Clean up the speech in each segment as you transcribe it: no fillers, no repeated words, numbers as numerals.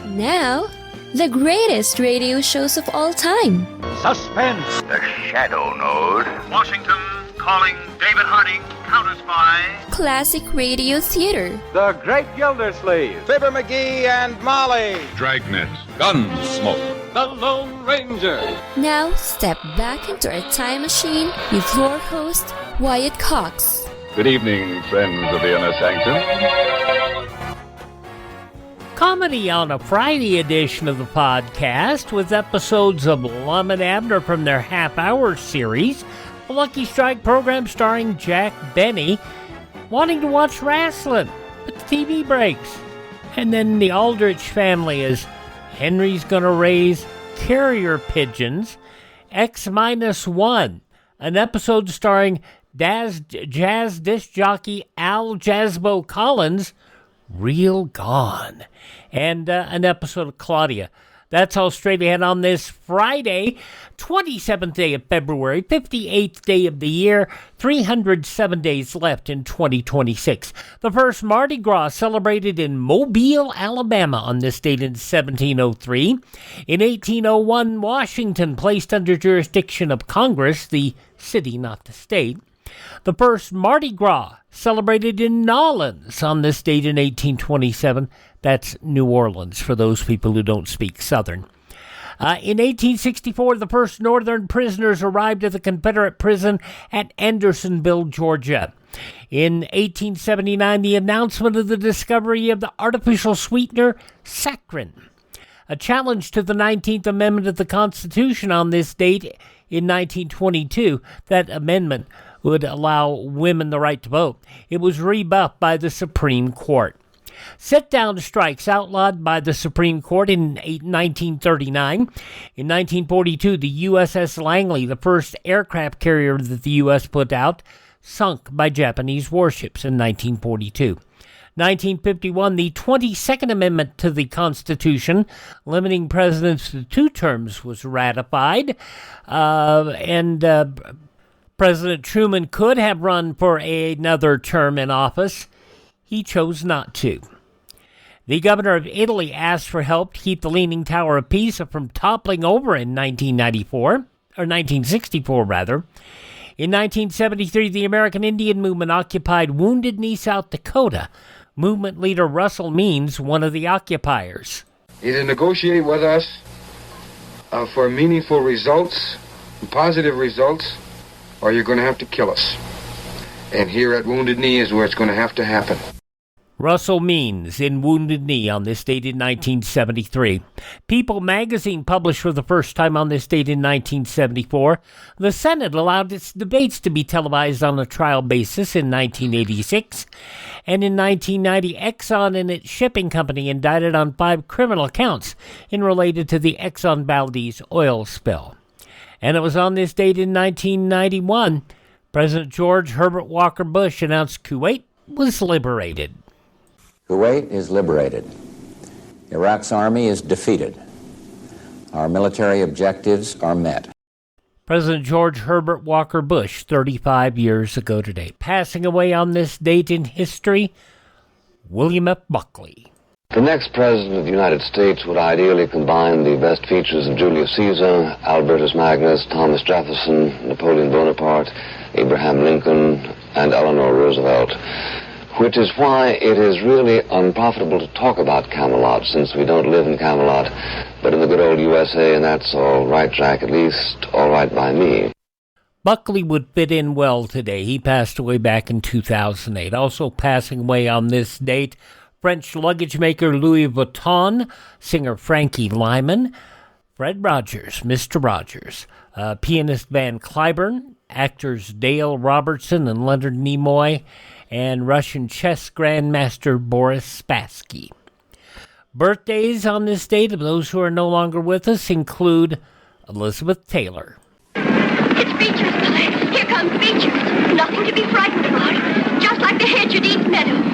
Now, the greatest radio shows of all time. Suspense. The Shadow Node. Washington calling David Harding, counter-spy. Classic radio theater. The Great Gildersleeve. Fibber McGee and Molly. Dragnet. Gunsmoke. The Lone Ranger. Now, step back into our time machine with your host, Wyatt Cox. Good evening, friends of the Inner Sanctum. Comedy on a Friday edition of the podcast with episodes of Lum and Abner from their half-hour series, a Lucky Strike program starring Jack Benny, wanting to watch wrestling, but the TV breaks. And then the Aldrich Family as Henry's gonna raise carrier pigeons, X-1, an episode starring jazz disc jockey Al Jazzbo Collins, real gone, and an episode of Claudia. That's all straight ahead on this Friday, 27th day of February, 58th day of the year, 307 days left in 2026. The first Mardi Gras celebrated in Mobile, Alabama on this date in 1703. In 1801, Washington placed under jurisdiction of Congress, the city, not the state. The first Mardi Gras celebrated in Nolens on this date in 1827. That's New Orleans for those people who don't speak Southern. In 1864, the first Northern prisoners arrived at the Confederate prison at Andersonville, Georgia. In 1879, the announcement of the discovery of the artificial sweetener saccharin. A challenge to the 19th Amendment of the Constitution on this date in 1922. That amendment would allow women the right to vote. It was rebuffed by the Supreme Court. Sit-down strikes outlawed by the Supreme Court in 1939. In 1942, the USS Langley, the first aircraft carrier that the U.S. put out, sunk by Japanese warships in 1942. 1951, the 22nd Amendment to the Constitution, limiting presidents to 2 terms, was ratified, President Truman could have run for another term in office. He chose not to. The governor of Italy asked for help to keep the Leaning Tower of Pisa from toppling over in 1964 rather. In 1973, the American Indian movement occupied Wounded Knee, South Dakota. Movement leader Russell Means, one of the occupiers. Either negotiate with us for meaningful results, positive results, or you're going to have to kill us. And here at Wounded Knee is where it's going to have to happen. Russell Means in Wounded Knee on this date in 1973. People magazine published for the first time on this date in 1974. The Senate allowed its debates to be televised on a trial basis in 1986. And in 1990, Exxon and its shipping company indicted on 5 criminal counts related to the Exxon Valdez oil spill. And it was on this date in 1991, President George Herbert Walker Bush announced Kuwait was liberated. Kuwait is liberated. Iraq's army is defeated. Our military objectives are met. President George Herbert Walker Bush, 35 years ago today. Passing away on this date in history, William F. Buckley. The next president of the United States would ideally combine the best features of Julius Caesar, Albertus Magnus, Thomas Jefferson, Napoleon Bonaparte, Abraham Lincoln, and Eleanor Roosevelt, which is why it is really unprofitable to talk about Camelot, since we don't live in Camelot, but in the good old USA, and that's all right, Jack, at least all right by me. Buckley would fit in well today. He passed away back in 2008. Also passing away on this date, French luggage maker Louis Vuitton, singer Frankie Lyman, Fred Rogers, Mr. Rogers, pianist Van Cliburn, actors Dale Robertson and Leonard Nimoy, and Russian chess grandmaster Boris Spassky. Birthdays on this date of those who are no longer with us include Elizabeth Taylor. It's Beecher's, Billy. Here comes Beecher's. Nothing to be frightened about. Just like the hedge at East Meadow.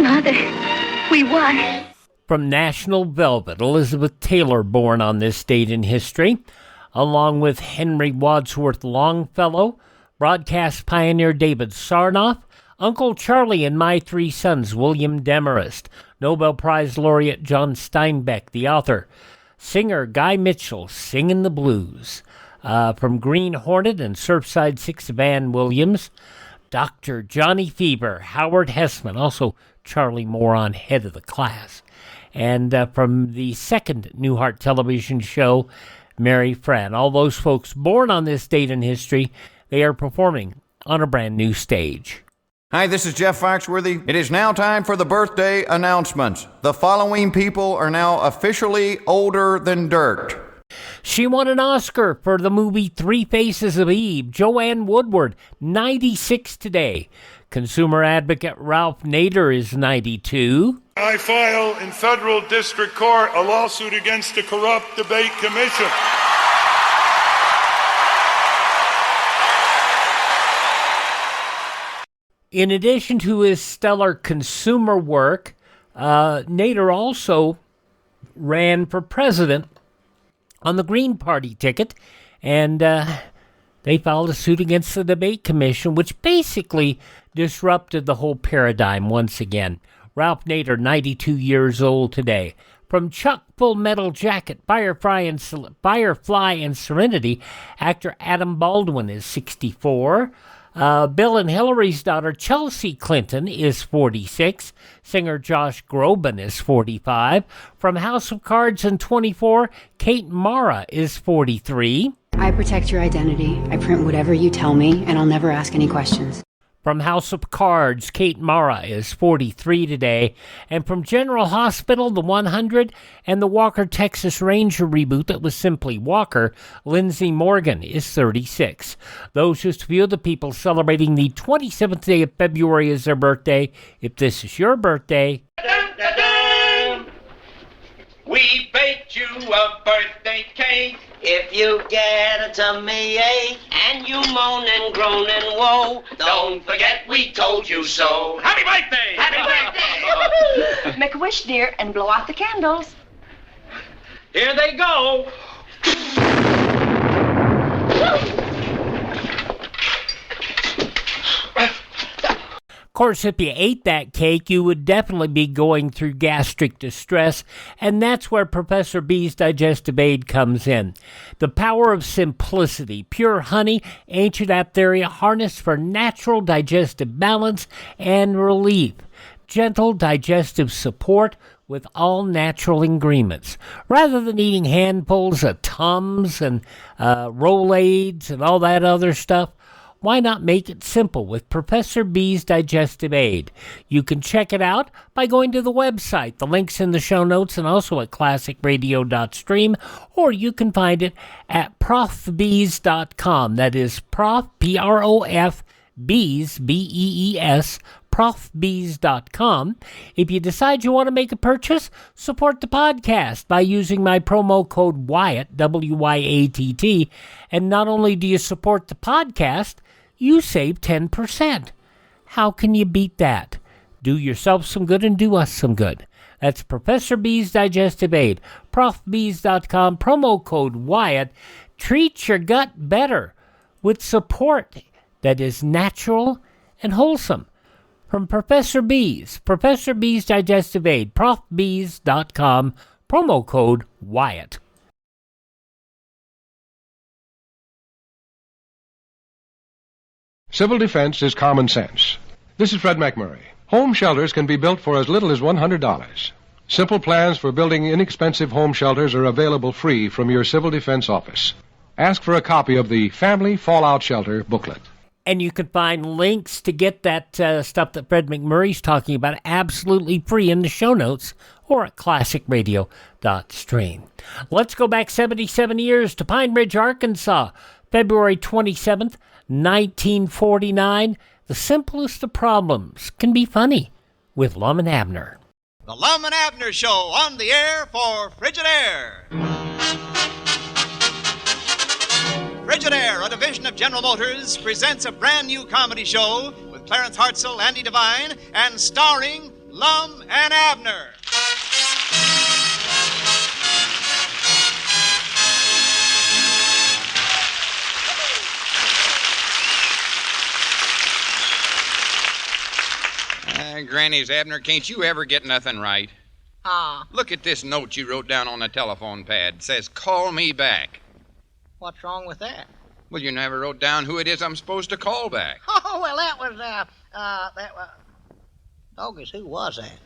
Mother, we won. From National Velvet, Elizabeth Taylor, born on this date in history, along with Henry Wadsworth Longfellow, broadcast pioneer David Sarnoff, Uncle Charlie and My Three Sons, William Demarest, Nobel Prize laureate John Steinbeck, the author, singer Guy Mitchell, Singin' the Blues, from Green Hornet and Surfside Six, Van Williams, Dr. Johnny Fever, Howard Hessman, also Charlie Moron, head of the class, and from the second Newhart television show, Mary Fran. All those folks born on this date in history, they are performing on a brand new stage. Hi, this is Jeff Foxworthy. It is now time for the birthday announcements. The following people are now officially older than dirt. She won an Oscar for the movie Three Faces of Eve. Joanne Woodward, 96 today. Consumer advocate Ralph Nader is 92. I file in federal district court a lawsuit against the corrupt debate commission. In addition to his stellar consumer work, Nader also ran for president on the Green Party ticket, and they filed a suit against the debate commission, which basically disrupted the whole paradigm once again. Ralph Nader, 92 years old today. From Chuck Full Metal Jacket, Firefly and Serenity, actor Adam Baldwin is 64. Bill and Hillary's daughter Chelsea Clinton is 46. Singer Josh Groban is 45. From House of Cards and 24, Kate Mara is 43. I protect your identity. I print whatever you tell me, and I'll never ask any questions. From House of Cards, Kate Mara is 43 today. And from General Hospital, The 100, and the Walker Texas Ranger reboot that was simply Walker, Lindsay Morgan is 36. Those just a few of the people celebrating the 27th day of February as their birthday. If this is your birthday... We baked you a birthday cake. If you get a tummy ache and you moan and groan and woe, don't forget we told you so. Happy birthday! Happy birthday! Make a wish, dear, and blow out the candles. Here they go. Of course, if you ate that cake, you would definitely be going through gastric distress, and that's where Professor B's Digestive Aid comes in. The power of simplicity, pure honey, ancient aphtheria harnessed for natural digestive balance and relief. Gentle digestive support with all natural ingredients. Rather than eating handfuls of Tums and Rolaids and all that other stuff, why not make it simple with Professor B's Digestive Aid? You can check it out by going to the website. The link's in the show notes and also at classicradio.stream, or you can find it at profbees.com. That is prof, P-R-O-F, bees, B-E-E-S, profbees.com. If you decide you want to make a purchase, support the podcast by using my promo code Wyatt, W-Y-A-T-T, and not only do you support the podcast, you save 10%. How can you beat that? Do yourself some good and do us some good. That's Professor B's Digestive Aid, profbees.com, promo code Wyatt. Treat your gut better with support that is natural and wholesome. From Professor B's Digestive Aid, profbees.com, promo code Wyatt. Civil defense is common sense. This is Fred McMurray. Home shelters can be built for as little as $100. Simple plans for building inexpensive home shelters are available free from your civil defense office. Ask for a copy of the Family Fallout Shelter booklet. And you can find links to get that stuff that Fred McMurray's talking about absolutely free in the show notes or at classicradio.stream. Let's go back 77 years to Pine Ridge, Arkansas, February 27th, 1949. The simplest of problems can be funny with Lum and Abner. The Lum and Abner Show on the air for Frigidaire. Frigidaire, a division of General Motors, presents a brand new comedy show with Clarence Hartzell, Andy Devine, and starring Lum and Abner. Granny's Abner, can't you ever get nothing right? Ah. Look at this note you wrote down on the telephone pad. It says, call me back. What's wrong with that? Well, you never wrote down who it is I'm supposed to call back. Oh, well, that was, Doggers, who was that?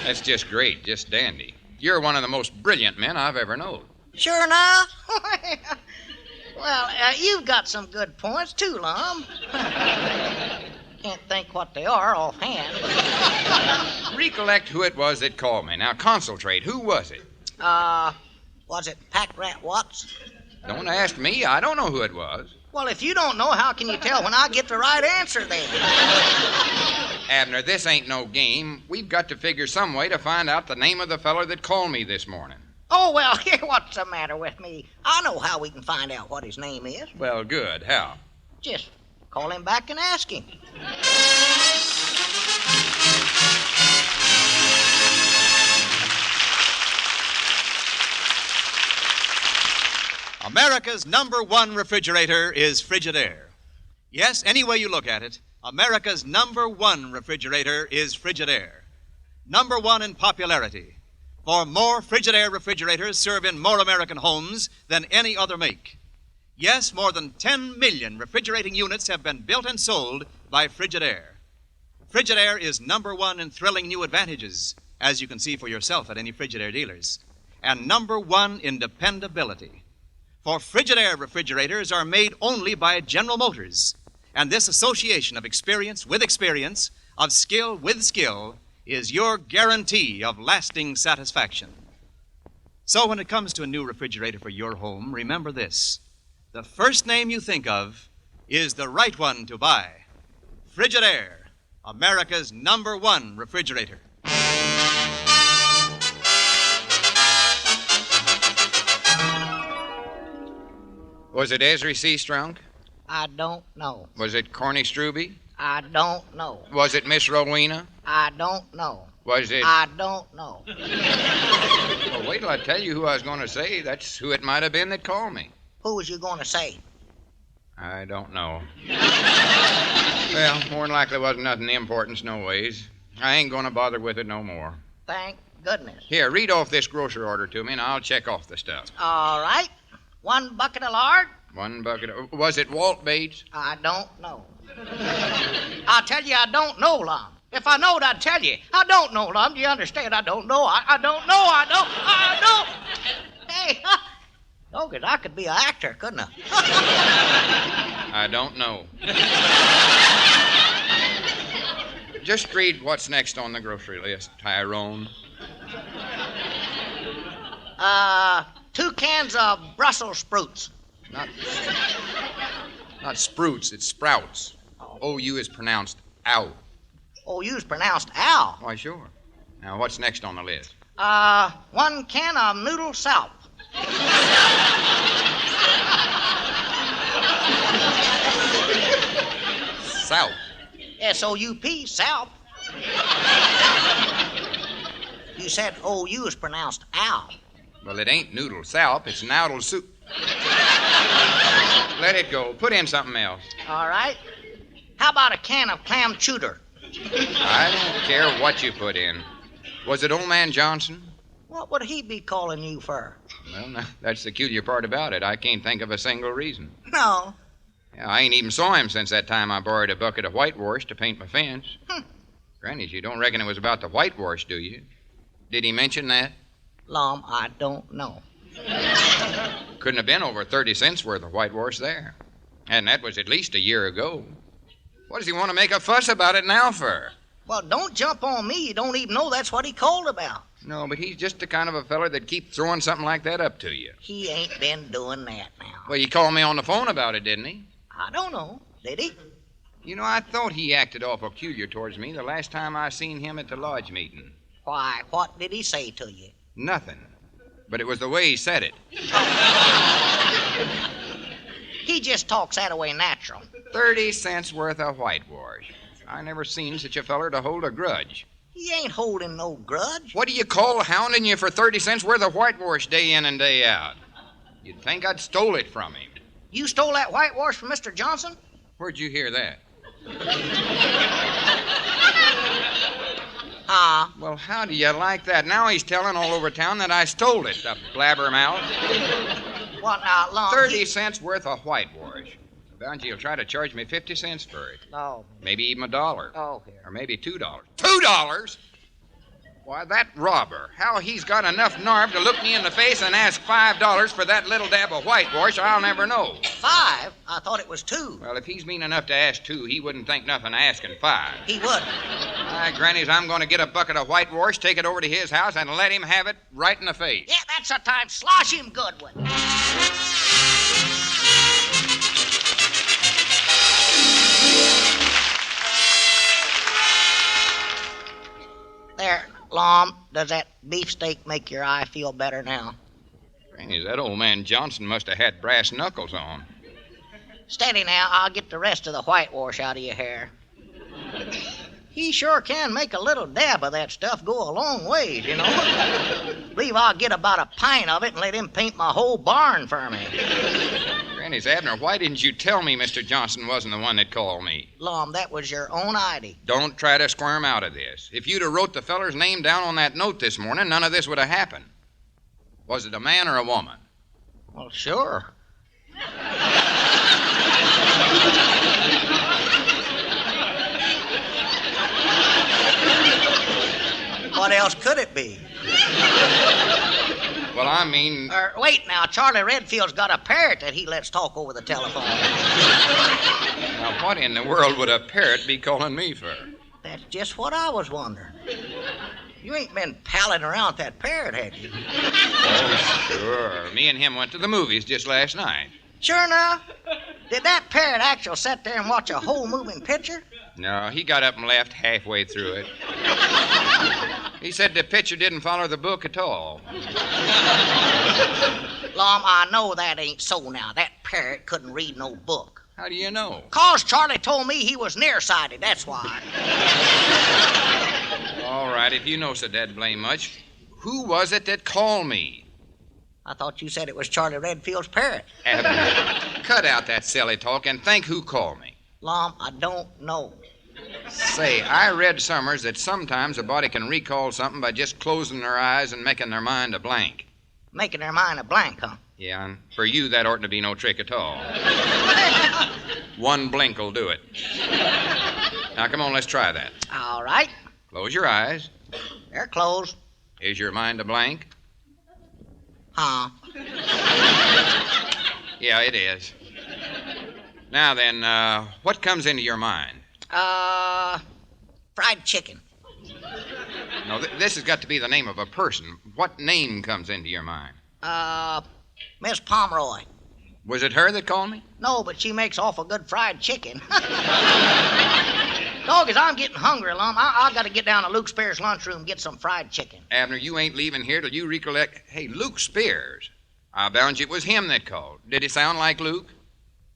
That's just great, just dandy. You're one of the most brilliant men I've ever known. Sure enough? Well, you've got some good points, too, Lum. Can't think what they are offhand. Recollect who it was that called me. Now, concentrate. Who was it? Was it Pack Rat Watts? Don't ask me. I don't know who it was. Well, if you don't know, how can you tell when I get the right answer, then? Abner, this ain't no game. We've got to figure some way to find out the name of the feller that called me this morning. Oh, well, what's the matter with me? I know how we can find out what his name is. Well, good. How? Just call him back and ask him. America's #1 refrigerator is Frigidaire. Yes, any way you look at it, America's #1 refrigerator is Frigidaire. #1 in popularity. For more Frigidaire refrigerators serve in more American homes than any other make. Yes, more than 10 million refrigerating units have been built and sold by Frigidaire. Frigidaire is #1 in thrilling new advantages, as you can see for yourself at any Frigidaire dealers, and #1 in dependability. For Frigidaire refrigerators are made only by General Motors, and this association of experience with experience, of skill with skill, is your guarantee of lasting satisfaction. So when it comes to a new refrigerator for your home, remember this. The first name you think of is the right one to buy. Frigidaire, America's #1 refrigerator. Was it Ezra Stone? I don't know. Was it Corny Struby? I don't know. Was it Miss Rowena? I don't know. Was it... I don't know. Well, wait till I tell you who I was going to say. That's who it might have been that called me. Who was you going to say? I don't know. Well, more than likely wasn't nothing of importance, no ways. I ain't going to bother with it no more. Thank goodness. Here, read off this grocery order to me, and I'll check off the stuff. All right. 1 bucket of lard. 1 bucket of... Was it Walt Bates? I don't know. I'll tell you I don't know, Lum. If I knowed, I'd tell you. I don't know, Lum. Do you understand? I don't know. I don't know. I don't. Hey, Doggett, I could be an actor, couldn't I? I don't know. Just read what's next on the grocery list, Tyrone. 2 cans of Brussels sprouts. Not sprouts, it's sprouts. O-U is pronounced ow. O-U is pronounced ow? Why, sure. Now, what's next on the list? 1 can of noodle soup. Soup. S-O-U-P, soup. You said O-U is pronounced ow. Well, it ain't noodle soup, it's noodle soup. Let it go. Put in something else. All right. How about a can of clam chowder? I don't care what you put in. Was it Old Man Johnson? What would he be calling you for? Well, no, that's the peculiar part about it. I can't think of a single reason. No. Yeah, I ain't even saw him since that time I borrowed a bucket of whitewash to paint my fence. Grannies, you don't reckon it was about the whitewash, do you? Did he mention that? Lum, I don't know. Couldn't have been over 30 cents worth of whitewash there. And that was at least a year ago. What does he want to make a fuss about it now for? Well, don't jump on me. You don't even know that's what he called about. No, but he's just the kind of a feller that'd keep throwing something like that up to you. He ain't been doing that now. Well, he called me on the phone about it, didn't he? I don't know. Did he? You know, I thought he acted awful peculiar towards me the last time I seen him at the lodge meeting. Why, what did he say to you? Nothing. But it was the way he said it. He just talks that way natural. 30 cents worth of whitewash. I never seen such a feller to hold a grudge. He ain't holding no grudge. What do you call hounding you for 30 cents worth of whitewash day in and day out? You'd think I'd stole it from him. You stole that whitewash from Mr. Johnson? Where'd you hear that? Huh? Well, how do you like that? Now he's telling all over town that I stole it, the blabbermouth. What now, Lum? 30 cents worth of whitewash. Bound you'll try to charge me 50 cents for it. No. Maybe even $1. Oh, here. Or maybe $2. $2? Why, that robber, how he's got enough nerve to look me in the face and ask $5 for that little dab of whitewash, I'll never know. 5? I thought it was 2. Well, if he's mean enough to ask 2, he wouldn't think nothing of asking 5. He would. Granny's, I'm going to get a bucket of whitewash, take it over to his house, and let him have it right in the face. Yeah, that's the time. Slosh him good with. There, Lum, does that beefsteak make your eye feel better now? Granny, that old man Johnson must have had brass knuckles on. Steady now, I'll get the rest of the whitewash out of your hair. He sure can make a little dab of that stuff go a long ways, you know. Believe I'll get about a pint of it and let him paint my whole barn for me. Granny's Abner, why didn't you tell me Mr. Johnson wasn't the one that called me? Lum, that was your own idea. Don't try to squirm out of this. If you'd have wrote the feller's name down on that note this morning, none of this would have happened. Was it a man or a woman? Well, sure. What else could it be? Well, I mean... Wait now, Charlie Redfield's got a parrot that he lets talk over the telephone. Now, what in the world would a parrot be calling me for? That's just what I was wondering. You ain't been palling around that parrot, had you? Oh, sure. Me and him went to the movies just last night. Sure now? Did that parrot actually sit there and watch a whole moving picture? No, he got up and left halfway through it. He said the picture didn't follow the book at all. Lum, I know that ain't so now. That parrot couldn't read no book. How do you know? 'Cause Charlie told me he was nearsighted, that's why. All right, if you know so dead blame much, who was it that called me? I thought you said it was Charlie Redfield's parrot. Abner, cut out that silly talk and think who called me. Lum, I don't know. Say, I read somewheres that sometimes a body can recall something by just closing their eyes and making their mind a blank. Making their mind a blank, huh? Yeah, and for you, that oughtn't to be no trick at all. One blink will do it. Now, come on, let's try that. All right. Close your eyes. They're closed. Is your mind a blank? Huh? Yeah, it is. Now then, what comes into your mind? Fried chicken. No, this has got to be the name of a person. What name comes into your mind? Miss Pomeroy. Was it her that called me? No, but she makes awful good fried chicken. Doggies, I'm getting hungry, Lum. I got to get down to Luke Spears' lunchroom and get some fried chicken. Abner, you ain't leaving here till you recollect... Hey, Luke Spears. I bound you it was him that called. Did it sound like Luke?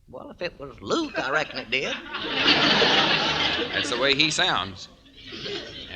Well, if it was Luke, I reckon it did. That's the way he sounds.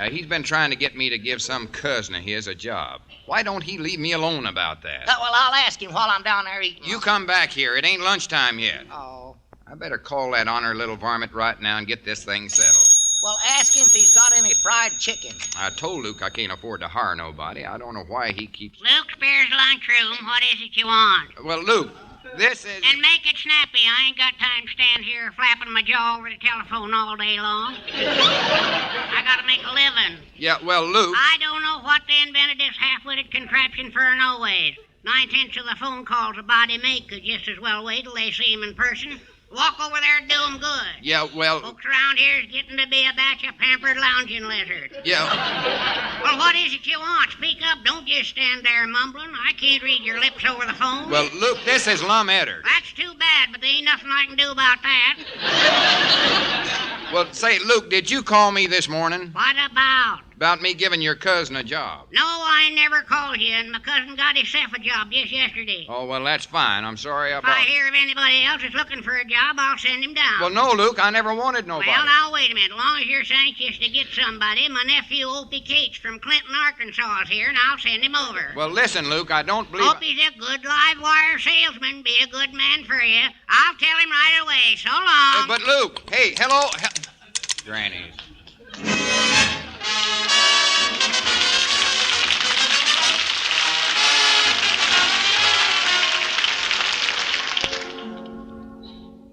He's been trying to get me to give some cousin of his a job. Why don't he leave me alone about that? Well, I'll ask him while I'm down there eating. You come back here. It ain't lunchtime yet. Oh. I better call that honor little varmint right now and get this thing settled. Well, ask him if he's got any fried chicken. I told Luke I can't afford to hire nobody. I don't know why he keeps... Luke Spears' lunchroom. What is it you want? Well, Luke, this is... And make it snappy. I ain't got time to stand here flapping my jaw over the telephone all day long. I gotta make a living. Yeah, well, Luke... I don't know what they invented this half-witted contraption for no ways. 9/10 of the phone calls a body make could just as well wait till they see him in person. Walk over there and do them good. Yeah, well... Folks around here is getting to be a batch of pampered lounging lizards. Yeah. Well, what is it you want? Speak up. Don't just stand there mumbling. I can't read your lips over the phone. Well, Luke, this is Lum Edder. That's too bad, but there ain't nothing I can do about that. Well, say, Luke, did you call me this morning? What about? About me giving your cousin a job. No, I never called you, and my cousin got himself a job just yesterday. Oh, well, that's fine. I'm sorry about... If I hear of anybody else that's looking for a job, I'll send him down. Well, no, Luke, I never wanted nobody. Well, now, wait a minute. As long as you're so anxious to get somebody, my nephew, Opie Cates from Clinton, Arkansas is here, and I'll send him over. Well, listen, Luke, I don't believe... Opie's a good live wire salesman. Be a good man for you. I'll tell him right away. So long. But, Luke, hey, hello... Grannies.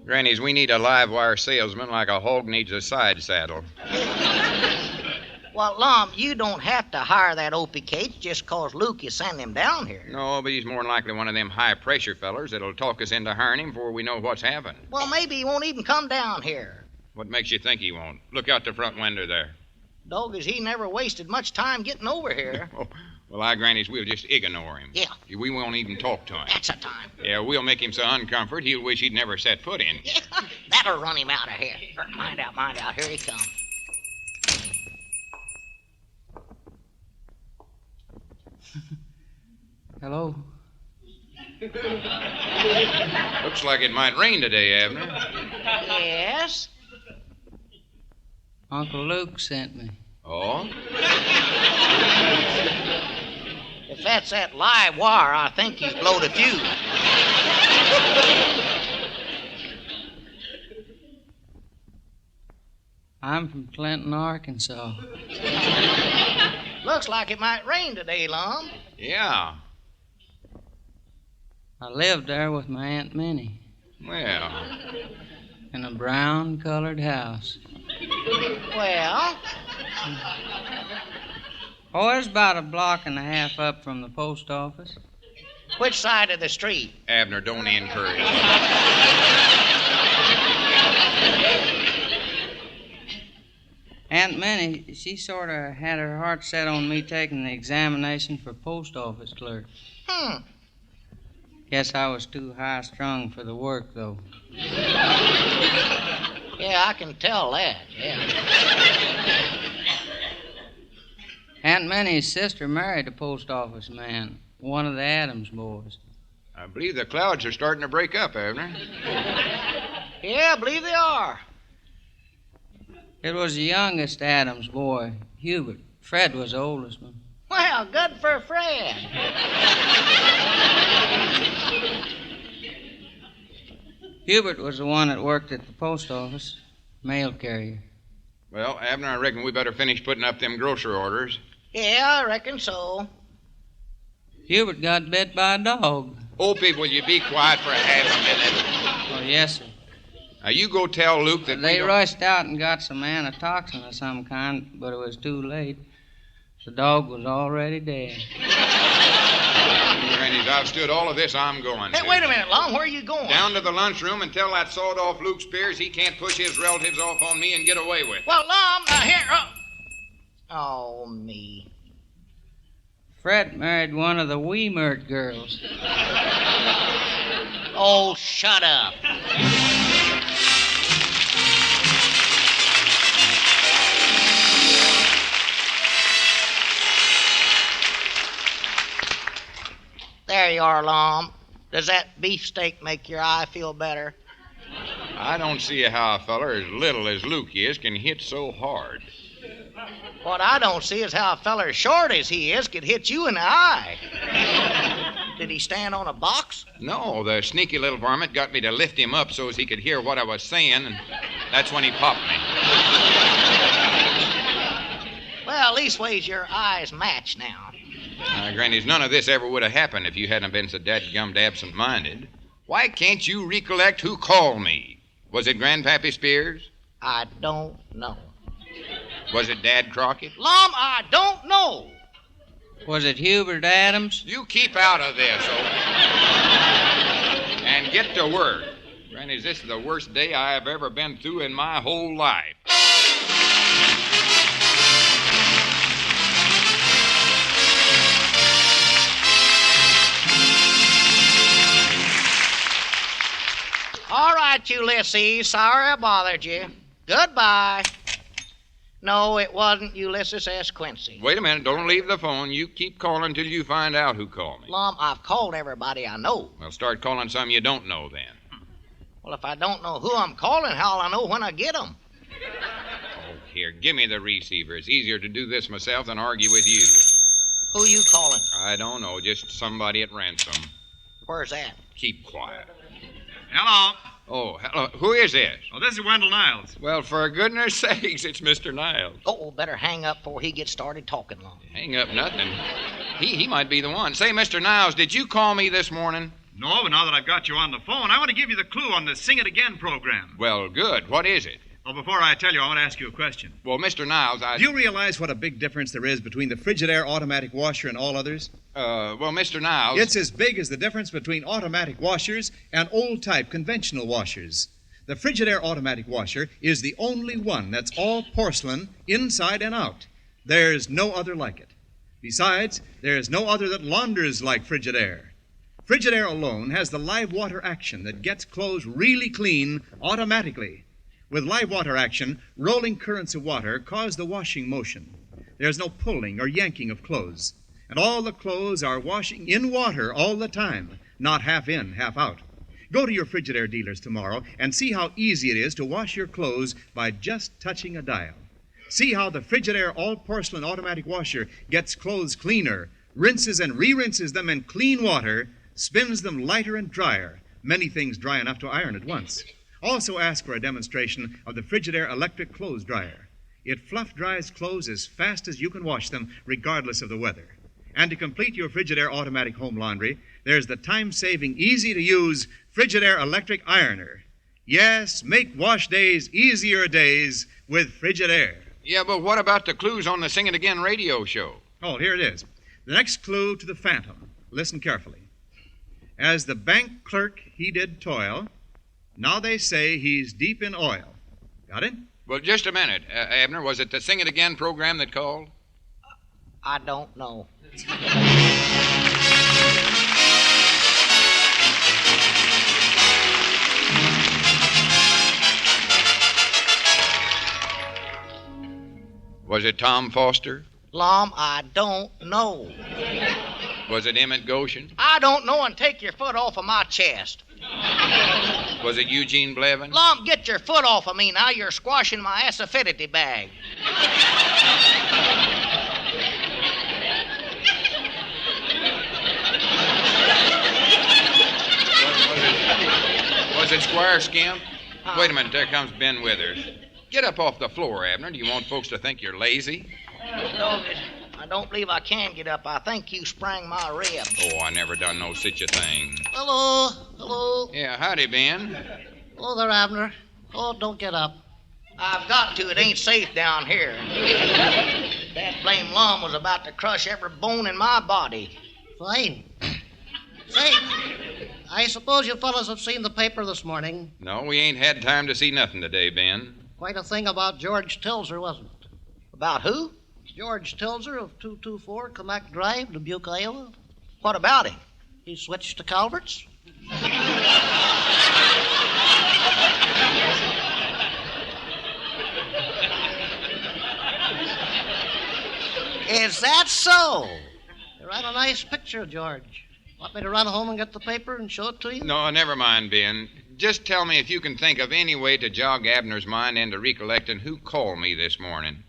Grannies, we need a live wire salesman like a hog needs a side saddle. Well, Lum, you don't have to hire that Opie Cates just 'cause Luke is sending him down here. No, but he's more than likely one of them high-pressure fellers that'll talk us into hiring him before we know what's happened. Well, maybe he won't even come down here. What makes you think he won't? Look out the front window there. Dog, he never wasted much time getting over here. Well, Grannies, we'll just ignore him. Yeah. We won't even talk to him. That's a time. Yeah, we'll make him so uncomfort he'll wish he'd never set foot in. Yeah, that'll run him out of here. Mind out. Here he comes. Hello? Looks like it might rain today, Abner. Yes? Uncle Luke sent me. Oh? If that's that live wire, I think he's blowed a fuse. I'm from Clinton, Arkansas. Looks like it might rain today, Lum. Yeah. I lived there with my Aunt Minnie. Well. In a brown-colored house. Well? Oh, it's about a block and a half up from the post office. Which side of the street? Abner, don't encourage. Aunt Minnie, she sort of had her heart set on me taking the examination for post office clerk. Guess I was too high-strung for the work, though. Yeah, I can tell that, yeah. Aunt Minnie's sister married a post office man, one of the Adams boys. I believe the clouds are starting to break up, Abner. Yeah, I believe they are. It was the youngest Adams boy, Hubert. Fred was the oldest one. Well, good for Fred. Hubert was the one that worked at the post office, mail carrier. Well, Abner, I reckon we better finish putting up them grocery orders. Yeah, I reckon so. Hubert got bit by a dog. Opie, will you be quiet for half a minute? Oh, yes, sir. Now, you go tell Luke that they rushed out and got some antitoxin of some kind, but it was too late. The dog was already dead. Grannies, I've stood all of this. I'm going to. Hey, wait a minute, Lum. Where are you going? Down to the lunchroom and tell that sawed-off Luke Spears he can't push his relatives off on me and get away with it. Well, Lum, here... Oh, me. Fred married one of the Weimert girls. Oh, shut up. There you are, Lum. Does that beefsteak make your eye feel better? I don't see how a feller as little as Luke is can hit so hard. What I don't see is how a feller as short as he is could hit you in the eye. Did he stand on a box? No, the sneaky little varmint got me to lift him up so as he could hear what I was saying, and that's when he popped me. Well, leastways your eyes match now. Grannies, none of this ever would have happened if you hadn't been so dadgummed absent-minded. Why can't you recollect who called me? Was it Grandpappy Spears? I don't know. Was it Dad Crockett? Lum, I don't know. Was it Hubert Adams? You keep out of this, and get to work. Grannies, this is the worst day I have ever been through in my whole life. All right, Ulysses. Sorry I bothered you. Goodbye. No, it wasn't Ulysses S. Quincy. Wait a minute. Don't leave the phone. You keep calling till you find out who called me. Lum, I've called everybody I know. Well, start calling some you don't know then. Well, if I don't know who I'm calling, how'll I know when I get them? Oh, here, give me the receiver. It's easier to do this myself than argue with you. Who you calling? I don't know. Just somebody at ransom. Where's that? Keep quiet. Hello. Oh, hello. Who is this? Oh, this is Wendell Niles. Well, for goodness sakes, it's Mr. Niles. Oh, better hang up before he gets started talking, Lum. Hang up nothing. He might be the one. Say, Mr. Niles, did you call me this morning? No, but now that I've got you on the phone, I want to give you the clue on the Sing It Again program. Well, good. What is it? Well, before I tell you, I want to ask you a question. Well, Mr. Niles, Do you realize what a big difference there is between the Frigidaire automatic washer and all others? Well, Mr. Niles... It's as big as the difference between automatic washers and old-type conventional washers. The Frigidaire automatic washer is the only one that's all porcelain inside and out. There's no other like it. Besides, there's no other that launders like Frigidaire. Frigidaire alone has the live water action that gets clothes really clean automatically. With live water action, rolling currents of water cause the washing motion. There's no pulling or yanking of clothes. And all the clothes are washing in water all the time, not half in, half out. Go to your Frigidaire dealers tomorrow and see how easy it is to wash your clothes by just touching a dial. See how the Frigidaire all-porcelain automatic washer gets clothes cleaner, rinses and re-rinses them in clean water, spins them lighter and drier, many things dry enough to iron at once. Also ask for a demonstration of the Frigidaire electric clothes dryer. It fluff dries clothes as fast as you can wash them, regardless of the weather. And to complete your Frigidaire automatic home laundry, there's the time-saving, easy-to-use Frigidaire electric ironer. Yes, make wash days easier days with Frigidaire. Yeah, but what about the clues on the Sing It Again radio show? Oh, here it is. The next clue to the Phantom. Listen carefully. As the bank clerk he did toil, now they say he's deep in oil. Got it? Well, just a minute, Abner. Was it the Sing It Again program that called? I don't know. Was it Tom Foster? Lum, I don't know. Was it Emmett Goshen? I don't know, and take your foot off of my chest. Was it Eugene Blevin? Lum, get your foot off of me now. You're squashing my acidity bag. Was it Squire Skimp? Wait a minute, there comes Ben Withers. Get up off the floor, Abner. Do you want folks to think you're lazy? I don't believe I can get up. I think you sprang my rib. Oh, I never done no such a thing. Hello. Hello. Yeah, howdy, Ben. Hello there, Abner. Oh, don't get up. I've got to. It ain't safe down here. That blame Lum was about to crush every bone in my body. Fine. Say, I suppose you fellas have seen the paper this morning. No, we ain't had time to see nothing today, Ben. Quite a thing about George Tilzer, wasn't it? About who? George Tilzer of 224 Kamak Drive, Dubuque, Iowa. What about him? He switched to Calvert's. Is that so? You ran a nice picture, George. Want me to run home and get the paper and show it to you? No, never mind, Ben. Just tell me if you can think of any way to jog Abner's mind into recollecting who called me this morning.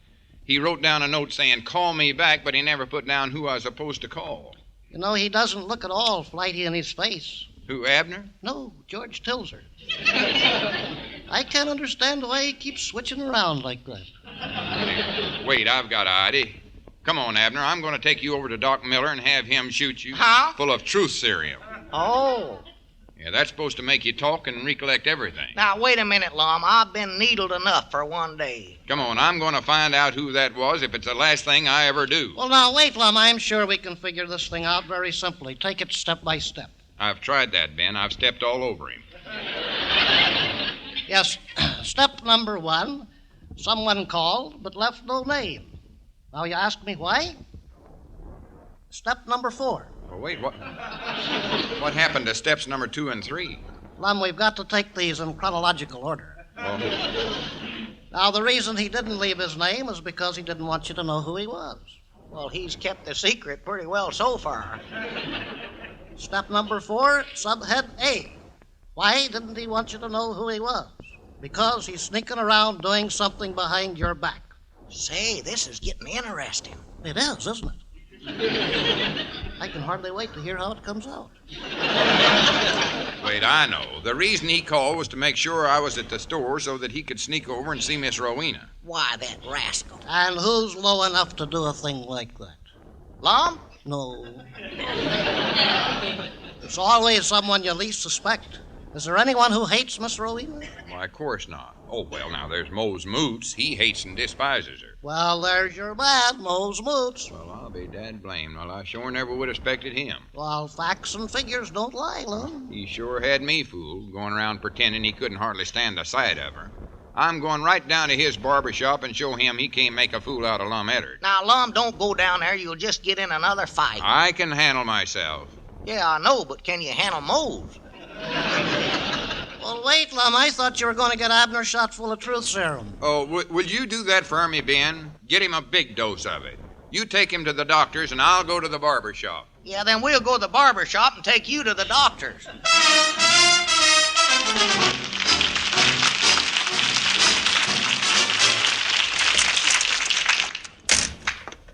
He wrote down a note saying, call me back, but he never put down who I was supposed to call. You know, he doesn't look at all flighty in his face. Who, Abner? No, George Tilzer. I can't understand why he keeps switching around like that. Wait, I've got an idea. Come on, Abner. I'm going to take you over to Doc Miller and have him shoot you full of truth serum. Oh. Yeah, that's supposed to make you talk and recollect everything. Now, wait a minute, Lum. I've been needled enough for one day. Come on, I'm going to find out who that was if it's the last thing I ever do. Well, now, wait, Lum. I'm sure we can figure this thing out very simply. Take it step by step. I've tried that, Ben. I've stepped all over him. Yes. Step number 1, someone called but left no name. Now, you ask me why? Step number 4. Oh, wait, what happened to steps number 2 and 3? Lum, we've got to take these in chronological order. Oh. Now, the reason he didn't leave his name is because he didn't want you to know who he was. Well, he's kept the secret pretty well so far. Step number 4, subhead A. Why didn't he want you to know who he was? Because he's sneaking around doing something behind your back. Say, this is getting interesting. It is, isn't it? I can hardly wait to hear how it comes out. Wait, I know. The reason he called was to make sure I was at the store so that he could sneak over and see Miss Rowena. Why, that rascal. And who's low enough to do a thing like that? Lum? No. It's always someone you least suspect. Is there anyone who hates Miss Rowena? Why, of course not. Oh, well, now, there's Mose Moots. He hates and despises her. Well, there's your man, Mose Moots. Well, I'll be dad blamed. Well, I sure never would have expected him. Well, facts and figures don't lie, Lum. He sure had me fooled, going around pretending he couldn't hardly stand the sight of her. I'm going right down to his barber shop and show him he can't make a fool out of Lum Eddard. Now, Lum, don't go down there. You'll just get in another fight. I can handle myself. Yeah, I know, but can you handle Mose? Well, wait, Lum. I thought you were going to get Abner shot full of truth serum. Oh, will you do that for me, Ben? Get him a big dose of it. You take him to the doctor's, and I'll go to the barber shop. Yeah, then we'll go to the barber shop and take you to the doctor's.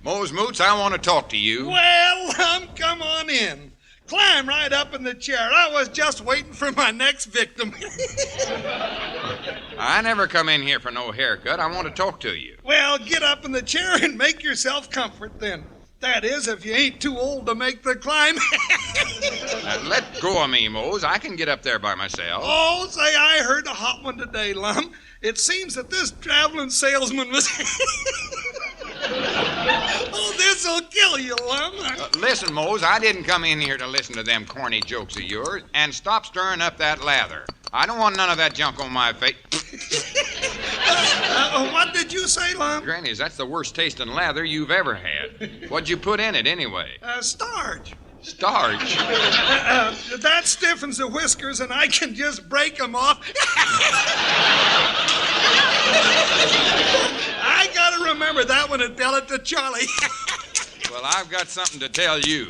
Mose Moots, I want to talk to you. Well, come on in. Climb right up in the chair. I was just waiting for my next victim. I never come in here for no haircut. I want to talk to you. Well, get up in the chair and make yourself comfort then. That is, if you ain't too old to make the climb. Now, let go of me, Mose. I can get up there by myself. Oh, say, I heard a hot one today, Lum. It seems that this traveling salesman was... Oh, this'll kill you, Lum. Listen, Mose, I didn't come in here to listen to them corny jokes of yours, and stop stirring up that lather. I don't want none of that junk on my face. What did you say, Lum? Grannies, that's the worst tasting lather you've ever had. What'd you put in it, anyway? Starch. Starch? That stiffens the whiskers, and I can just break them off. I gotta remember that one and tell it to Charlie. Well, I've got something to tell you.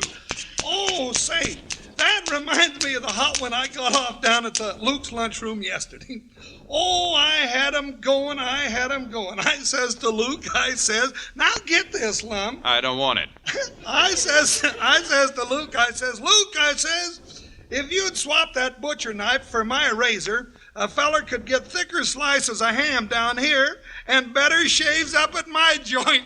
Oh, say, that reminds me of the hot one I got off down at the Luke's lunchroom yesterday. Oh, I had 'em going. I says to Luke, now get this, Lum. I don't want it. I says to Luke, Luke, if you'd swap that butcher knife for my razor, a feller could get thicker slices of ham down here and better shaves up at my joint.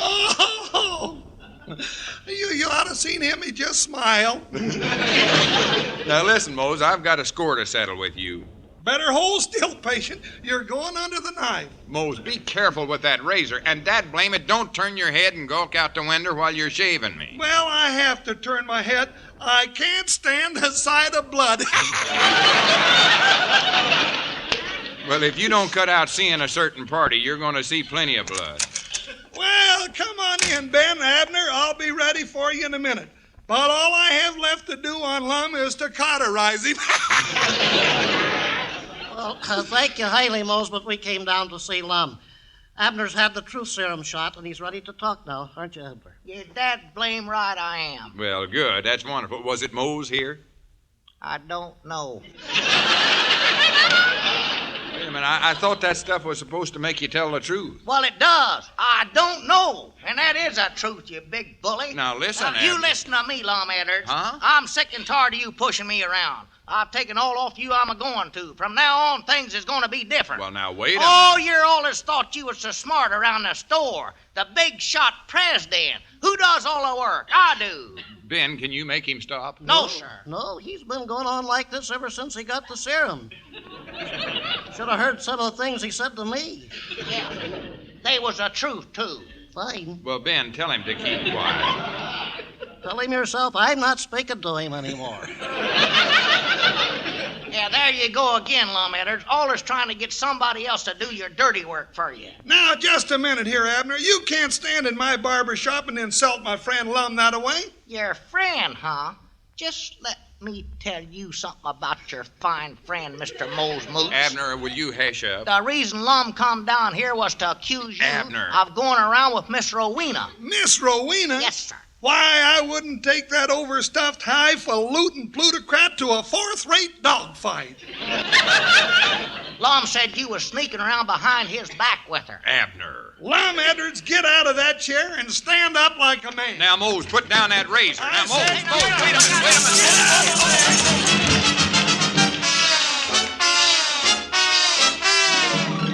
Oh, you ought to seen him. He just smiled. Now listen, Mose, I've got a score to settle with you. Better hold still, patient. You're going under the knife. Mose, be careful with that razor, and dad blame it, don't turn your head and gawk out the window while you're shaving me. Well, I have to turn my head. I can't stand the sight of blood. Well, if you don't cut out seeing a certain party, you're going to see plenty of blood. Well, come on in, Ben, Abner. I'll be ready for you in a minute. But all I have left to do on Lum is to cauterize him. Well, thank you highly, Mose, but we came down to see Lum. Abner's had the truth serum shot, and he's ready to talk now, aren't you, Abner? You're dad blame right I am. Well, good. That's wonderful. Was it Mose here? I don't know. Wait a minute. I thought that stuff was supposed to make you tell the truth. Well, it does. I don't know. And that is the truth, you big bully. Now, listen, you Abner. listen to me, Lum Eddard. Huh? I'm sick and tired of you pushing me around. I've taken all off you I'm a-going to. From now on, things is going to be different. Well, now, wait a minute. All year always thought you was so smart around the store. The big shot president. Who does all the work? I do. Ben, can you make him stop? No, sir. No, he's been going on like this ever since he got the serum. Should have heard some of the things he said to me. Yeah. They was the truth, too. Fine. Well, Ben, tell him to keep quiet. Tell him yourself I'm not speaking to him anymore. Yeah, there you go again, Lum Eddard. Always trying to get somebody else to do your dirty work for you. Now, just a minute here, Abner. You can't stand in my barber shop and insult my friend Lum that way. Your friend, huh? Just let me tell you something about your fine friend, Mr. Mose Moots. Abner, will you hush up? The reason Lum come down here was to accuse you Abner. of going around with Miss Rowena. Miss Rowena? Yes, sir. Why, I wouldn't take that overstuffed, highfalutin plutocrat to a fourth-rate dogfight. Lum said you was sneaking around behind his back with her. Abner. Lum Edwards, get out of that chair and stand up like a man. Now, Mose, put down that razor. Now, Mose, wait a minute.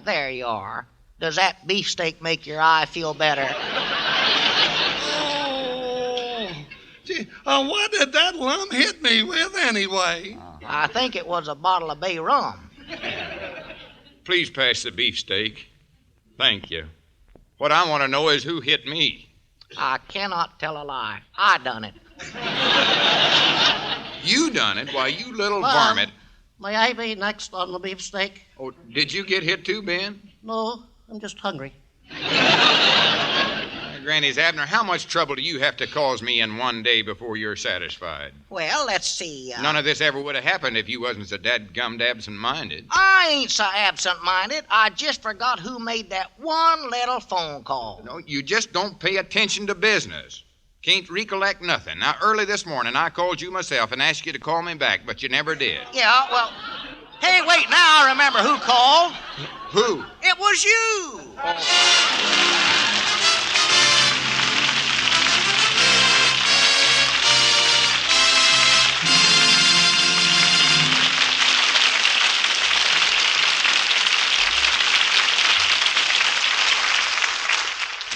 there you are. Does that beefsteak make your eye feel better? Oh, gee, what did that Lum hit me with anyway? I think it was a bottle of bay rum. Please pass the beefsteak. Thank you. What I want to know is who hit me. I cannot tell a lie. I done it. You done it? Why, you little varmint. May I be next on the beefsteak? Oh, did you get hit too, Ben? No, I'm just hungry. Granny's Abner, how much trouble do you have to cause me in one day before you're satisfied? Well, let's see. None of this ever would have happened if you wasn't so dadgummed absent-minded. I ain't so absent-minded. I just forgot who made that one little phone call. No, you just don't pay attention to business. Can't recollect nothing. Now, early this morning, I called you myself and asked you to call me back, but you never did. Yeah, well... Hey, wait, now I remember who called. Who? It was you.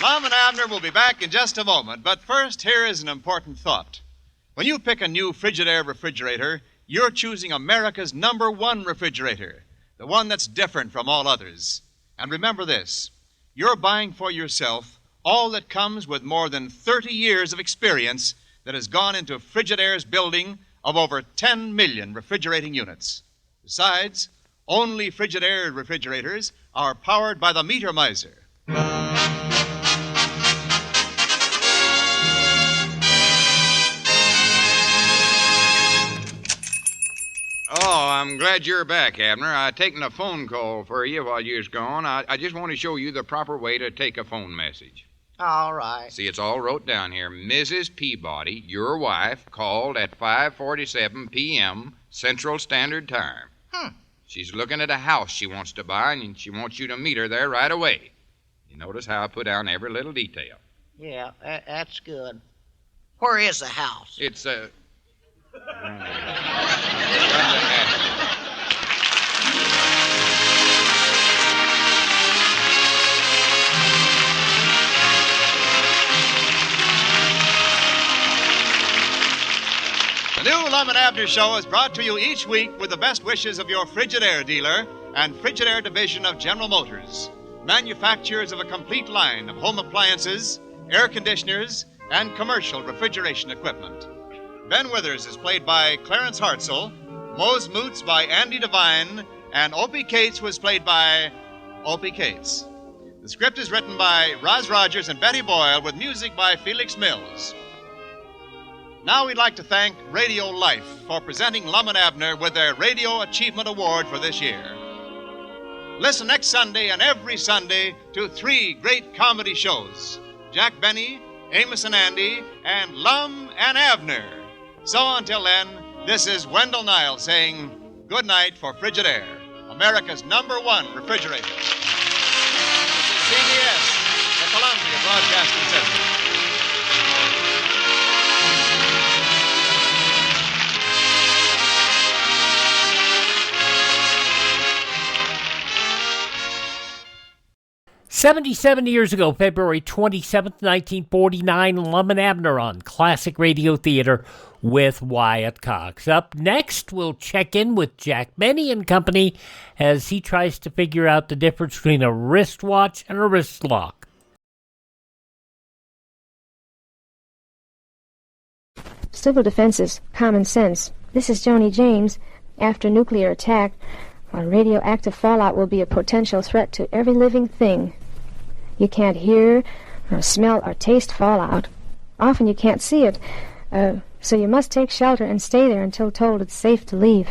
Lum and Abner will be back in just a moment, but first, here is an important thought. When you pick a new Frigidaire refrigerator, you're choosing America's #1 refrigerator, the one that's different from all others. And remember this, you're buying for yourself all that comes with more than 30 years of experience that has gone into Frigidaire's building of over 10 million refrigerating units. Besides, only Frigidaire refrigerators are powered by the Meter Miser. Oh, I'm glad you're back, Abner. I taken a phone call for you while you was gone. I just want to show you the proper way to take a phone message. All right. See, it's all wrote down here. Mrs. Peabody, your wife, called at 5:47 p.m. Central Standard Time. She's looking at a house she wants to buy, and she wants you to meet her there right away. You notice how I put down every little detail. Yeah, that's good. Where is the house? It's The new Lum and Abner show is brought to you each week with the best wishes of your Frigidaire dealer and Frigidaire division of General Motors, manufacturers of a complete line of home appliances, air conditioners, and commercial refrigeration equipment. Ben Withers is played by Clarence Hartzell, Mose Moots by Andy Devine, and Opie Cates was played by Opie Cates. The script is written by Roz Rogers and Betty Boyle with music by Felix Mills. Now we'd like to thank Radio Life for presenting Lum and Abner with their Radio Achievement Award for this year. Listen next Sunday and every Sunday to 3 great comedy shows, Jack Benny, Amos and Andy, and Lum and Abner. So until then, this is Wendell Niles saying good night for Frigidaire, America's #1 refrigerator. This is CBS, the Columbia Broadcasting System. "77 years ago, February 27th, 1949, Lum and Abner on Classic Radio Theater with Wyatt Cox. Up next, we'll check in with Jack Benny and company as he tries to figure out the difference between a wristwatch and a wrist lock. Civil defense is common sense. This is Joni James. After nuclear attack, radioactive fallout will be a potential threat to every living thing. You can't hear, or smell, or taste fallout. Often you can't see it, so you must take shelter and stay there until told it's safe to leave.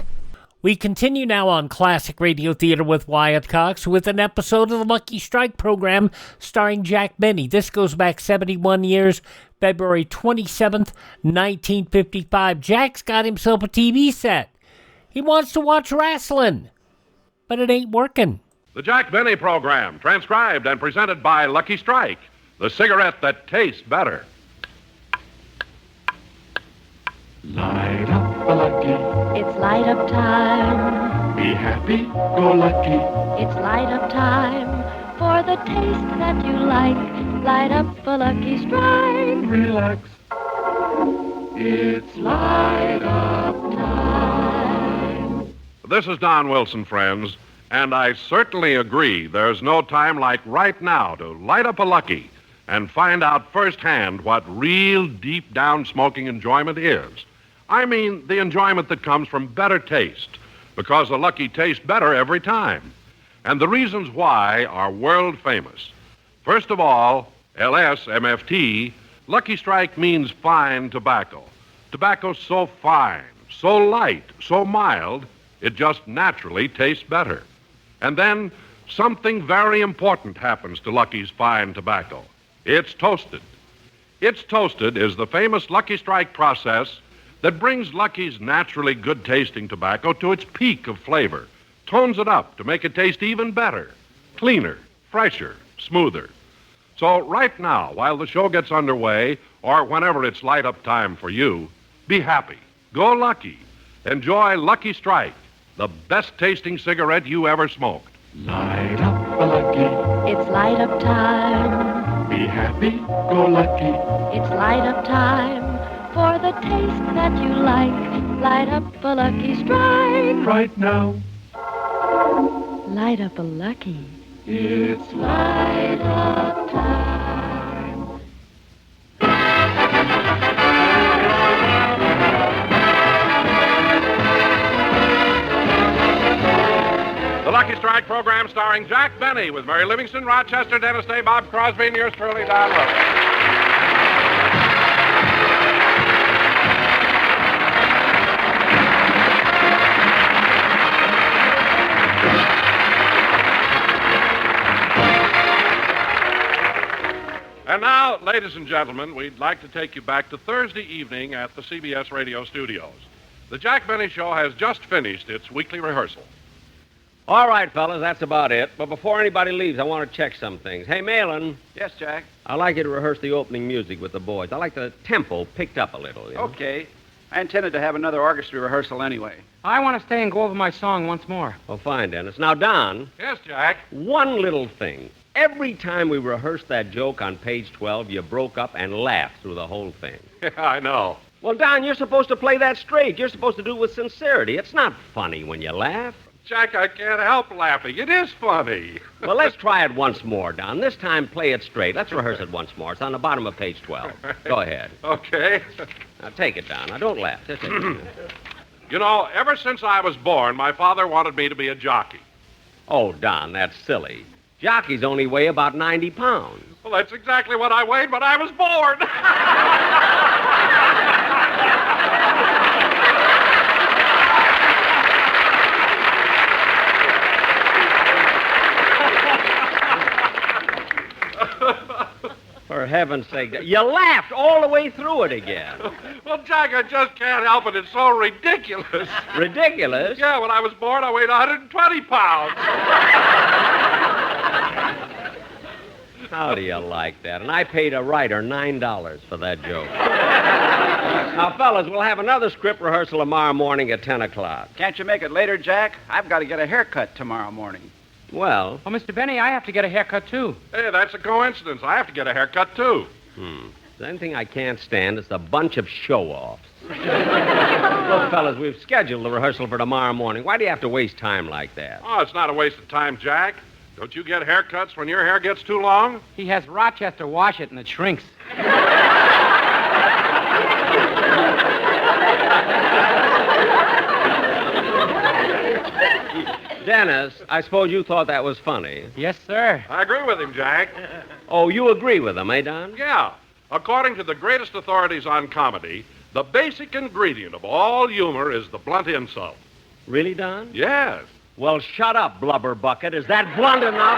We continue now on Classic Radio Theater with Wyatt Cox with an episode of the Lucky Strike program starring Jack Benny. This goes back 71 years, February 27th, 1955. Jack's got himself a TV set. He wants to watch wrestling, but it ain't working. The Jack Benny program, transcribed and presented by Lucky Strike, the cigarette that tastes better. Light up a Lucky. It's light up time. Be happy, go lucky. It's light up time for the taste that you like. Light up a Lucky Strike. Relax. It's light up time. This is Don Wilson, friends, and I certainly agree there's no time like right now to light up a Lucky and find out firsthand what real deep down smoking enjoyment is. I mean, the enjoyment that comes from better taste, because a Lucky tastes better every time. And the reasons why are world famous. First of all, LSMFT, Lucky Strike means fine tobacco. Tobacco so fine, so light, so mild, it just naturally tastes better. And then something very important happens to Lucky's fine tobacco. It's toasted. It's toasted is the famous Lucky Strike process that brings Lucky's naturally good-tasting tobacco to its peak of flavor, tones it up to make it taste even better, cleaner, fresher, smoother. So right now, while the show gets underway, or whenever it's light-up time for you, be happy, go Lucky, enjoy Lucky Strike, the best-tasting cigarette you ever smoked. Light up a Lucky. It's light up time. Be happy, go lucky. It's light up time for the taste that you like. Light up a Lucky Strike. Right now. Light up a Lucky. It's light up time. The Lucky Strike program starring Jack Benny with Mary Livingston, Rochester, Dennis Day, Bob Crosby, and yours truly, Don Wilson. And now, ladies and gentlemen, we'd like to take you back to Thursday evening at the CBS radio studios. The Jack Benny Show has just finished its weekly rehearsal. All right, fellas, that's about it. But before anybody leaves, I want to check some things. Hey, Malin. Yes, Jack? I'd like you to rehearse the opening music with the boys. I like the tempo picked up a little. You know? Okay. I intended to have another orchestra rehearsal anyway. I want to stay and go over my song once more. Well, fine, Dennis. Now, Don. Yes, Jack? One little thing. Every time we rehearsed that joke on page 12, you broke up and laughed through the whole thing. Yeah, I know. Well, Don, you're supposed to play that straight. You're supposed to do it with sincerity. It's not funny when you laugh. Jack, I can't help laughing. It is funny. Well, let's try it once more, Don. This time, play it straight. Let's rehearse it once more. It's on the bottom of page 12. Go ahead. Okay. Now, take it, Don. Now, don't laugh. Just take it. You know, ever since I was born, my father wanted me to be a jockey. Oh, Don, that's silly. Jockeys only weigh about 90 pounds. Well, that's exactly what I weighed when I was born. For heaven's sake, you laughed all the way through it again. Well, Jack, I just can't help it. It's so ridiculous. Ridiculous? Yeah, when I was born, I weighed 120 pounds. How do you like that? And I paid a writer $9 for that joke. Now, fellas, we'll have another script rehearsal tomorrow morning at 10 o'clock. Can't you make it later, Jack? I've got to get a haircut tomorrow morning. Well? Oh, Mr. Benny, I have to get a haircut, too. Hey, that's a coincidence. I have to get a haircut, too. The only thing I can't stand is a bunch of show-offs. Look, fellas, we've scheduled the rehearsal for tomorrow morning. Why do you have to waste time like that? Oh, it's not a waste of time, Jack. Don't you get haircuts when your hair gets too long? He has Rochester wash it and it shrinks. Dennis, I suppose you thought that was funny. Yes, sir. I agree with him, Jack. Oh, you agree with him, eh, Don? Yeah. According to the greatest authorities on comedy, the basic ingredient of all humor is the blunt insult. Really, Don? Yes. Well, shut up, blubber bucket. Is that blunt enough?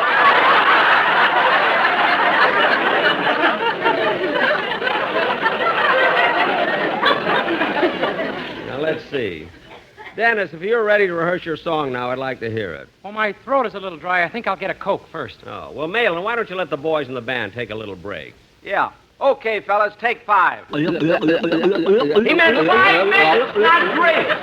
Now, let's see. Dennis, if you're ready to rehearse your song now, I'd like to hear it. Oh, my throat is a little dry. I think I'll get a Coke first. Oh, well, Malin, why don't you let the boys in the band take a little break? Yeah. Okay, fellas, take 5. He meant 5 minutes, not drinks.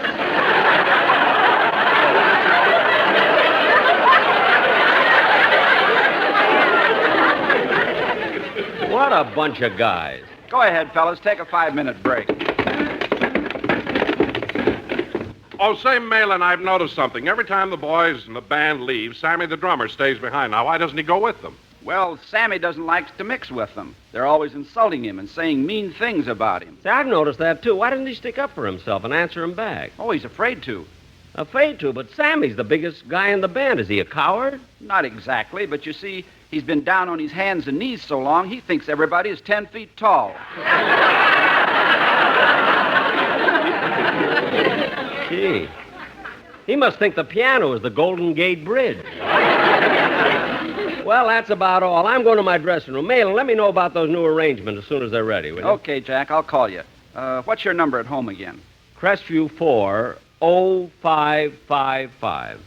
What a bunch of guys. Go ahead, fellas. Take a 5-minute break. Oh, say, Malin, I've noticed something. Every time the boys and the band leave, Sammy the drummer stays behind. Now, why doesn't he go with them? Well, Sammy doesn't like to mix with them. They're always insulting him and saying mean things about him. See, I've noticed that, too. Why doesn't he stick up for himself and answer him back? Oh, he's afraid to. Afraid to, but Sammy's the biggest guy in the band. Is he a coward? Not exactly, but you see, he's been down on his hands and knees so long, he thinks everybody is 10 feet tall. Gee. He must think the piano is the Golden Gate Bridge. Well, that's about all. I'm going to my dressing room. Malin, let me know about those new arrangements as soon as they're ready, will you? Okay, Jack, I'll call you. What's your number at home again? Crestview 40555.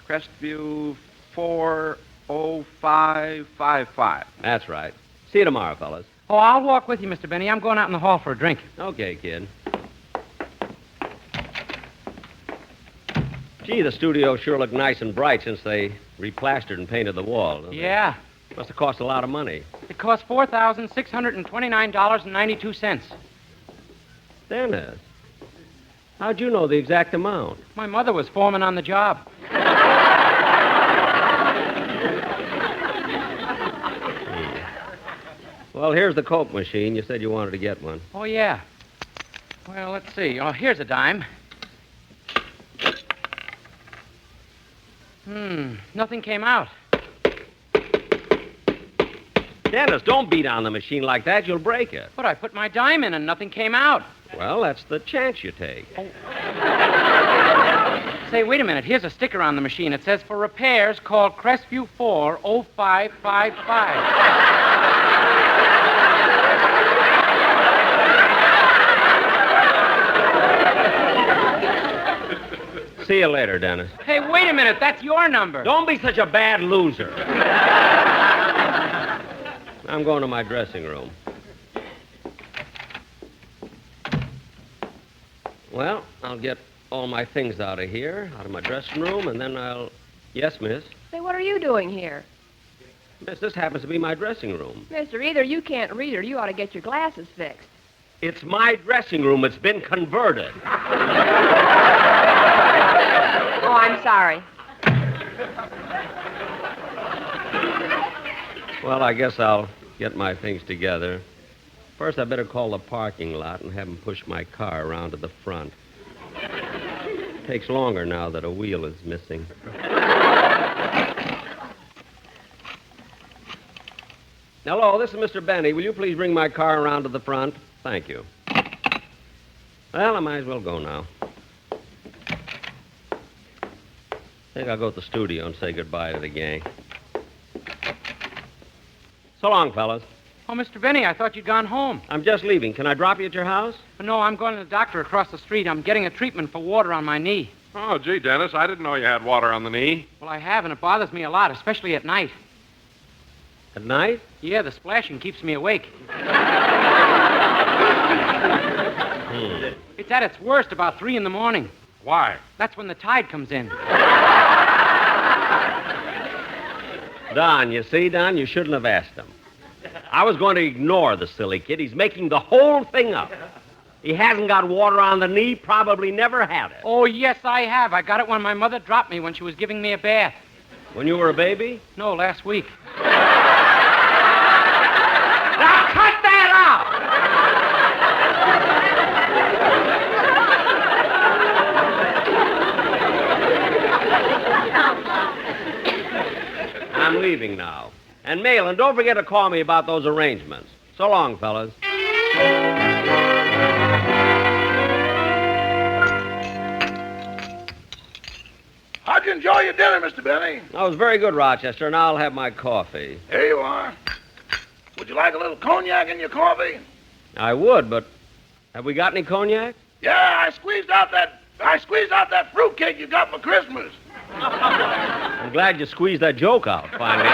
Crestview 40555. That's right. See you tomorrow, fellas. Oh, I'll walk with you, Mr. Benny. I'm going out in the hall for a drink. Okay, kid. Gee, the studio sure looked nice and bright since they replastered and painted the wall. Yeah. Must have cost a lot of money. It cost $4,629.92. Dennis, how'd you know the exact amount? My mother was foreman on the job. Well, here's the Coke machine. You said you wanted to get one. Oh, yeah. Well, let's see. Oh, here's a dime. Nothing came out. Dennis, don't beat on the machine like that. You'll break it. But I put my dime in and nothing came out. Well, that's the chance you take. Oh. Say, wait a minute. Here's a sticker on the machine. It says, for repairs, call Crestview 40555. See you later, Dennis. Hey, wait a minute. That's your number. Don't be such a bad loser. I'm going to my dressing room. Well, I'll get all my things out of here, out of my dressing room, and then I'll... Yes, miss? Say, what are you doing here? Miss, this happens to be my dressing room. Mister, either you can't read or you ought to get your glasses fixed. It's my dressing room. It's been converted. Oh, I'm sorry. Well, I guess I'll get my things together. First, I better call the parking lot and have them push my car around to the front. Takes longer now that a wheel is missing. Hello, this is Mr. Benny. Will you please bring my car around to the front? Thank you. Well, I might as well go now. I think I'll go to the studio and say goodbye to the gang. So long, fellas. Oh, Mr. Benny, I thought you'd gone home. I'm just leaving. Can I drop you at your house? No, I'm going to the doctor across the street. I'm getting a treatment for water on my knee. Oh, gee, Dennis, I didn't know you had water on the knee. Well, I have, and it bothers me a lot, especially at night. At night? Yeah, the splashing keeps me awake. It's at its worst about 3 in the morning. Why? That's when the tide comes in. Don, you see, Don, you shouldn't have asked him. I was going to ignore the silly kid. He's making the whole thing up. He hasn't got water on the knee, probably never had it. Oh, yes, I have. I got it when my mother dropped me when she was giving me a bath. When you were a baby? No, last week. Now cut that out! I'm leaving now. And Malin, don't forget to call me about those arrangements. So long, fellas. How'd you enjoy your dinner, Mr. Benny? That was very good, Rochester, and I'll have my coffee. Here you are. Would you like a little cognac in your coffee? I would, but have we got any cognac? Yeah, I squeezed out that fruitcake you got for Christmas. I'm glad you squeezed that joke out, finally.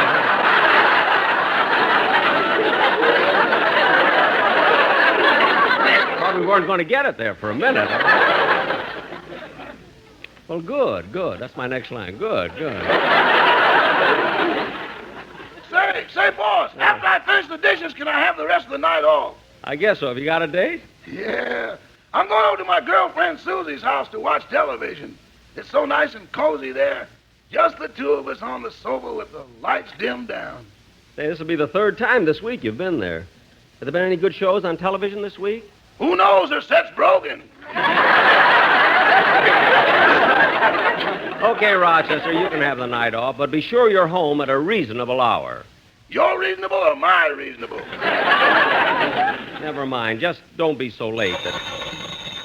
Thought we weren't going to get it there for a minute. Well, good. That's my next line. Good. Say, boss, after I finish the dishes, can I have the rest of the night off? I guess so. Have you got a date? Yeah. I'm going over to my girlfriend Susie's house to watch television. It's so nice and cozy there. Just the two of us on the sofa with the lights dimmed down. Say, this will be the third time this week you've been there. Have there been any good shows on television this week? Who knows? Their set's broken. Okay, Rochester, you can have the night off, but be sure you're home at a reasonable hour. You're reasonable or my reasonable? Never mind. Just don't be so late.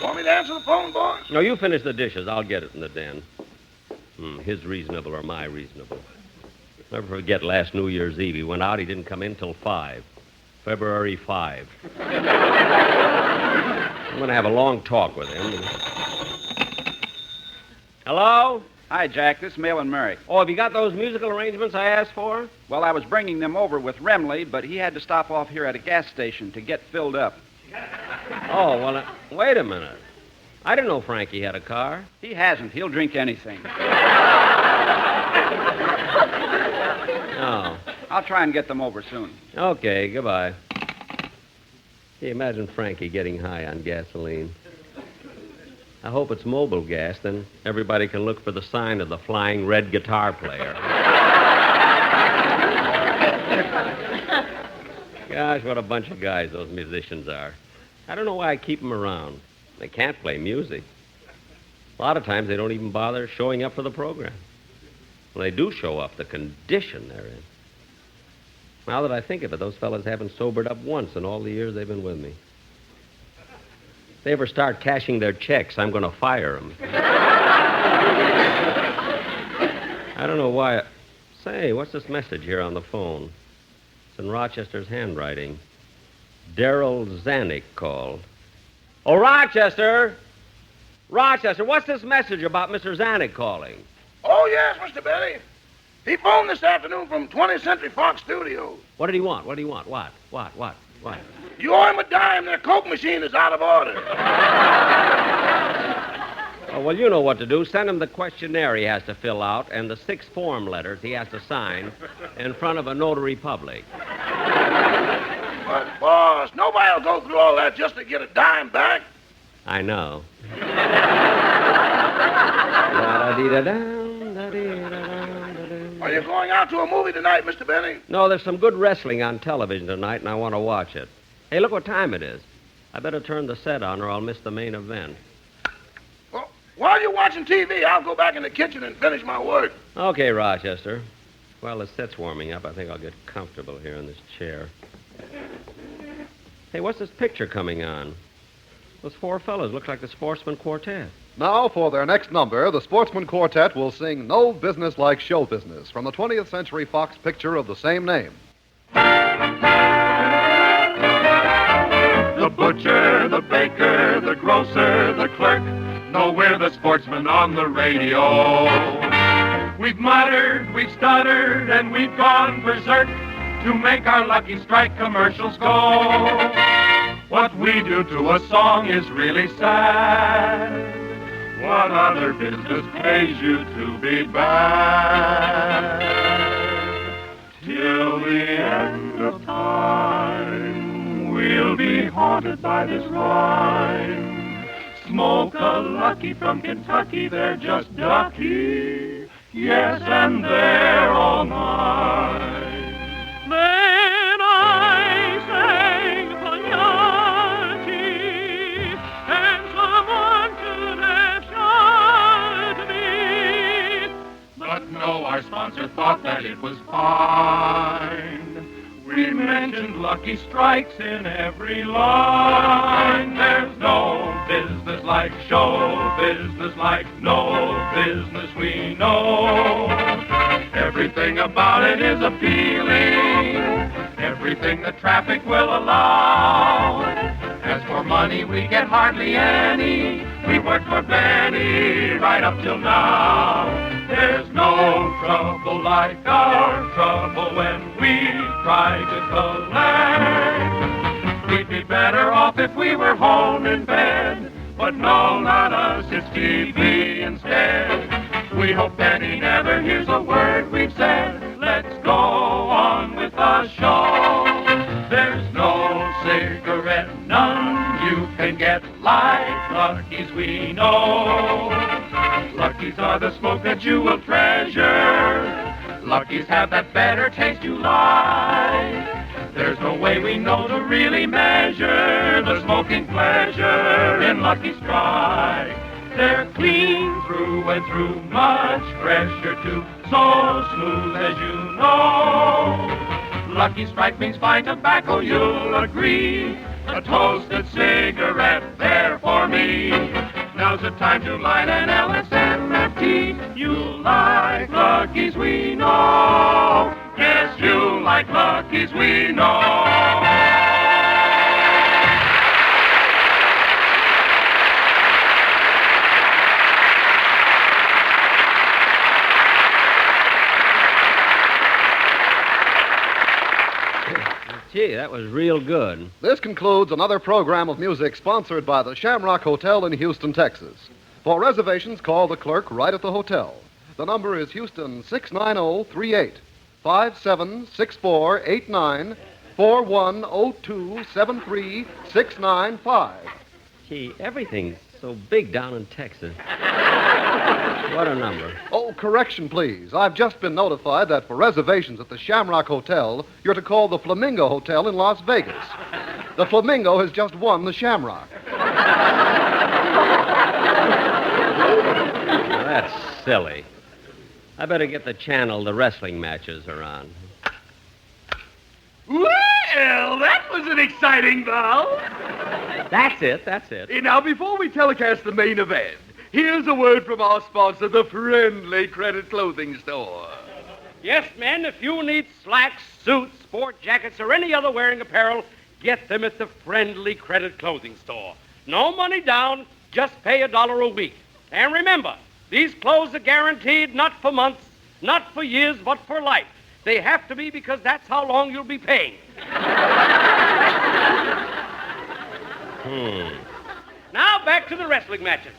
Want me to answer the phone, boss? No, you finish the dishes. I'll get it in the den. His reasonable or my reasonable. Never forget last New Year's Eve. He went out. He didn't come in till 5. February 5. I'm going to have a long talk with him. Hello? Hi, Jack. This is Mail and Mary. Oh, have you got those musical arrangements I asked for? Well, I was bringing them over with Remley, but he had to stop off here at a gas station to get filled up. Oh, well, wait a minute. I didn't know Frankie had a car. He hasn't. He'll drink anything. Oh. I'll try and get them over soon. Okay, goodbye. Hey, imagine Frankie getting high on gasoline. I hope it's mobile gas, then everybody can look for the sign of the flying red guitar player. Gosh, what a bunch of guys those musicians are. I don't know why I keep them around. They can't play music. A lot of times they don't even bother showing up for the program. When they do show up, the condition they're in. Now that I think of it, those fellas haven't sobered up once in all the years they've been with me. If they ever start cashing their checks, I'm going to fire them. I don't know why. Say, what's this message here on the phone? It's in Rochester's handwriting. Darrell Zanuck called. Oh, Rochester! Rochester, what's this message about Mr. Zanuck calling? Oh, yes, Mr. Benny. He phoned this afternoon from 20th Century Fox Studios. What did he want? What did he want? What? You owe him a dime. Their Coke machine is out of order. Oh, well, you know what to do. Send him the questionnaire he has to fill out and the 6 form letters he has to sign in front of a notary public. But, boss, nobody will go through all that just to get a dime back. I know. Are you going out to a movie tonight, Mr. Benny? No, there's some good wrestling on television tonight, and I want to watch it. Hey, look what time it is. I better turn the set on or I'll miss the main event. Well, while you're watching TV, I'll go back in the kitchen and finish my work. Okay, Rochester. Well, the set's warming up. I think I'll get comfortable here in this chair. Hey, what's this picture coming on? Those 4 fellows look like the Sportsman Quartet. Now, for their next number, the Sportsman Quartet will sing No Business Like Show Business from the 20th Century Fox picture of the same name. The butcher, the baker, the grocer, the clerk know we're the sportsmen on the radio. We've muttered, we've stuttered, and we've gone berserk to make our Lucky Strike commercials go. What we do to a song is really sad. What other business pays you to be bad? Till the end of time, we'll be haunted by this rhyme. Smoke a Lucky from Kentucky, they're just ducky. Yes, and they're all mine. Then I sang Pagliacci, and someone should have shot me. But no, our sponsor thought that it was fine. We mentioned Lucky Strikes in every line. There's no business like show business like no business we know. Everything about it is appealing. Everything the traffic will allow. As for money, we get hardly any. We worked for Benny right up till now. There's no trouble like our trouble when we try to collect. We'd be better off if we were home in bed. But no, not us, it's TV instead. We hope Benny never hears a word we've said. Let's go on with us. the show. There's no cigarette, none you can get like Lucky's we know. Lucky's are the smoke that you will treasure. Lucky's have that better taste you like. There's no way we know to really measure the smoking pleasure in Lucky's Strike. They're clean through and through, much fresher too, so smooth as you know. Lucky Strike means fine tobacco, you'll agree. A toasted cigarette there for me. Now's the time to light an LSMFT. You like Lucky's we know. Yes, you like Lucky's we know. Gee, that was real good. This concludes another program of music sponsored by the Shamrock Hotel in Houston, Texas. For reservations, call the clerk right at the hotel. The number is Houston 69038 576489 4102 73695. Gee, everything's so big down in Texas. What a number. Oh, correction, please. I've just been notified that for reservations at the Shamrock Hotel, you're to call the Flamingo Hotel in Las Vegas. The Flamingo has just won the Shamrock. Now, that's silly. I better get the channel the wrestling matches are on. Well, that was an exciting bout. That's it. Now, before we telecast the main event, here's a word from our sponsor, the Friendly Credit Clothing Store. Yes, men, if you need slacks, suits, sport jackets, or any other wearing apparel, get them at the Friendly Credit Clothing Store. No money down, just pay $1 a week. And remember, these clothes are guaranteed not for months, not for years, but for life. They have to be because that's how long you'll be paying. Now, back to the wrestling matches.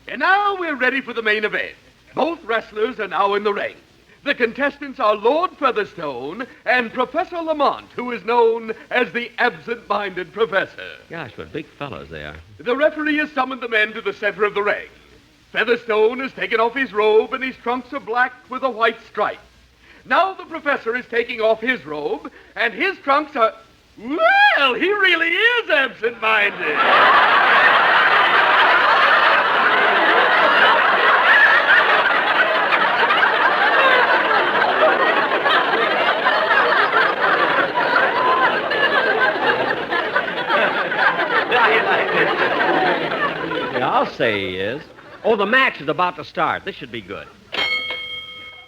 And now we're ready for the main event. Both wrestlers are now in the ring. The contestants are Lord Featherstone and Professor Lamont, who is known as the absent-minded professor. Gosh, what big fellows they are. The referee has summoned the men to the center of the ring. Featherstone has taken off his robe, and his trunks are black with a white stripe. Now the professor is taking off his robe, and his trunks are... Well, he really is absent-minded. Yeah, I'll say he is. Oh, the match is about to start. This should be good.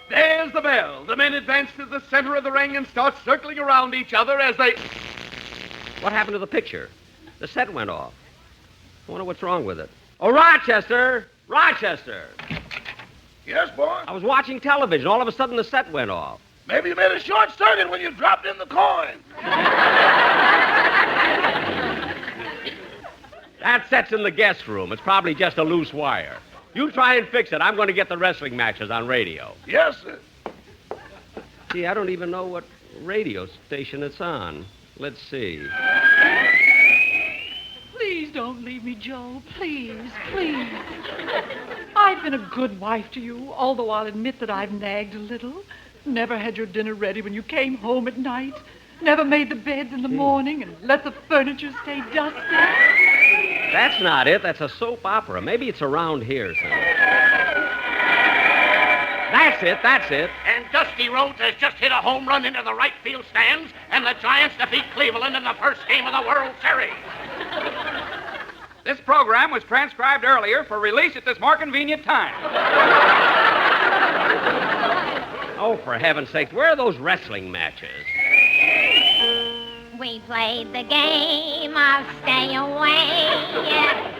There's the bell. The men advance to the center of the ring and start circling around each other as they... What happened to the picture? The set went off. I wonder what's wrong with it. Oh, Rochester! Rochester! Yes, boy? I was watching television. All of a sudden, the set went off. Maybe you made a short circuit when you dropped in the coin. That set's in the guest room. It's probably just a loose wire. You try and fix it. I'm going to get the wrestling matches on radio. Yes, sir. Gee, I don't even know what radio station it's on. Let's see. Please don't leave me, Joe. Please, please. I've been a good wife to you, although I'll admit that I've nagged a little. Never had your dinner ready when you came home at night. Never made the beds in the morning and let the furniture stay dusty. That's not it. That's a soap opera. Maybe it's around here somewhere. That's it. And Dusty Rhodes has just hit a home run into the right field stands, and the Giants defeat Cleveland in the first game of the World Series. This program was transcribed earlier for release at this more convenient time. Oh, for heaven's sake, where are those wrestling matches? We played the game of stay away,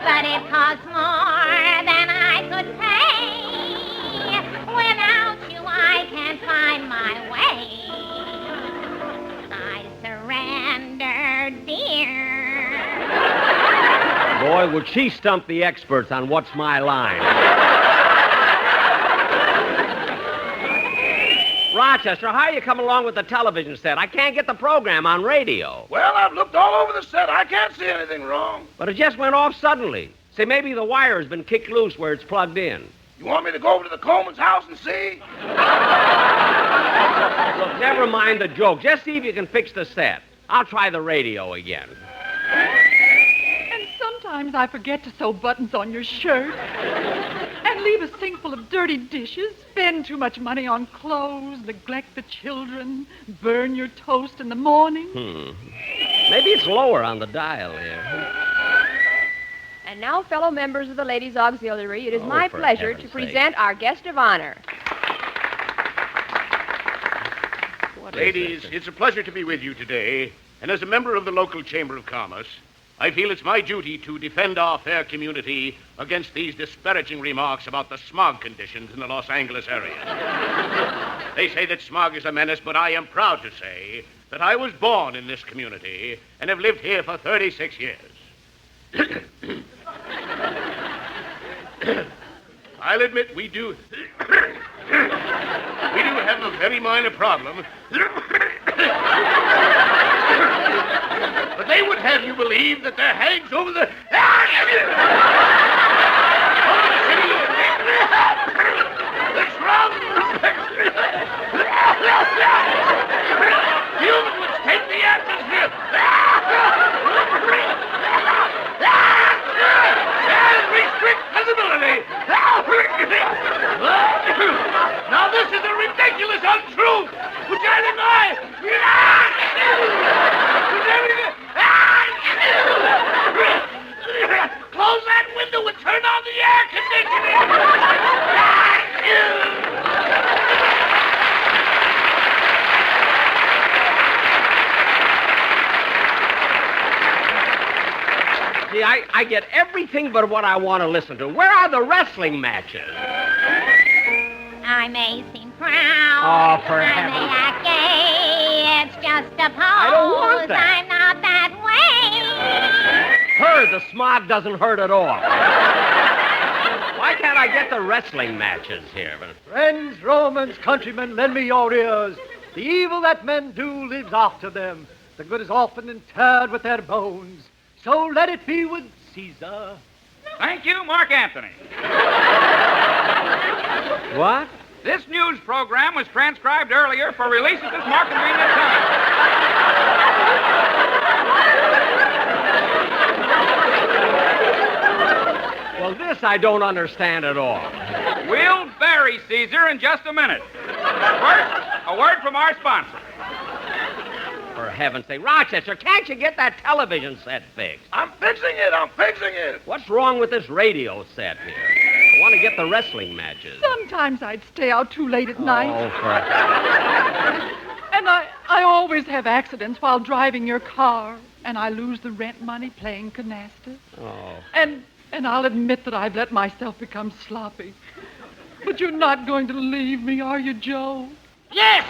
but it cost more than I could pay. Without you, I can't find my way. I surrender, dear. Boy, would she stump the experts on what's my line. Rochester, how are you coming along with the television set? I can't get the program on radio. Well, I've looked all over the set. I can't see anything wrong. But it just went off suddenly. Say, maybe the wire's been kicked loose where it's plugged in. You want me to go over to the Coleman's house and see? Look, never mind the joke. Just see if you can fix the set. I'll try the radio again. And sometimes I forget to sew buttons on your shirt. And leave a sink full of dirty dishes, spend too much money on clothes, neglect the children, burn your toast in the morning. Maybe it's lower on the dial here. And now, fellow members of the Ladies' Auxiliary, it is my for pleasure heaven's to present our guest of honor. Ladies, it's a pleasure to be with you today. And as a member of the local Chamber of Commerce, I feel it's my duty to defend our fair community against these disparaging remarks about the smog conditions in the Los Angeles area. They say that smog is a menace, but I am proud to say that I was born in this community and have lived here for 36 years. I'll admit we do have a very minor problem. But they would have you believe that there hangs over the fumes which take the atmosphere and restrict visibility. Now this is a ridiculous untruth which I deny. Close that window and turn on the air conditioning. See, I get everything but what I want to listen to. Where are the wrestling matches? I may seem proud. Oh, for I heaven's may act gay. It's just a pose. I don't want that. I'm not that way. Her, the smog doesn't hurt at all. Why can't I get the wrestling matches here? Friends, Romans, countrymen, lend me your ears. The evil that men do lives after them. The good is often interred with their bones. So let it be with Caesar. Thank you, Mark Anthony. What? This news program was transcribed earlier for release at this more convenient time. Well, this I don't understand at all. We'll bury Caesar in just a minute. First, a word from our sponsor. For heaven's sake, Rochester, can't you get that television set fixed? I'm fixing it. What's wrong with this radio set here? I want to get the wrestling matches. Sometimes I'd stay out too late at night. Oh, for... And I always have accidents while driving your car. And I lose the rent money playing canasta. Oh. And I'll admit that I've let myself become sloppy. But you're not going to leave me, are you, Joe? Yes!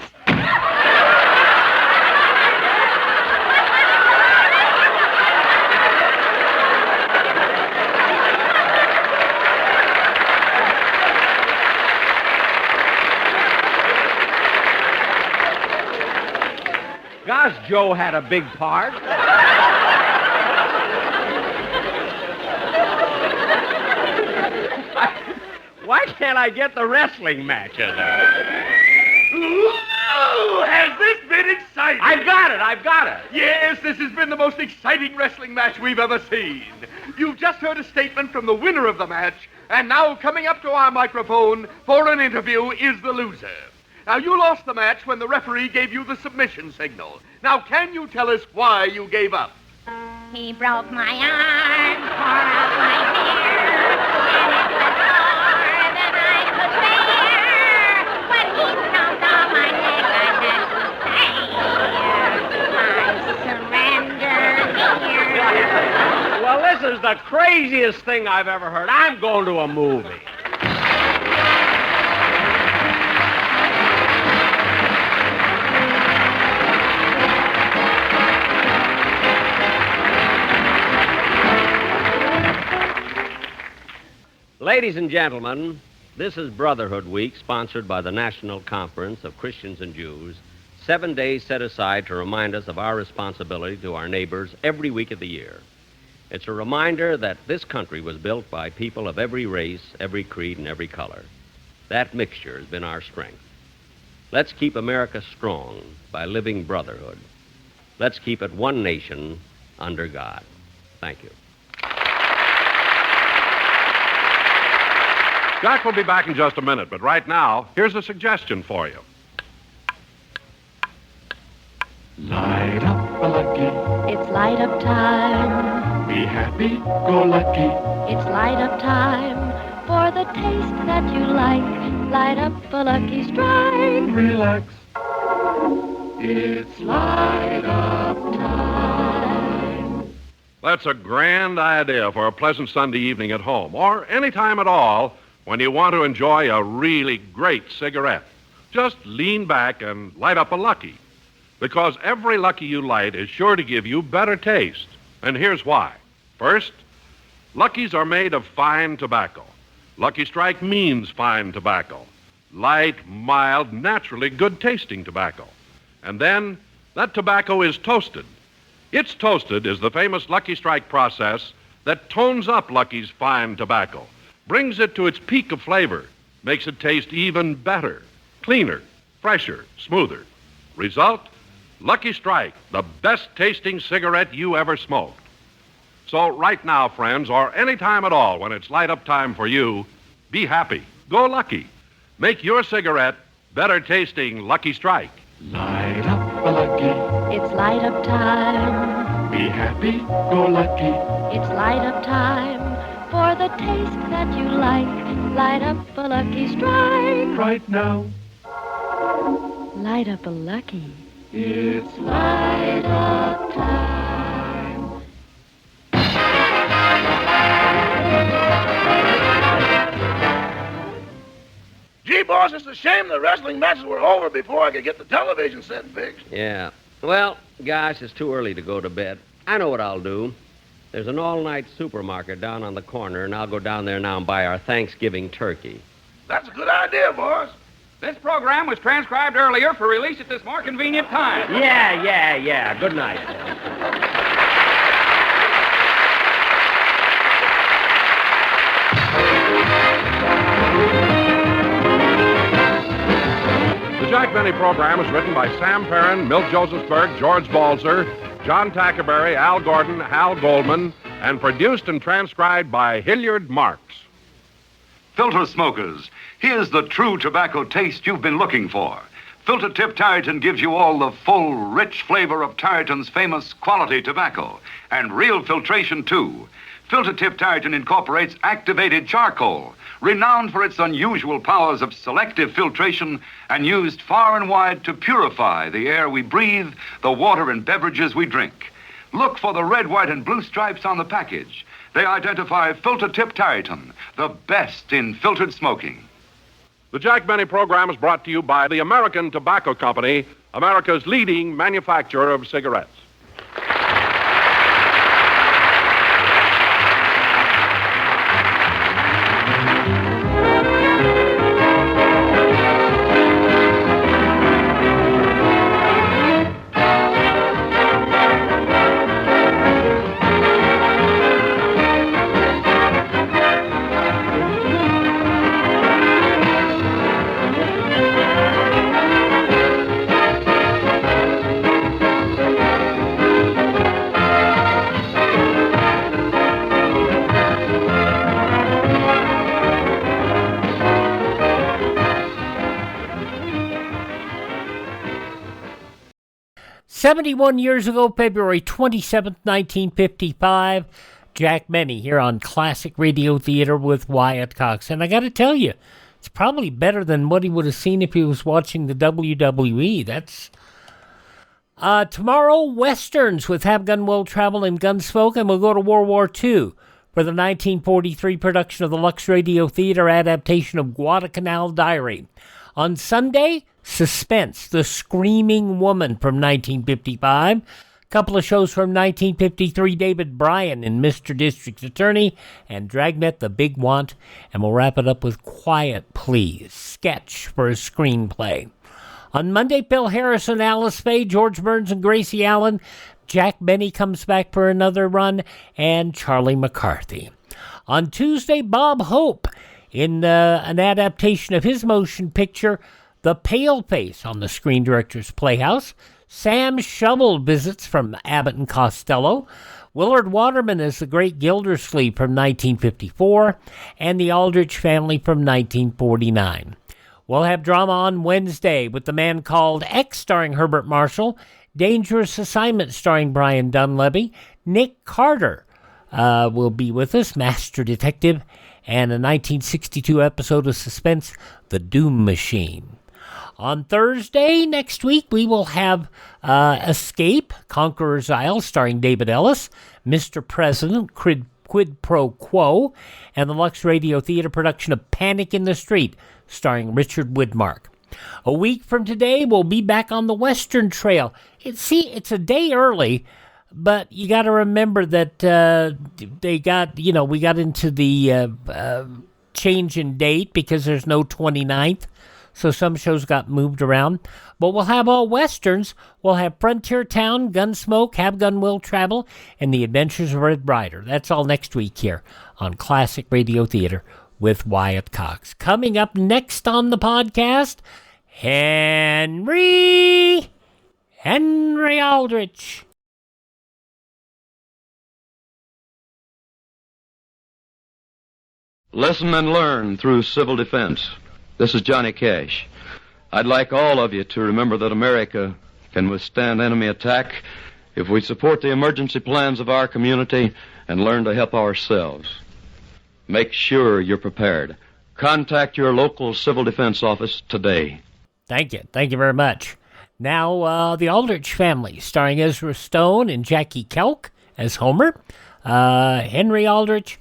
Gosh, Joe had a big part. Why can't I get the wrestling matches? Ooh, has this been exciting? I've got it. Yes, this has been the most exciting wrestling match we've ever seen. You've just heard a statement from the winner of the match, and now coming up to our microphone for an interview is the loser. Now, you lost the match when the referee gave you the submission signal. Now, can you tell us why you gave up? He broke my arm, tore up my hair, and it was more than I could bear. When he stomped on my neck, I had to say, I surrender here. Well, this is the craziest thing I've ever heard. I'm going to a movie. Ladies and gentlemen, This is Brotherhood Week, sponsored by the National Conference of Christians and Jews. 7 days set aside to remind us of our responsibility to our neighbors every week of the year. It's a reminder that this country was built by people of every race, every creed, and every color. That mixture has been our strength. Let's keep America strong by living brotherhood. Let's keep it one nation under God. Thank you. Jack will be back in just a minute, but right now, here's a suggestion for you. Light up a lucky. It's light up time. Be happy, go lucky. It's light up time for the taste that you like. Light up a Lucky Strike. Relax. It's light up time. That's a grand idea for a pleasant Sunday evening at home, or any time at all when you want to enjoy a really great cigarette. Just lean back and light up a Lucky, because every Lucky you light is sure to give you better taste. And here's why. First, Luckies are made of fine tobacco. Lucky Strike means fine tobacco. Light, mild, naturally good-tasting tobacco. And then, that tobacco is toasted. It's toasted is the famous Lucky Strike process that tones up Lucky's fine tobacco, brings it to its peak of flavor, makes it taste even better, cleaner, fresher, smoother. Result, Lucky Strike, the best-tasting cigarette you ever smoked. So right now, friends, or any time at all when it's light-up time for you, be happy. Go Lucky. Make your cigarette better-tasting Lucky Strike. Light up a lucky. It's light up time. Be happy, go lucky. It's light up time for the taste that you like. Light up a Lucky Strike. Right now. Light up a Lucky. It's light up time. Gee, boss, it's a shame the wrestling matches were over before I could get the television set fixed. Yeah. Well, gosh, it's too early to go to bed. I know what I'll do. There's an all-night supermarket down on the corner, and I'll go down there now and buy our Thanksgiving turkey. That's a good idea, boss. This program was transcribed earlier for release at this more convenient time. Yeah. Good night. The Jack Benny program is written by Sam Perrin, Milt Josephsberg, George Balzer, John Tackerberry, Al Gordon, Hal Goldman, and produced and transcribed by Hilliard Marks. Filter smokers, here's the true tobacco taste you've been looking for. Filter Tip Tarleton gives you all the full, rich flavor of Tarleton's famous quality tobacco, and real filtration, too. Filter Tip Tarleton incorporates activated charcoal, renowned for its unusual powers of selective filtration and used far and wide to purify the air we breathe, the water and beverages we drink. Look for the red, white, and blue stripes on the package. They identify Filter Tip Tarleton, the best in filtered smoking. The Jack Benny program is brought to you by the American Tobacco Company, America's leading manufacturer of cigarettes. "71 years ago, February 27th, 1955, Jack Benny here on Classic Radio Theater with Wyatt Cox. And I got to tell you, it's probably better than what he would have seen if he was watching the WWE. That's tomorrow, Westerns with Have Gun Will Travel and Gunsmoke, and we'll go to World War II for the 1943 production of the Lux Radio Theater adaptation of Guadalcanal Diary. On Sunday, Suspense, The Screaming Woman from 1955. couple of shows from 1953, David Bryan in Mr. District Attorney and Dragnet the Big Want. And we'll wrap it up with Quiet Please, sketch for a screenplay. On Monday, Bill Harrison, Alice Faye, George Burns, and Gracie Allen. Jack Benny comes back for another run, and Charlie McCarthy. On Tuesday, Bob Hope in an adaptation of his motion picture, The Paleface, on the Screen Directors Playhouse. Sam Shovel visits from Abbott and Costello. Willard Waterman as the Great Gildersleeve from 1954, and The Aldrich Family from 1949. We'll have drama on Wednesday with The Man Called X starring Herbert Marshall, Dangerous Assignment starring Brian Dunleavy, Nick Carter will be with us, Master Detective, and a 1962 episode of Suspense, The Doom Machine. On Thursday next week, we will have Escape, Conqueror's Isle starring David Ellis, Mr. President, Quid Pro Quo, and the Lux Radio Theater production of Panic in the Street starring Richard Widmark. A week from today, we'll be back on the Western Trail. It's a day early, but you got to remember that we got into the change in date because there's no 29th, so some shows got moved around. But we'll have all Westerns. We'll have Frontier Town, Gunsmoke, Have Gun Will Travel, and The Adventures of Red Ryder. That's all next week here on Classic Radio Theater with Wyatt Cox. Coming up next on the podcast, Henry Aldrich. Listen and learn through civil defense. This is Johnny Cash. I'd like all of you to remember that America can withstand enemy attack if we support the emergency plans of our community and learn to help ourselves. Make sure you're prepared. Contact your local civil defense office today. Thank you. Thank you very much. Now, The Aldrich Family, starring Ezra Stone and Jackie Kelk as Homer. Henry Aldrich,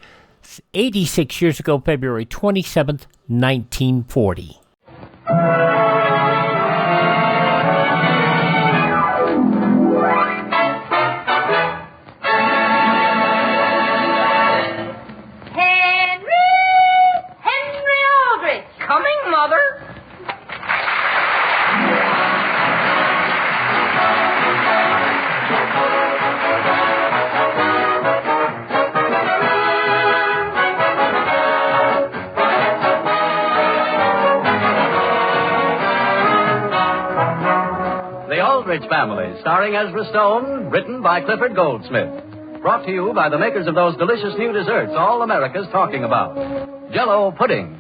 86 years ago, February 27th, 1940. Henry Aldrich! Coming, Mother! The Aldrich Family, starring Ezra Stone, written by Clifford Goldsmith. Brought to you by the makers of those delicious new desserts all America's talking about. Jell-O pudding.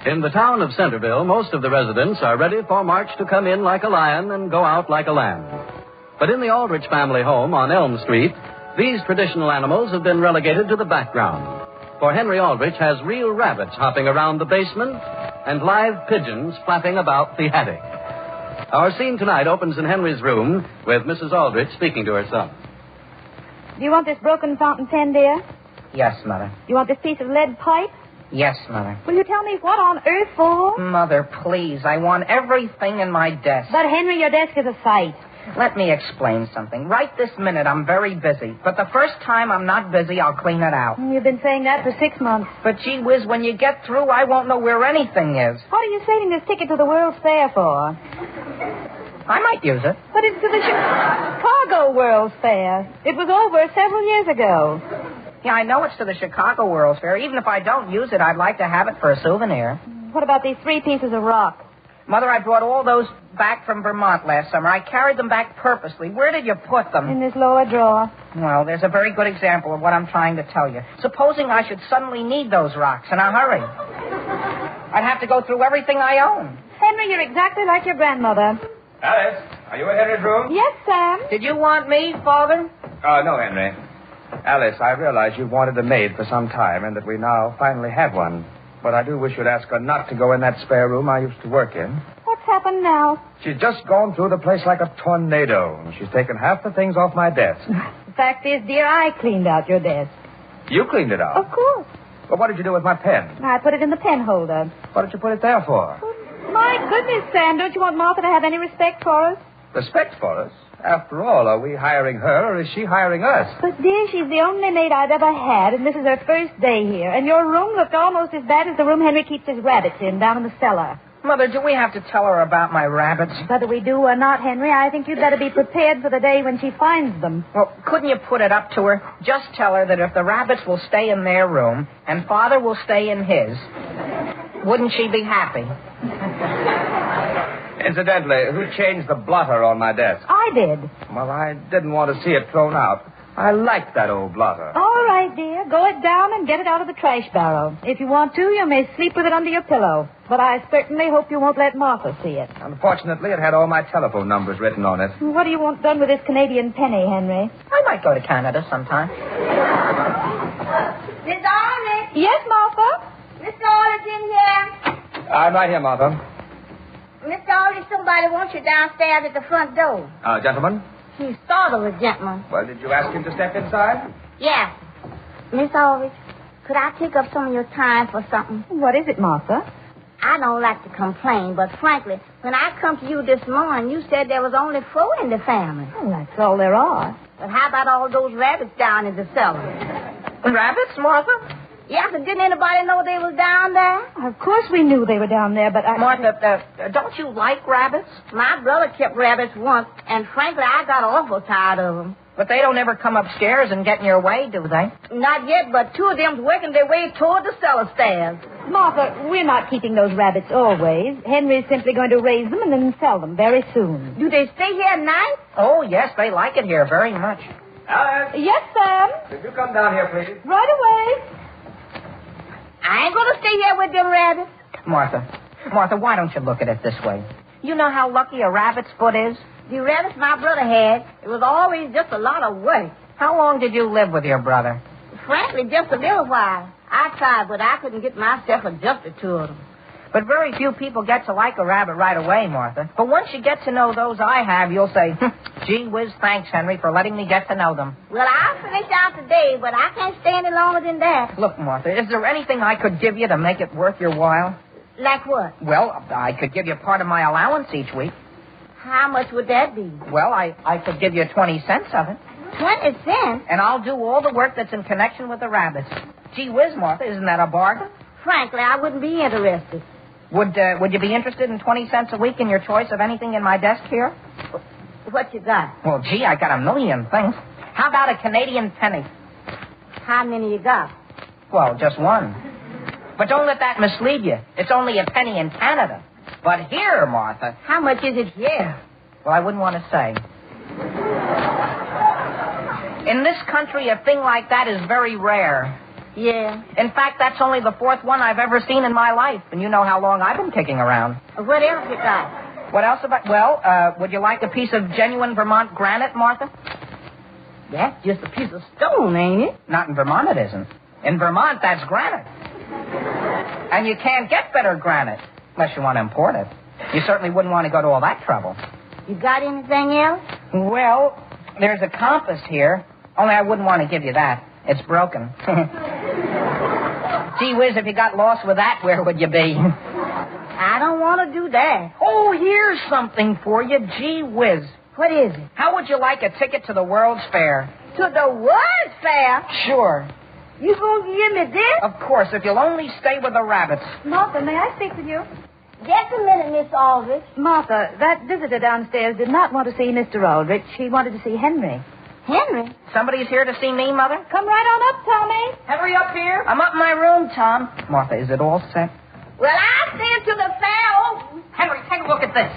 In the town of Centerville, most of the residents are ready for March to come in like a lion and go out like a lamb. But in the Aldrich family home on Elm Street, these traditional animals have been relegated to the background. For Henry Aldrich has real rabbits hopping around the basement and live pigeons flapping about the attic. Our scene tonight opens in Henry's room with Mrs. Aldrich speaking to her son. Do you want this broken fountain pen, dear? Yes, Mother. You want this piece of lead pipe? Yes, Mother. Will you tell me what on earth for? Mother, please. I want everything in my desk. But, Henry, your desk is a sight. Let me explain something. Right this minute, I'm very busy. But the first time I'm not busy, I'll clean it out. You've been saying that for 6 months. But, gee whiz, when you get through, I won't know where anything is. What are you saving this ticket to the World's Fair for? I might use it. But it's to the Chicago World's Fair. It was over several years ago. Yeah, I know it's to the Chicago World's Fair. Even if I don't use it, I'd like to have it for a souvenir. What about these 3 pieces of rock? Mother, I brought all those back from Vermont last summer. I carried them back purposely. Where did you put them? In this lower drawer. Well, there's a very good example of what I'm trying to tell you. Supposing I should suddenly need those rocks in a hurry. I'd have to go through everything I own. Henry, you're exactly like your grandmother. Alice, are you in Henry's room? Yes, Sam. Did you want me, Father? No, Henry. Alice, I realize you've wanted a maid for some time and that we now finally have one. But I do wish you'd ask her not to go in that spare room I used to work in. What What's happened now? She's just gone through the place like a tornado. She's taken half the things off my desk. The fact is, dear, I cleaned out your desk. You cleaned it out? Of course. Well, what did you do with my pen? I put it in the pen holder. What did you put it there for? My goodness, Sam, don't you want Martha to have any respect for us? Respect for us? After all, are we hiring her or is she hiring us? But, dear, she's the only maid I've ever had, and this is her first day here. And your room looked almost as bad as the room Henry keeps his rabbits in down in the cellar. Mother, do we have to tell her about my rabbits? Whether we do or not, Henry, I think you'd better be prepared for the day when she finds them. Well, couldn't you put it up to her? Just tell her that if the rabbits will stay in their room and Father will stay in his, wouldn't she be happy? Incidentally, who changed the blotter on my desk? I did. Well, I didn't want to see it thrown out. I like that old blotter. All right, dear. Go it down and get it out of the trash barrel. If you want to, you may sleep with it under your pillow. But I certainly hope you won't let Martha see it. Unfortunately, it had all my telephone numbers written on it. What do you want done with this Canadian penny, Henry? I might go to Canada sometime. Miss Aldrich? Yes, Martha? Mr. Aldrich in here? I'm right here, Martha. Mr. Aldrich, somebody wants you downstairs at the front door. Gentlemen? He's sort of a gentleman. Well, did you ask him to step inside? Yes. Miss Aldrich, could I take up some of your time for something? What is it, Martha? I don't like to complain, but frankly, when I come to you this morning, you said there was only 4 in the family. Well, that's all there are. But how about all those rabbits down in the cellar? Rabbits, Martha? Yes, and didn't anybody know they was down there? Of course we knew they were down there, but Martha, don't you like rabbits? My brother kept rabbits once, and frankly, I got awful tired of them. But they don't ever come upstairs and get in your way, do they? Not yet, but 2 of them's working their way toward the cellar stairs. Martha, we're not keeping those rabbits always. Henry's simply going to raise them and then sell them very soon. Do they stay here at night? Oh, yes, they like it here very much. Alice! Yes, Sam? Could you come down here, please? Right away. I ain't going to stay here with them rabbits. Martha, why don't you look at it this way? You know how lucky a rabbit's foot is? The rabbits my brother had, it was always just a lot of work. How long did you live with your brother? Frankly, just a little while. I tried, but I couldn't get myself adjusted to them. But very few people get to like a rabbit right away, Martha. But once you get to know those I have, you'll say, gee whiz, thanks, Henry, for letting me get to know them. Well, I'll finish out today, but I can't stay any longer than that. Look, Martha, is there anything I could give you to make it worth your while? Like what? Well, I could give you part of my allowance each week. How much would that be? Well, I could give you 20 cents of it. 20 cents? And I'll do all the work that's in connection with the rabbits. Gee whiz, Martha, isn't that a bargain? Frankly, I wouldn't be interested. Would you be interested in 20 cents a week in your choice of anything in my desk here? What you got? Well, gee, I got a million things. How about a Canadian penny? How many you got? Well, just one. But don't let that mislead you. It's only a penny in Canada. But here, Martha... How much is it here? Well, I wouldn't want to say. In this country, a thing like that is very rare. Yeah. In fact, that's only the 4th one I've ever seen in my life. And you know how long I've been kicking around. What else you got? What else about... Well, would you like a piece of genuine Vermont granite, Martha? That's just a piece of stone, ain't it? Not in Vermont, it isn't. In Vermont, that's granite. And you can't get better granite unless you want to import it. You certainly wouldn't want to go to all that trouble. You got anything else? Well, there's a compass here. Only I wouldn't want to give you that. It's broken. Gee whiz, if you got lost with that, where would you be? I don't want to do that. Oh, here's something for you. Gee whiz. What is it? How would you like a ticket to the World's Fair? To the World's Fair? Sure. You gonna give me this? Of course, if you'll only stay with the rabbits. Martha, may I speak with you? Just a minute, Miss Aldrich. Martha, that visitor downstairs did not want to see Mr. Aldrich. He wanted to see Henry. Henry? Somebody's here to see me, Mother? Come right on up, Tommy. Henry up here? I'm up in my room, Tom. Martha, is it all set? Well, I'll stand till the fair open. Henry, take a look at this.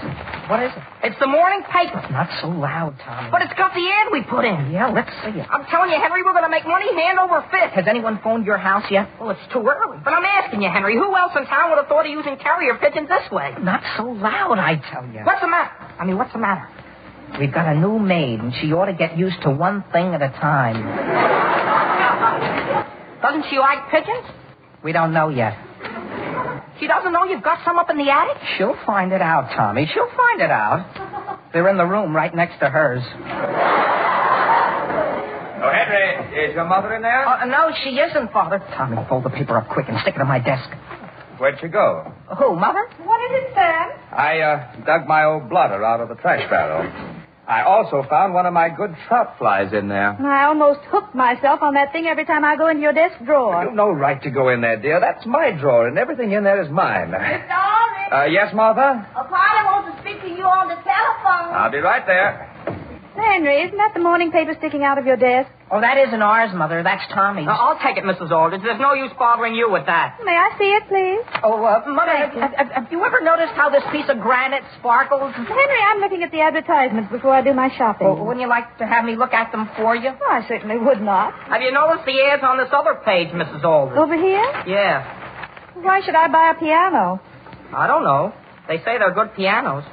What is it? It's the morning paper. Not so loud, Tommy. But it's got the ad we put in. Yeah, let's see it. I'm telling you, Henry, we're going to make money hand over fist. Has anyone phoned your house yet? Well, it's too early. But I'm asking you, Henry, who else in town would have thought of using carrier pigeons this way? Not so loud, I tell you. What's the matter? What's the matter? We've got a new maid, and she ought to get used to one thing at a time. Doesn't she like pigeons? We don't know yet. She doesn't know you've got some up in the attic? She'll find it out, Tommy. She'll find it out. They're in the room right next to hers. Oh, Henry, is your mother in there? No, she isn't, Father. Tommy, fold the paper up quick and stick it on my desk. Where'd she go? Who, Mother? What is it, Sam? I dug my old blotter out of the trash barrel. I also found one of my good trout flies in there. I almost hooked myself on that thing every time I go into your desk drawer. You've no right to go in there, dear. That's my drawer, and everything in there is mine. Mr. Aldrich. Yes, Martha? A party wants to speak to you on the telephone. I'll be right there. Henry, isn't that the morning paper sticking out of your desk? Oh, that isn't ours, Mother. That's Tommy's. I'll take it, Mrs. Aldrich. There's no use bothering you with that. May I see it, please? Oh, Mother, have you ever noticed how this piece of granite sparkles? Henry, I'm looking at the advertisements before I do my shopping. Well, wouldn't you like to have me look at them for you? Oh, I certainly would not. Have you noticed the ads on this other page, Mrs. Aldrich? Over here? Yeah. Why should I buy a piano? I don't know. They say they're good pianos.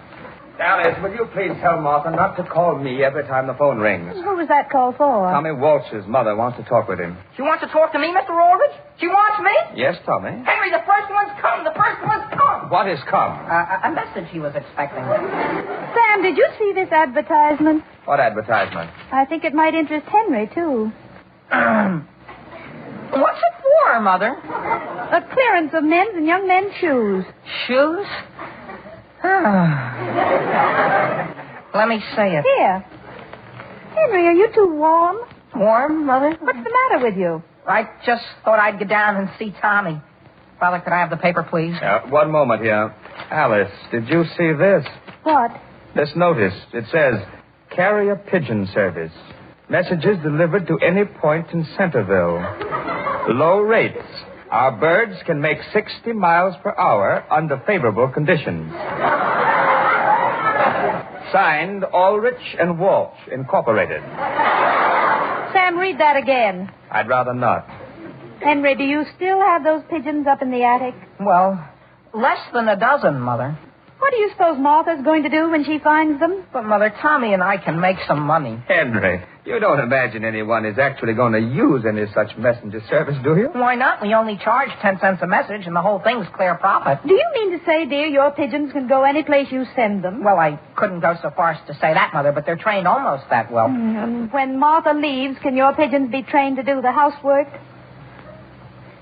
Alice, will you please tell Martha not to call me every time the phone rings? Who was that call for? Tommy Walsh's mother wants to talk with him. She wants to talk to me, Mr. Aldrich? She wants me? Yes, Tommy? Henry, the first one's come. The first one's come. What has come? A message he was expecting. Sam, did you see this advertisement? What advertisement? I think it might interest Henry, too. What's it for, Mother? A clearance of men's and young men's shoes. Shoes? Let me see it. Here. Henry, are you too warm? Warm, Mother? What's the matter with you? I just thought I'd get down and see Tommy. Father, could I have the paper, please? One moment here. Alice, did you see this? What? This notice. It says, carrier pigeon service. Messages delivered to any point in Centerville. Low rates. Our birds can make 60 miles per hour under favorable conditions. Signed, Aldrich and Walsh, Incorporated. Sam, read that again. I'd rather not. Henry, do you still have those pigeons up in the attic? Well, less than a dozen, Mother. What do you suppose Martha's going to do when she finds them? But, Mother, Tommy and I can make some money. Henry, you don't imagine anyone is actually going to use any such messenger service, do you? Why not? We only charge 10 cents a message, and the whole thing's clear profit. Do you mean to say, dear, your pigeons can go any place you send them? Well, I couldn't go so far as to say that, Mother, but they're trained almost that well. And when Martha leaves, can your pigeons be trained to do the housework?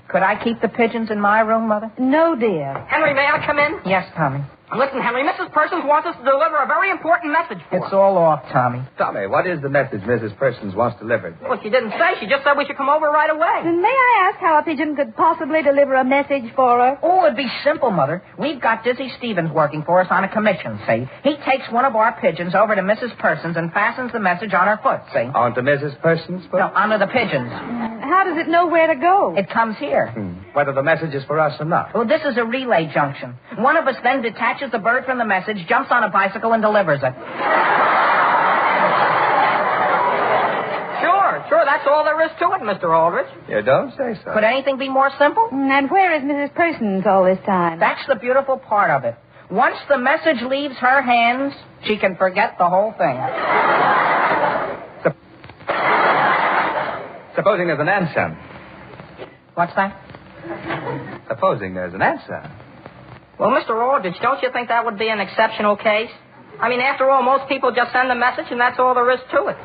Could I keep the pigeons in my room, Mother? No, dear. Henry, may I come in? Yes, Tommy. Listen, Henry, Mrs. Persons wants us to deliver a very important message for It's her. all off, Tommy. Tommy, what is the message Mrs. Persons wants delivered? Well, she didn't say. She just said we should come over right away. Then may I ask how a pigeon could possibly deliver a message for her? Oh, it'd be simple, Mother. We've got Dizzy Stevens working for us on a commission, see? He takes one of our pigeons over to Mrs. Persons and fastens the message on her foot, see? Onto Mrs. Persons' foot? No, onto the pigeons. How does it know where to go? It comes here. Whether the message is for us or not. Well, this is a relay junction. One of us then detaches the bird from the message, jumps on a bicycle, and delivers it. Sure, that's all there is to it, Mr. Aldrich. You don't say so. Could anything be more simple? And where is Mrs. Persons all this time? That's the beautiful part of it. Once the message leaves her hands, she can forget the whole thing. Supposing there's an answer. What's that? Supposing there's an answer. Well, Mr. Aldrich, don't you think that would be an exceptional case? I mean, after all, most people just send a message and that's all there is to it.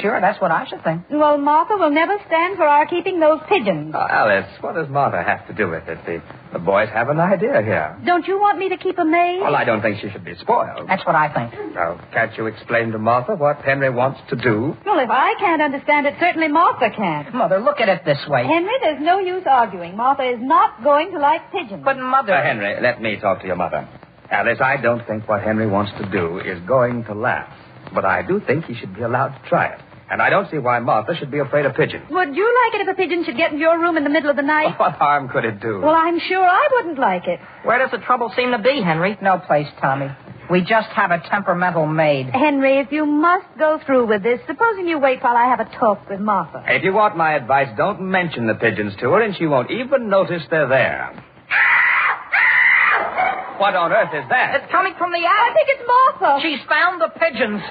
Sure, that's what I should think. Well, Martha will never stand for our keeping those pigeons. Alice, what does Martha have to do with it? The boys have an idea here. Don't you want me to keep a maid? Well, I don't think she should be spoiled. That's what I think. Now, can't you explain to Martha what Henry wants to do? Well, if I can't understand it, certainly Martha can. Mother, look at it this way. Henry, there's no use arguing. Martha is not going to like pigeons. But, Mother... Henry, let me talk to your mother. Alice, I don't think what Henry wants to do is going to last. But I do think he should be allowed to try it. And I don't see why Martha should be afraid of pigeons. Would you like it if a pigeon should get into your room in the middle of the night? What harm could it do? Well, I'm sure I wouldn't like it. Where does the trouble seem to be, Henry? No place, Tommy. We just have a temperamental maid. Henry, if you must go through with this, supposing you wait while I have a talk with Martha. If you want my advice, don't mention the pigeons to her, and she won't even notice they're there. What on earth is that? It's coming from the attic. I think it's Martha. She's found the pigeons.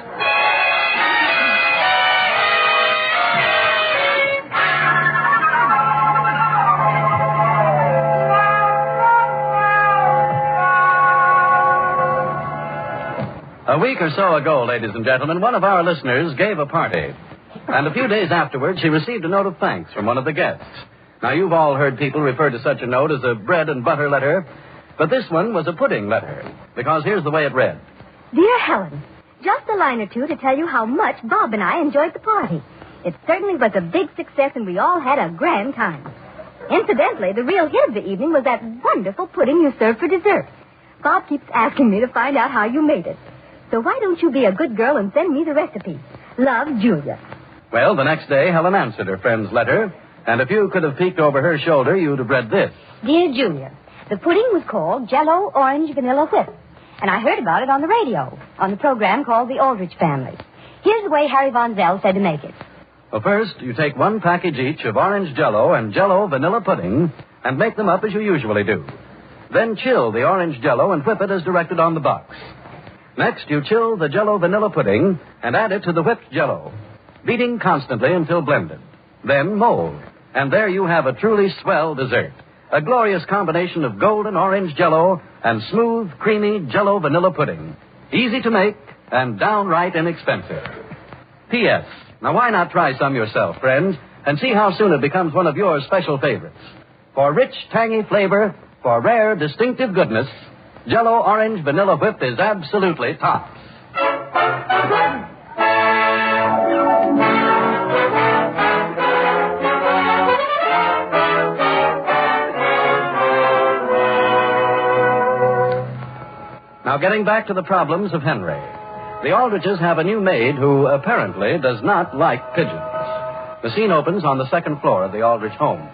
week or so ago, ladies and gentlemen, one of our listeners gave a party. And a few days afterwards, she received a note of thanks from one of the guests. Now, you've all heard people refer to such a note as a bread and butter letter, but this one was a pudding letter, because here's the way it read. Dear Helen, just a line or two to tell you how much Bob and I enjoyed the party. It certainly was a big success, and we all had a grand time. Incidentally, the real hit of the evening was that wonderful pudding you served for dessert. Bob keeps asking me to find out how you made it. So why don't you be a good girl and send me the recipe? Love, Julia. Well, the next day, Helen answered her friend's letter, and if you could have peeked over her shoulder, you'd have read this. Dear Julia, the pudding was called Jell-O Orange Vanilla Whip, and I heard about it on the radio, on the program called The Aldrich Family. Here's the way Harry Von Zell said to make it. Well, first, you take one package each of orange Jell-O and Jell-O vanilla pudding and make them up as you usually do. Then chill the orange Jell-O and whip it as directed on the box. Next, you chill the Jell-O vanilla pudding and add it to the whipped Jell-O, beating constantly until blended. Then mold, and there you have a truly swell dessert. A glorious combination of golden orange Jell-O and smooth, creamy Jell-O vanilla pudding. Easy to make and downright inexpensive. P.S. Now, why not try some yourself, friends, and see how soon it becomes one of your special favorites. For rich, tangy flavor, for rare, distinctive goodness, Jell-O Orange Vanilla Whip is absolutely tops. Now, getting back to the problems of Henry. The Aldriches have a new maid who apparently does not like pigeons. The scene opens on the second floor of the Aldrich home.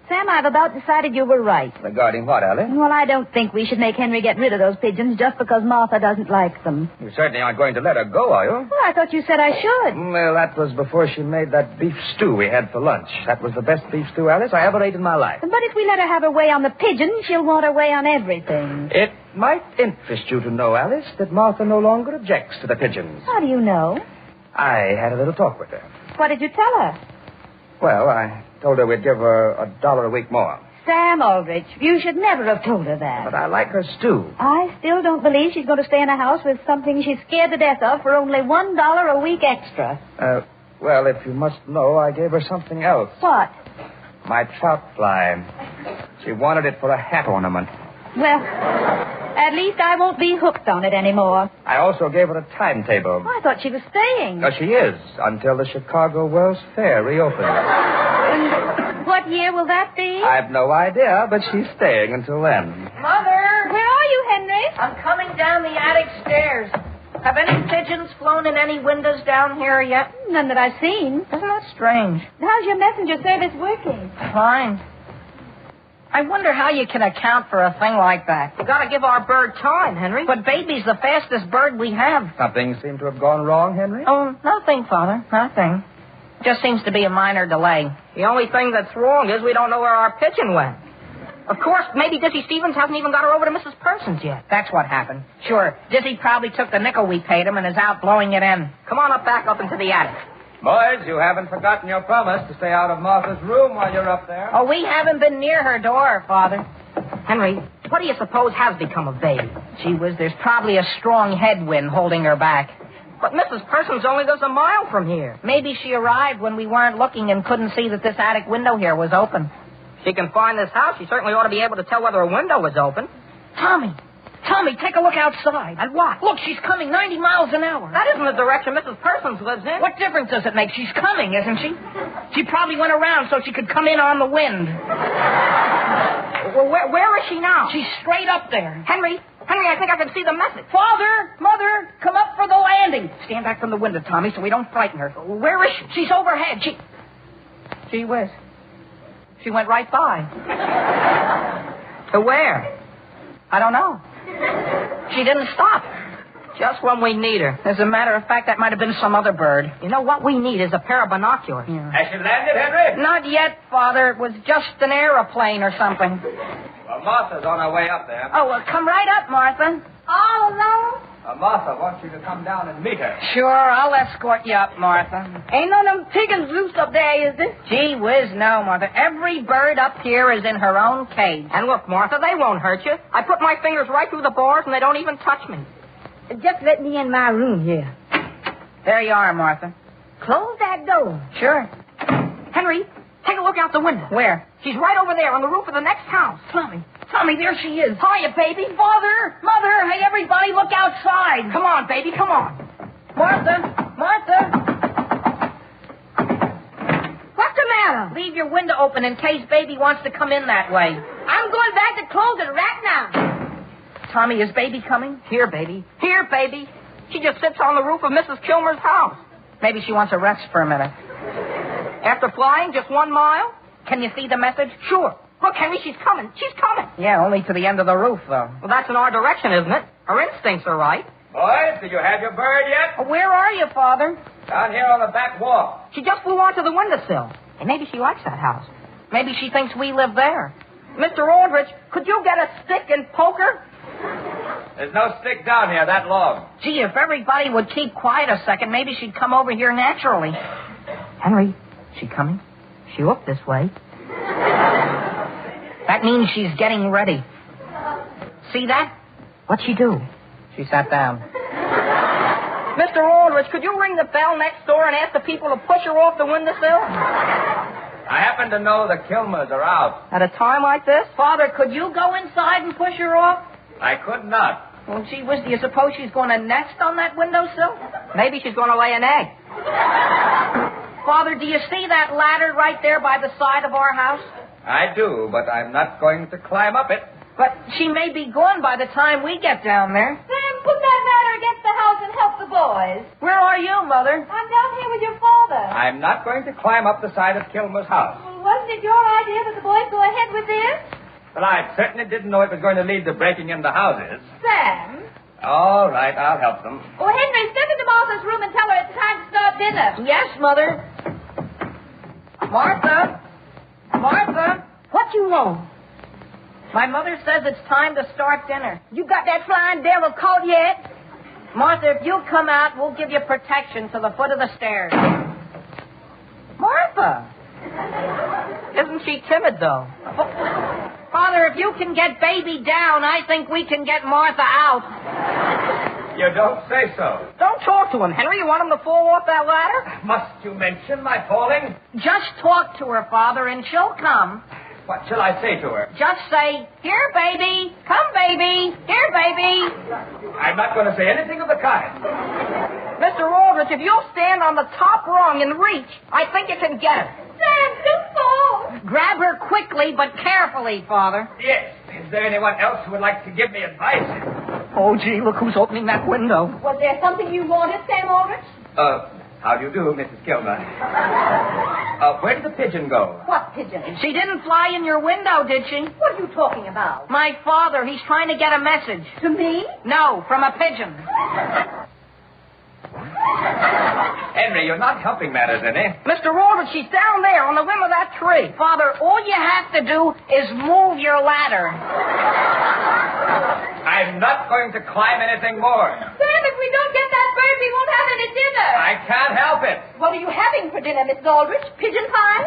Sam, I've about decided you were right. Regarding what, Alice? Well, I don't think we should make Henry get rid of those pigeons just because Martha doesn't like them. You certainly aren't going to let her go, are you? Well, I thought you said I should. Well, that was before she made that beef stew we had for lunch. That was the best beef stew, Alice, I ever ate in my life. But if we let her have her way on the pigeons, she'll want her way on everything. It might interest you to know, Alice, that Martha no longer objects to the pigeons. How do you know? I had a little talk with her. What did you tell her? Well, I told her we'd give her $1 a week more. Sam Aldrich, you should never have told her that. But I like her stew. I still don't believe she's going to stay in a house with something she's scared to death of for only $1 a week extra. Well, if you must know, I gave her something else. What? My trout fly. She wanted it for a hat ornament. Well, at least I won't be hooked on it anymore. I also gave her a timetable. I thought she was staying. She is, until the Chicago World's Fair reopens. What year will that be? I've no idea, but she's staying until then. Mother! Where are you, Henry? I'm coming down the attic stairs. Have any pigeons flown in any windows down here yet? None that I've seen. Isn't that strange? How's your messenger service working? Fine. I wonder how you can account for a thing like that. You gotta give our bird time, Henry. But baby's the fastest bird we have. Something seemed to have gone wrong, Henry? Oh, nothing, Father. Nothing. Just seems to be a minor delay. The only thing that's wrong is we don't know where our pigeon went. Of course, maybe Dizzy Stevens hasn't even got her over to Mrs. Persons yet. That's what happened. Sure, Dizzy probably took the nickel we paid him and is out blowing it in. Come on back up into the attic. Boys, you haven't forgotten your promise to stay out of Martha's room while you're up there. Oh, we haven't been near her door, Father. Henry, what do you suppose has become of Baby? Gee whiz, there's probably a strong headwind holding her back. But Mrs. Persons only lives a mile from here. Maybe she arrived when we weren't looking and couldn't see that this attic window here was open. If she can find this house, she certainly ought to be able to tell whether a window was open. Tommy, take a look outside. At what? Look, she's coming 90 miles an hour. That isn't the direction Mrs. Persons lives in. What difference does it make? She's coming, isn't she? She probably went around so she could come in on the wind. Well, where is she now? She's straight up there. Henry, I think I can see the message. Father, Mother, come up for the landing. Stand back from the window, Tommy, so we don't frighten her. Where is she? She's overhead. Gee whiz. She went right by. To where? I don't know. She didn't stop. Just when we need her. As a matter of fact, that might have been some other bird. You know, what we need is a pair of binoculars. Yeah. Has she landed, Henry? Not yet, Father. It was just an aeroplane or something. Well, Martha's on her way up there. Oh, well, come right up, Martha. All alone? Martha wants you to come down and meet her. Sure, I'll escort you up, Martha. Ain't none of them pigeons loose up there, is there? Gee whiz, no, Martha. Every bird up here is in her own cage. And look, Martha, they won't hurt you. I put my fingers right through the bars and they don't even touch me. Just let me in my room here. There you are, Martha. Close that door. Sure. Henry, take a look out the window. Where? She's right over there on the roof of the next house. Tommy, there she is. Hiya, baby. Father, Mother, hey, everybody, look outside. Come on, baby, come on. Martha. What's the matter? Leave your window open in case baby wants to come in that way. I'm going back to close it right now. Tommy, is baby coming? Here, baby. She just sits on the roof of Mrs. Kilmer's house. Maybe she wants a rest for a minute. After flying just 1 mile? Can you see the message? Sure. Look, Henry, she's coming. Yeah, only to the end of the roof, though. Well, that's in our direction, isn't it? Her instincts are right. Boys, did you have your bird yet? Where are you, Father? Down here on the back wall. She just flew onto the windowsill. And maybe she likes that house. Maybe she thinks we live there. Mr. Aldrich, could you get a stick and poke her? There's no stick down here, that log. Gee, if everybody would keep quiet a second, maybe she'd come over here naturally. Henry, she coming? She looked this way. That means she's getting ready. See that? What'd she do? She sat down. Mr. Aldrich, could you ring the bell next door and ask the people to push her off the windowsill? I happen to know the Kilmers are out. At a time like this? Father, could you go inside and push her off? I could not. Well, gee whiz, do you suppose she's going to nest on that windowsill? Maybe she's going to lay an egg. Father, do you see that ladder right there by the side of our house? I do, but I'm not going to climb up it. But she may be gone by the time we get down there. Sam, put that ladder against the house and help the boys. Where are you, Mother? I'm down here with your father. I'm not going to climb up the side of Kilmer's house. Well, wasn't it your idea that the boys go ahead with this? Well, I certainly didn't know it was going to lead to breaking into houses. Sam? All right, I'll help them. Oh, Henry, step into Martha's room and tell her it's time to start dinner. Yes, Mother. Martha, what you want? My mother says it's time to start dinner. You got that flying devil caught yet? Martha, if you'll come out, we'll give you protection to the foot of the stairs. Martha! Isn't she timid, though? Father, if you can get baby down, I think we can get Martha out. You don't say so. Don't talk to him, Henry. You want him to fall off that ladder? Must you mention my falling? Just talk to her, Father, and she'll come. What shall I say to her? Just say, here, baby. Come, baby. Here, baby. I'm not going to say anything of the kind. Mr. Aldrich, if you'll stand on the top rung and reach, I think you can get her. Sam, don't fall. Grab her quickly, but carefully, Father. Yes. Is there anyone else who would like to give me advice? Oh, gee, look who's opening that window. Was there something you wanted, Sam Aldrich? How do you do, Mrs. Kilmer? Where did the pigeon go? What pigeon? She didn't fly in your window, did she? What are you talking about? My father, he's trying to get a message. To me? No, from a pigeon. Henry, you're not helping matters any. Mr. Aldrich, she's down there on the limb of that tree. Father, all you have to do is move your ladder. I'm not going to climb anything more. Sam, if we don't get that bird, we won't have any dinner. I can't help it. What are you having for dinner, Mrs. Aldrich? Pigeon pie?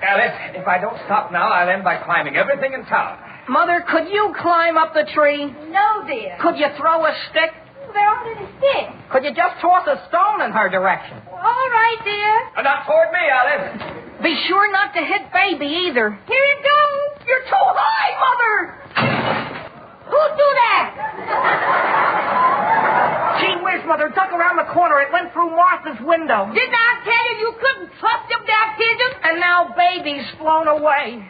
Alice, if I don't stop now, I'll end by climbing everything in town. Mother, could you climb up the tree? No, dear. Could you throw a stick? There aren't any sticks. Could you just toss a stone in her direction? All right, dear. Not toward me, Alice. Be sure not to hit baby either. Here it goes. You're too high, Mother! Who'd do that? Gee whiz, Mother, duck around the corner. It went through Martha's window. Didn't I tell you you couldn't trust them damn pigeons? And now baby's flown away.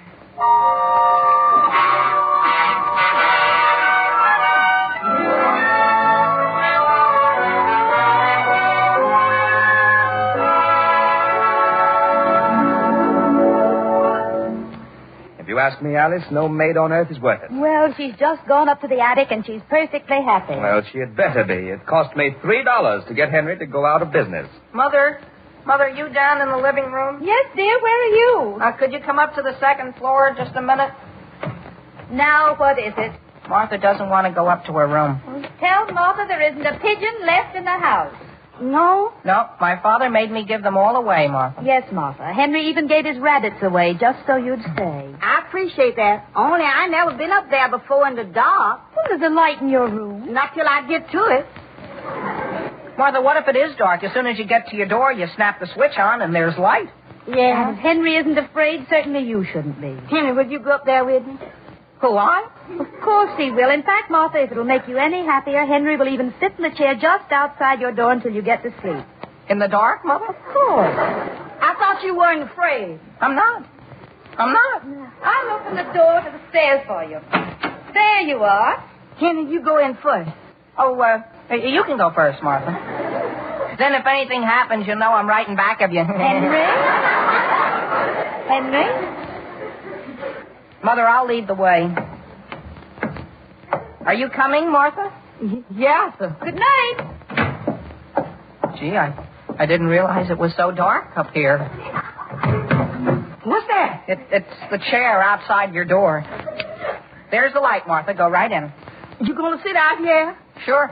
If you ask me, Alice, no maid on earth is worth it. Well, she's just gone up to the attic and she's perfectly happy. Well, she had better be. It cost me $3 to get Henry to go out of business. Mother, you down in the living room? Yes, dear. Where are you? Could you come up to the second floor just a minute? Now, what is it? Martha doesn't want to go up to her room. Tell Martha there isn't a pigeon left in the house. No? No, my father made me give them all away, Martha. Yes, Martha. Henry even gave his rabbits away just so you'd stay. I appreciate that. Only I never been up there before in the dark. Well, there's a light in your room. Not till I get to it. Martha, what if it is dark? As soon as you get to your door, you snap the switch on and there's light. Yeah. And if Henry isn't afraid, certainly you shouldn't be. Henry, would you go up there with me? Who, I? Of course he will. In fact, Martha, if it'll make you any happier, Henry will even sit in the chair just outside your door until you get to sleep. In the dark, Mother? Of course. I thought you weren't afraid. I'm not. I'll open the door to the stairs for you. There you are. Henry, you go in first. Oh, you can go first, Martha. Then if anything happens, you know I'm right in back of you. Henry? Henry? Mother, I'll lead the way. Are you coming, Martha? Yes, sir. Good night. Gee, I didn't realize it was so dark up here. What's that? It's the chair outside your door. There's the light, Martha. Go right in. You gonna sit out here? Sure.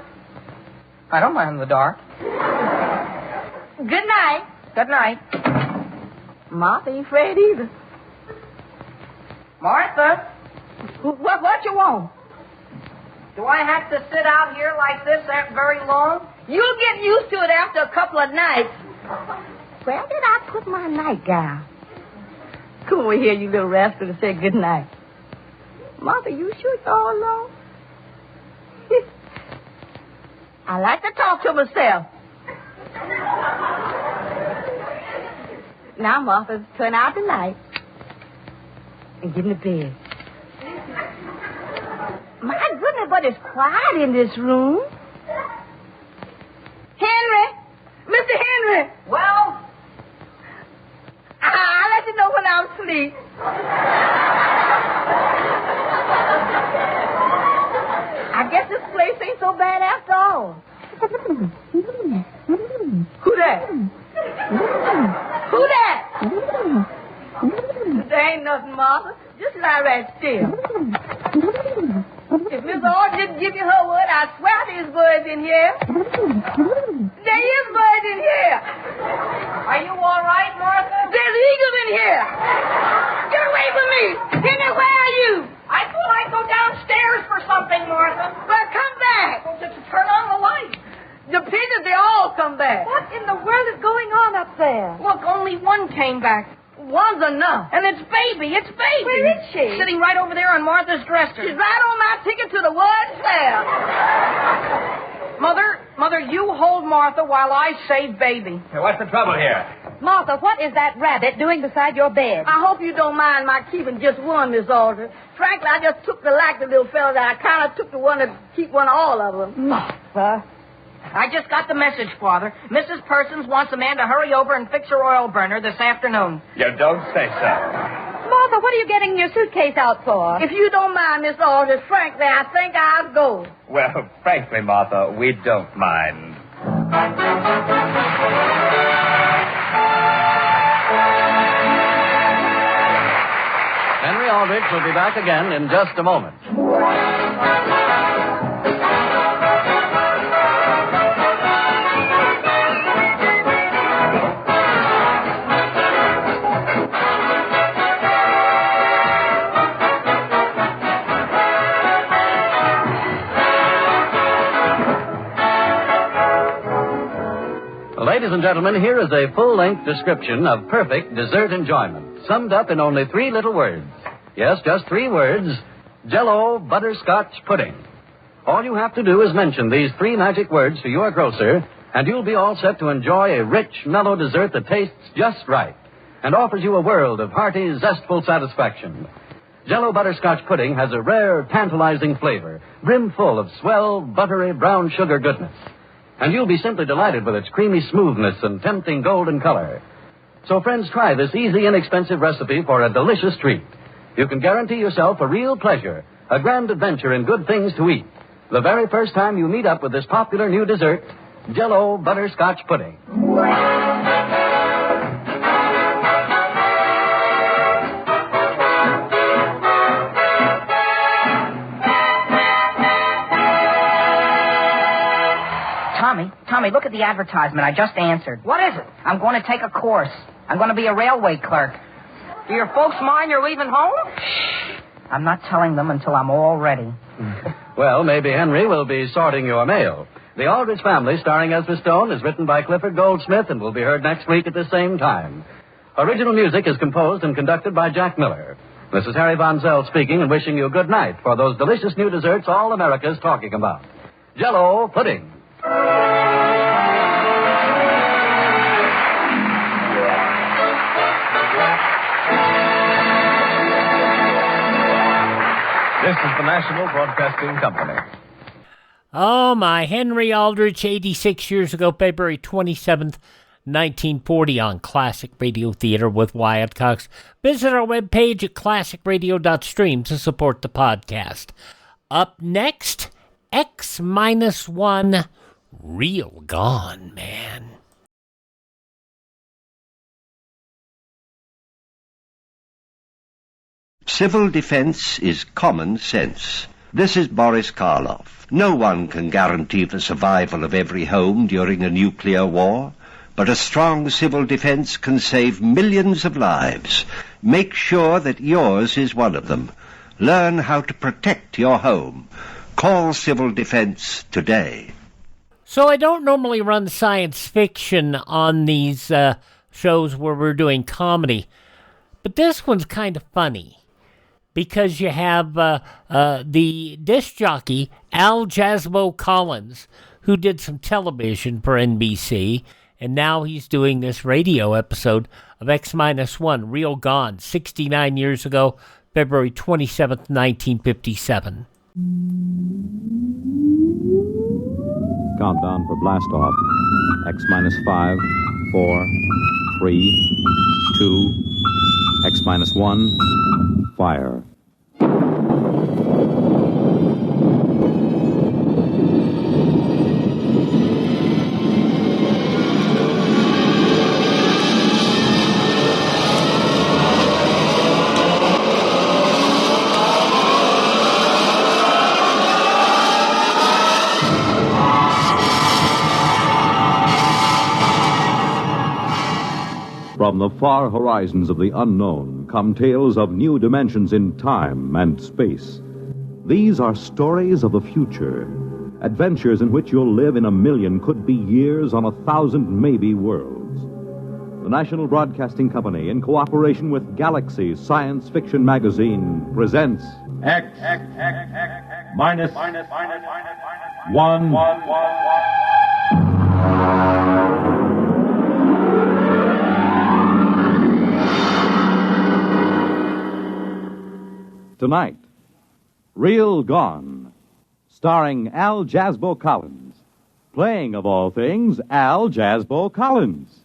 I don't mind the dark. Good night. Good night. Martha ain't afraid either. Martha? What you want? Do I have to sit out here like this that very long? You'll get used to it after a couple of nights. Where did I put my nightgown? Come over here, you little rascal, to say good night. Martha, you sure it's all alone? I like to talk to myself. Now, Martha, turn out the light and get in the bed. My goodness, but it's quiet in this room. Henry! Mr. Henry! Well? I'll let you know when I'm asleep. I guess this place ain't so bad after all. Who that? Who that? There ain't nothing, Martha. Just lie right still. If Miss Aldrich didn't give you her word, I swear there's birds in here. There is birds in here. Are you all right, Martha? There's eagles in here. Get away from me. Henry, where are you? I thought I'd go downstairs for something, Martha. Well, come back. Well, just turn on the light. The pigeons, they all come back. What in the world is going on up there? Look, only one came back. One's enough. And it's Baby. It's Baby. Where is she? Sitting right over there on Martha's dresser. She's right on my ticket to the word fair. Mother, you hold Martha while I save Baby. Hey, what's the trouble here? Martha, what is that rabbit doing beside your bed? I hope you don't mind my keeping just one, Miss Aldrich. Frankly, I just took the like the little fella that I kind of took the one to keep one of all of them. Martha. I just got the message, Father. Mrs. Persons wants a man to hurry over and fix her oil burner this afternoon. You don't say so. Martha, what are you getting your suitcase out for? If you don't mind, Miss Aldrich, frankly, I think I'll go. Well, frankly, Martha, we don't mind. Henry Aldrich will be back again in just a moment. Ladies and gentlemen, here is a full-length description of perfect dessert enjoyment, summed up in only 3 little words. Yes, just 3 words. Jell-O butterscotch pudding. All you have to do is mention these 3 magic words to your grocer, and you'll be all set to enjoy a rich, mellow dessert that tastes just right and offers you a world of hearty, zestful satisfaction. Jell-O butterscotch pudding has a rare, tantalizing flavor, brimful of swell, buttery, brown sugar goodness. And you'll be simply delighted with its creamy smoothness and tempting golden color. So, friends, try this easy, inexpensive recipe for a delicious treat. You can guarantee yourself a real pleasure, a grand adventure in good things to eat, the very first time you meet up with this popular new dessert, Jell-O butterscotch pudding. Tommy, look at the advertisement. I just answered. What is it? I'm going to take a course. I'm going to be a railway clerk. Do your folks mind you're leaving home? Shh. I'm not telling them until I'm all ready. Well, maybe Henry will be sorting your mail. The Aldrich Family, starring Ezra Stone, is written by Clifford Goldsmith and will be heard next week at the same time. Original music is composed and conducted by Jack Miller. This is Harry Von Zell speaking and wishing you good night for those delicious new desserts all America's talking about. Jell-O pudding. This is the National Broadcasting Company. Oh, my. Henry Aldrich, 86 years ago, February 27th, 1940, on Classic Radio Theater with Wyatt Cox. Visit our webpage at classicradio.stream to support the podcast. Up next, X-1, Real Gone, Man. Civil defense is common sense. This is Boris Karloff. No one can guarantee the survival of every home during a nuclear war, but a strong civil defense can save millions of lives. Make sure that yours is one of them. Learn how to protect your home. Call Civil Defense today. So I don't normally run science fiction on these shows where we're doing comedy, but this one's kind of funny. Because you have the disc jockey, Al Jazzbo Collins, who did some television for NBC, and now he's doing this radio episode of X-1, Real Gone, 69 years ago, February 27th, 1957. Countdown for blast off. X-5, 4, 3, 2, X-1, fire. From the far horizons of the unknown come tales of new dimensions in time and space. These are stories of the future, adventures in which you'll live in a million, could be years, on 1,000 maybe worlds. The National Broadcasting Company, in cooperation with Galaxy Science Fiction Magazine, presents Minus 1. Tonight, Real Gone, starring Al Jazzbo Collins. Playing, of all things, Al Jazzbo Collins.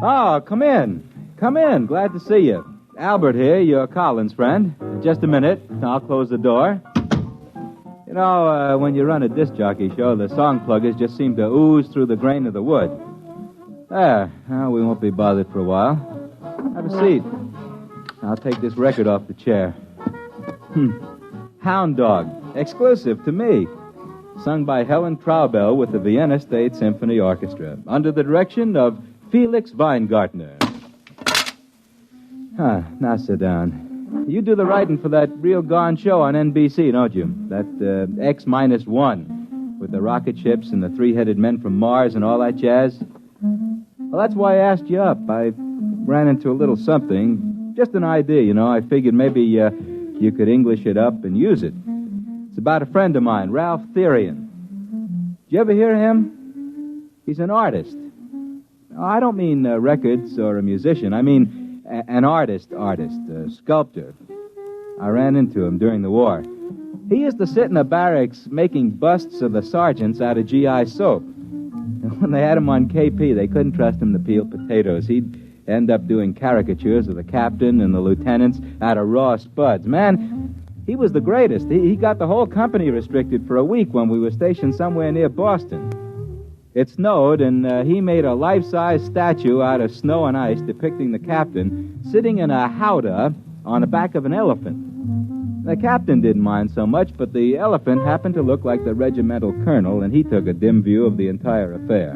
Oh, come in. Come in. Glad to see you. Albert here, your Collins friend. Just a minute. I'll close the door. You know, when you run a disc jockey show, the song pluggers just seem to ooze through the grain of the wood. There. Well, we won't be bothered for a while. Have a seat. I'll take this record off the chair. Hound Dog. Exclusive to me. Sung by Helen Traubel with the Vienna State Symphony Orchestra, under the direction of Felix Weingartner. Now sit down. You do the writing for that Real Gone show on NBC, don't you? That X-1, with the rocket ships and the three-headed men from Mars and all that jazz. Well, that's why I asked you up. I ran into a little something. Just an idea, you know. I figured maybe you could English it up and use it. It's about a friend of mine, Ralph Therian. Did you ever hear of him? He's an artist. I don't mean records or a musician. I mean an artist, a sculptor. I ran into him during the war. He used to sit in the barracks making busts of the sergeants out of GI soap. And when they had him on KP, they couldn't trust him to peel potatoes. He'd end up doing caricatures of the captain and the lieutenants out of raw spuds. Man, he was the greatest. He got the whole company restricted for a week when we were stationed somewhere near Boston. It snowed, and he made a life-size statue out of snow and ice depicting the captain sitting in a howdah on the back of an elephant. The captain didn't mind so much, but the elephant happened to look like the regimental colonel, and he took a dim view of the entire affair.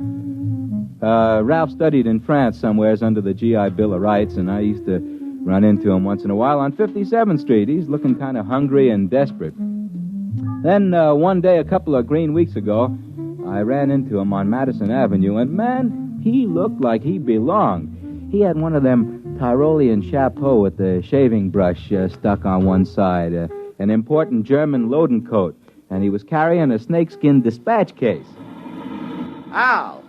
Ralph studied in France somewheres under the GI Bill of Rights, and I used to run into him once in a while on 57th Street. He's looking kind of hungry and desperate. Then one day, a couple of green weeks ago, I ran into him on Madison Avenue, and, man, he looked like he belonged. He had one of them Tyrolean chapeaux with the shaving brush stuck on one side, an important German loading coat, and he was carrying a snakeskin dispatch case. Al!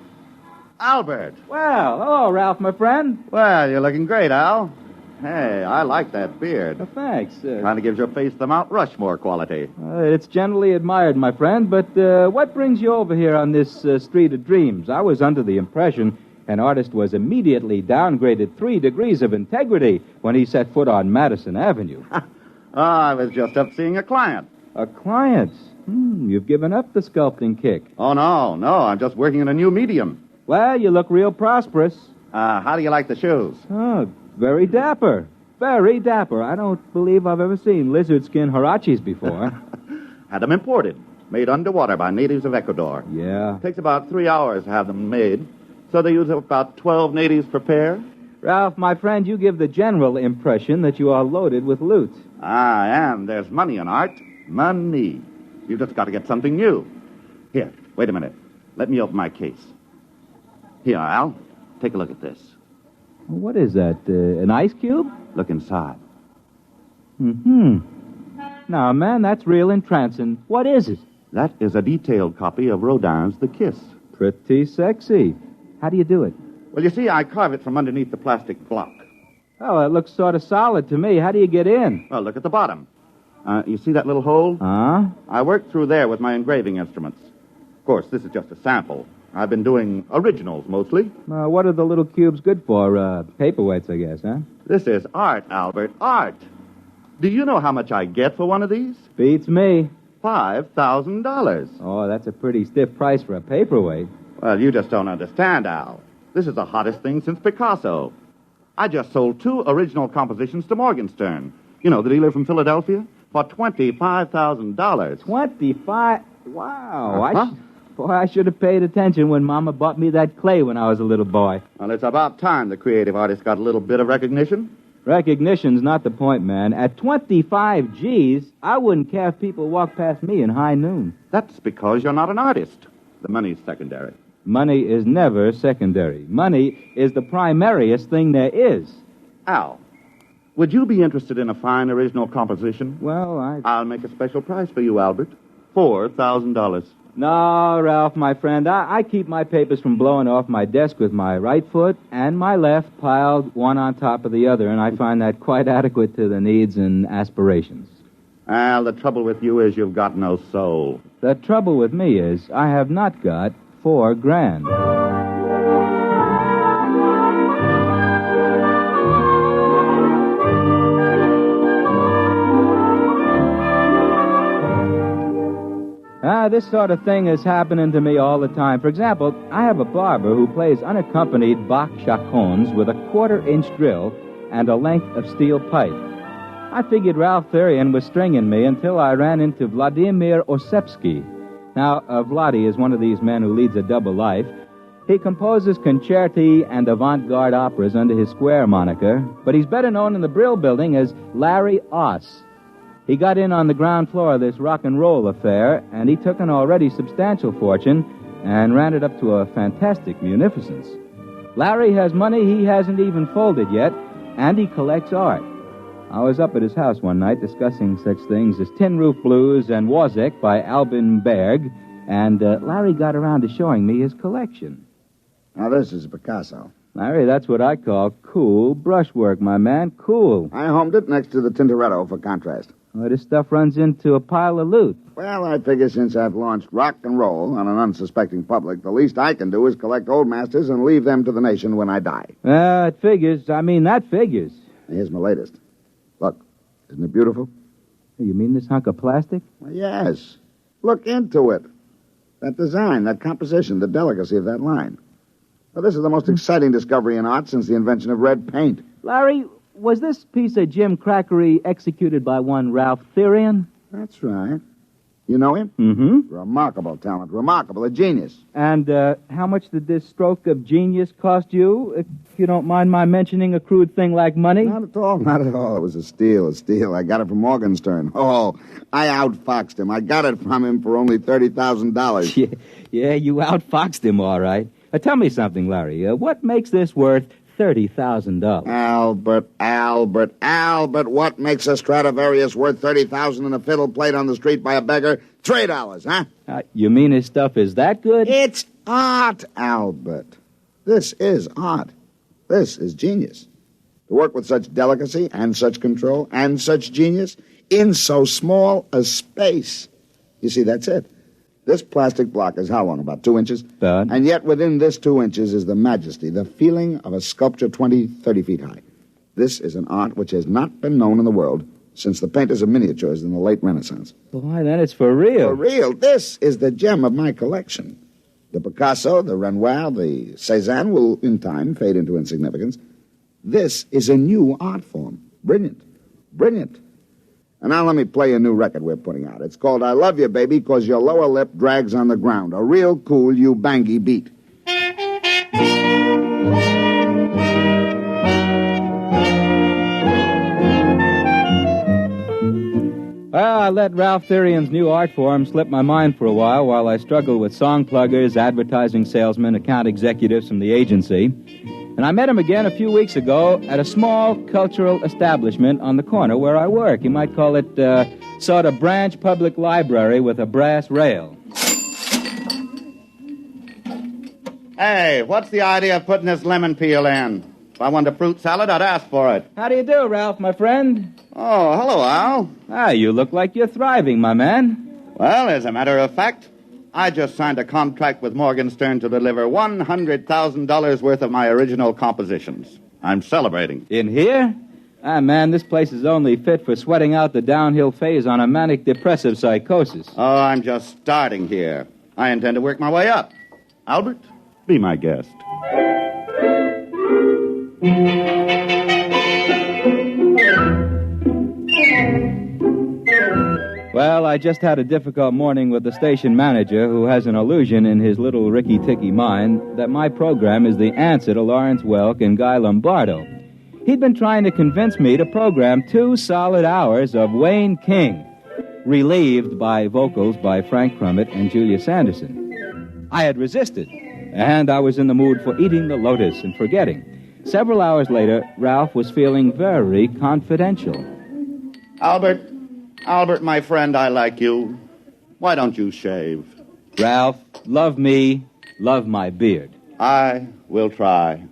Albert! Well, hello, Ralph, my friend. Well, you're looking great, Al. Hey, I like that beard. Thanks. Kind of gives your face the Mount Rushmore quality. It's generally admired, my friend, but what brings you over here on this street of dreams? I was under the impression an artist was immediately downgraded 3 degrees of integrity when he set foot on Madison Avenue. I was just up seeing a client. A client? You've given up the sculpting kick. Oh, no, I'm just working in a new medium. Well, you look real prosperous. How do you like the shoes? Oh, very dapper. Very dapper. I don't believe I've ever seen lizard skin huaraches before. Had them imported. Made underwater by natives of Ecuador. Yeah. Takes about 3 hours to have them made. So they use about 12 natives per pair. Ralph, my friend, you give the general impression that you are loaded with loot. I am. There's money in art. Money. You've just got to get something new. Here, wait a minute. Let me open my case. Here, Al. Take a look at this. What is that, an ice cube? Look inside. Now, man, that's real entrancing. What is it? That is a detailed copy of Rodin's The Kiss. Pretty sexy. How do you do it? Well, you see, I carve it from underneath the plastic block. Oh, it looks sort of solid to me. How do you get in? Well, look at the bottom. You see that little hole? I worked through there with my engraving instruments. Of course, this is just a sample. I've been doing originals mostly. What are the little cubes good for? Paperweights, I guess, huh? This is art, Albert, art. Do you know how much I get for one of these? Beats me. $5,000. Oh, that's a pretty stiff price for a paperweight. Well, you just don't understand, Al. This is the hottest thing since Picasso. I just sold 2 original compositions to Morgenstern. You know, the dealer from Philadelphia? For $25,000. 25? Wow. Boy, I should have paid attention when Mama bought me that clay when I was a little boy. Well, it's about time the creative artist got a little bit of recognition. Recognition's not the point, man. At 25 G's, I wouldn't care if people walked past me in high noon. That's because you're not an artist. The money's secondary. Money is never secondary. Money is the primariest thing there is. Al, would you be interested in a fine original composition? Well, I'll make a special price for you, Albert. $4,000. No, Ralph, my friend. I keep my papers from blowing off my desk with my right foot and my left piled one on top of the other, and I find that quite adequate to the needs and aspirations. Al, the trouble with you is you've got no soul. The trouble with me is I have not got $4,000. This sort of thing is happening to me all the time. For example, I have a barber who plays unaccompanied Bach chaconnes with a 1/4-inch drill and a length of steel pipe. I figured Ralph Therian was stringing me until I ran into Vladimir Osepsky. Now, Vladi is one of these men who leads a double life. He composes concerti and avant-garde operas under his Square moniker, but he's better known in the Brill Building as Larry Oss. He got in on the ground floor of this rock and roll affair, and he took an already substantial fortune and ran it up to a fantastic munificence. Larry has money he hasn't even folded yet, and he collects art. I was up at his house one night discussing such things as Tin Roof Blues and Wozzeck by Albin Berg, and Larry got around to showing me his collection. Now, this is Picasso. Larry, that's what I call cool brushwork, my man. Cool. I homed it next to the Tintoretto for contrast. Well, this stuff runs into a pile of loot. Well, I figure since I've launched rock and roll on an unsuspecting public, the least I can do is collect old masters and leave them to the nation when I die. It figures. I mean, that figures. Here's my latest. Look, isn't it beautiful? You mean this hunk of plastic? Well, yes. Look into it. That design, that composition, the delicacy of that line. Well, this is the most exciting discovery in art since the invention of red paint. Larry, was this piece of Jim Crackery executed by one Ralph Therian? That's right. You know him? Mm-hmm. Remarkable talent. Remarkable. A genius. And how much did this stroke of genius cost you? If you don't mind my mentioning a crude thing like money? Not at all. Not at all. It was a steal. I got it from Morgenstern. Oh, I outfoxed him. I got it from him for only $30,000. Yeah, you outfoxed him, all right. Tell me something, Larry. What makes this worth $30,000? Albert, what makes a Stradivarius worth $30,000 and a fiddle played on the street by a beggar? $3, huh? You mean his stuff is that good? It's art, Albert. This is art. This is genius. To work with such delicacy and such control and such genius in so small a space. You see, that's it. This plastic block is how long? About 2 inches? And yet within this 2 inches is the majesty, the feeling of a sculpture 20, 30 feet high. This is an art which has not been known in the world since the painters of miniatures in the late Renaissance. Boy, then it's for real. For real. This is the gem of my collection. The Picasso, the Renoir, the Cézanne will, in time, fade into insignificance. This is a new art form. Brilliant. Brilliant. And now let me play a new record we're putting out. It's called I Love You, Baby, 'Cause Your Lower Lip Drags on the Ground. A real cool you-bangy beat. Well, I let Ralph Therian's new art form slip my mind for a while I struggled with song pluggers, advertising salesmen, account executives from the agency. And I met him again a few weeks ago at a small cultural establishment on the corner where I work. You might call it sort of branch public library with a brass rail. Hey, what's the idea of putting this lemon peel in? If I wanted a fruit salad, I'd ask for it. How do you do, Ralph, my friend? Oh, hello, Al. You look like you're thriving, my man. Well, as a matter of fact, I just signed a contract with Morgenstern to deliver $100,000 worth of my original compositions. I'm celebrating. In here? Man, this place is only fit for sweating out the downhill phase on a manic-depressive psychosis. Oh, I'm just starting here. I intend to work my way up. Albert, be my guest. Well, I just had a difficult morning with the station manager who has an illusion in his little ricky-ticky mind that my program is the answer to Lawrence Welk and Guy Lombardo. He'd been trying to convince me to program 2 solid hours of Wayne King, relieved by vocals by Frank Crummett and Julia Sanderson. I had resisted, and I was in the mood for eating the lotus and forgetting. Several hours later, Ralph was feeling very confidential. Albert, my friend, I like you. Why don't you shave? Ralph, love me, love my beard. I will try.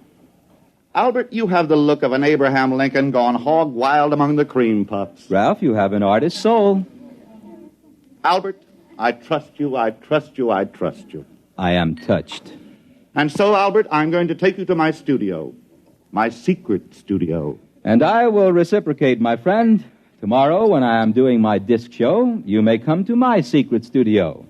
Albert, you have the look of an Abraham Lincoln gone hog wild among the cream puffs. Ralph, you have an artist's soul. Albert, I trust you, I trust you, I trust you. I am touched. And so, Albert, I'm going to take you to my studio. My secret studio. And I will reciprocate, my friend. Tomorrow, when I am doing my disc show, you may come to my secret studio.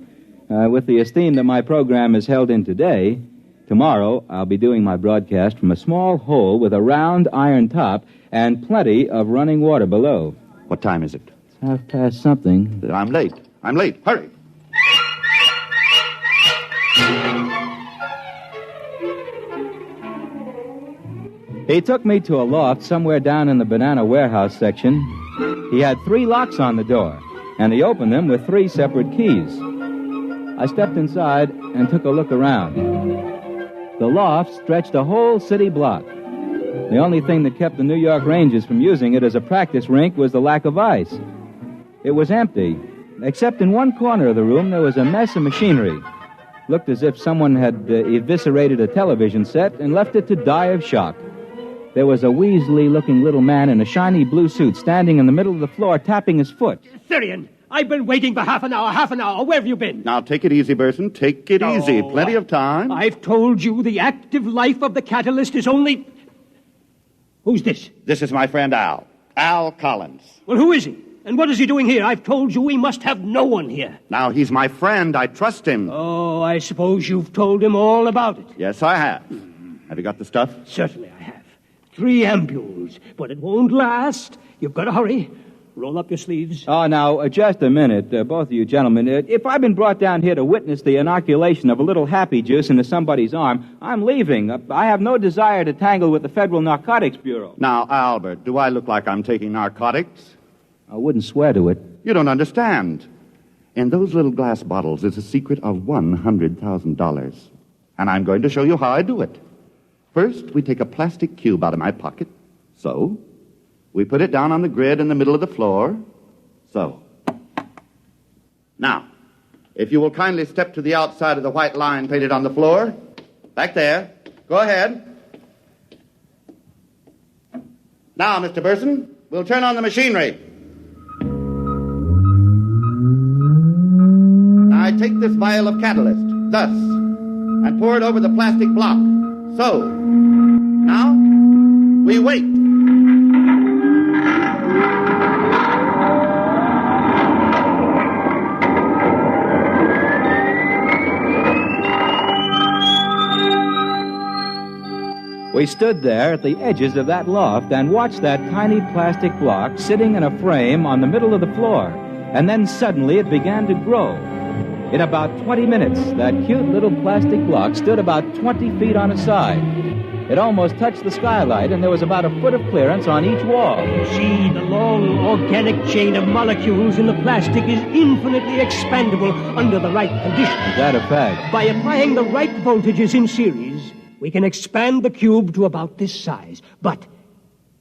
With the esteem that my program is held in today, tomorrow I'll be doing my broadcast from a small hole with a round iron top and plenty of running water below. What time is it? It's something. I'm late. Hurry. He took me to a loft somewhere down in the banana warehouse section. He had 3 locks on the door, and he opened them with 3 separate keys. I stepped inside and took a look around. The loft stretched a whole city block. The only thing that kept the New York Rangers from using it as a practice rink was the lack of ice. It was empty, except in one corner of the room there was a mess of machinery. Looked as if someone had eviscerated a television set and left it to die of shock. There was a weaselly-looking little man in a shiny blue suit standing in the middle of the floor tapping his foot. Therian, I've been waiting for half an hour. Where have you been? Now, take it easy, Burson. Take it easy. Plenty of time. I've told you the active life of the catalyst is only... Who's this? This is my friend Al. Al Collins. Well, who is he? And what is he doing here? I've told you we must have no one here. Now, he's my friend. I trust him. Oh, I suppose you've told him all about it. Yes, I have. Have you got the stuff? Certainly I have. 3 ampules. But it won't last. You've got to hurry. Roll up your sleeves. Oh, now, just a minute, both of you gentlemen. If I've been brought down here to witness the inoculation of a little happy juice into somebody's arm, I'm leaving. I have no desire to tangle with the Federal Narcotics Bureau. Now, Albert, do I look like I'm taking narcotics? I wouldn't swear to it. You don't understand. In those little glass bottles is a secret of $100,000. And I'm going to show you how I do it. First, we take a plastic cube out of my pocket. So. We put it down on the grid in the middle of the floor. So. Now, if you will kindly step to the outside of the white line painted on the floor. Back there. Go ahead. Now, Mr. Burson, we'll turn on the machinery. Now, I take this vial of catalyst, thus, and pour it over the plastic block. So. Now, we wait. We stood there at the edges of that loft and watched that tiny plastic block sitting in a frame on the middle of the floor. And then suddenly it began to grow. In about 20 minutes, that cute little plastic block stood about 20 feet on its side. It almost touched the skylight, and there was about a foot of clearance on each wall. See, the long organic chain of molecules in the plastic is infinitely expandable under the right conditions. Is that a fact? By applying the right voltages in series, we can expand the cube to about this size. But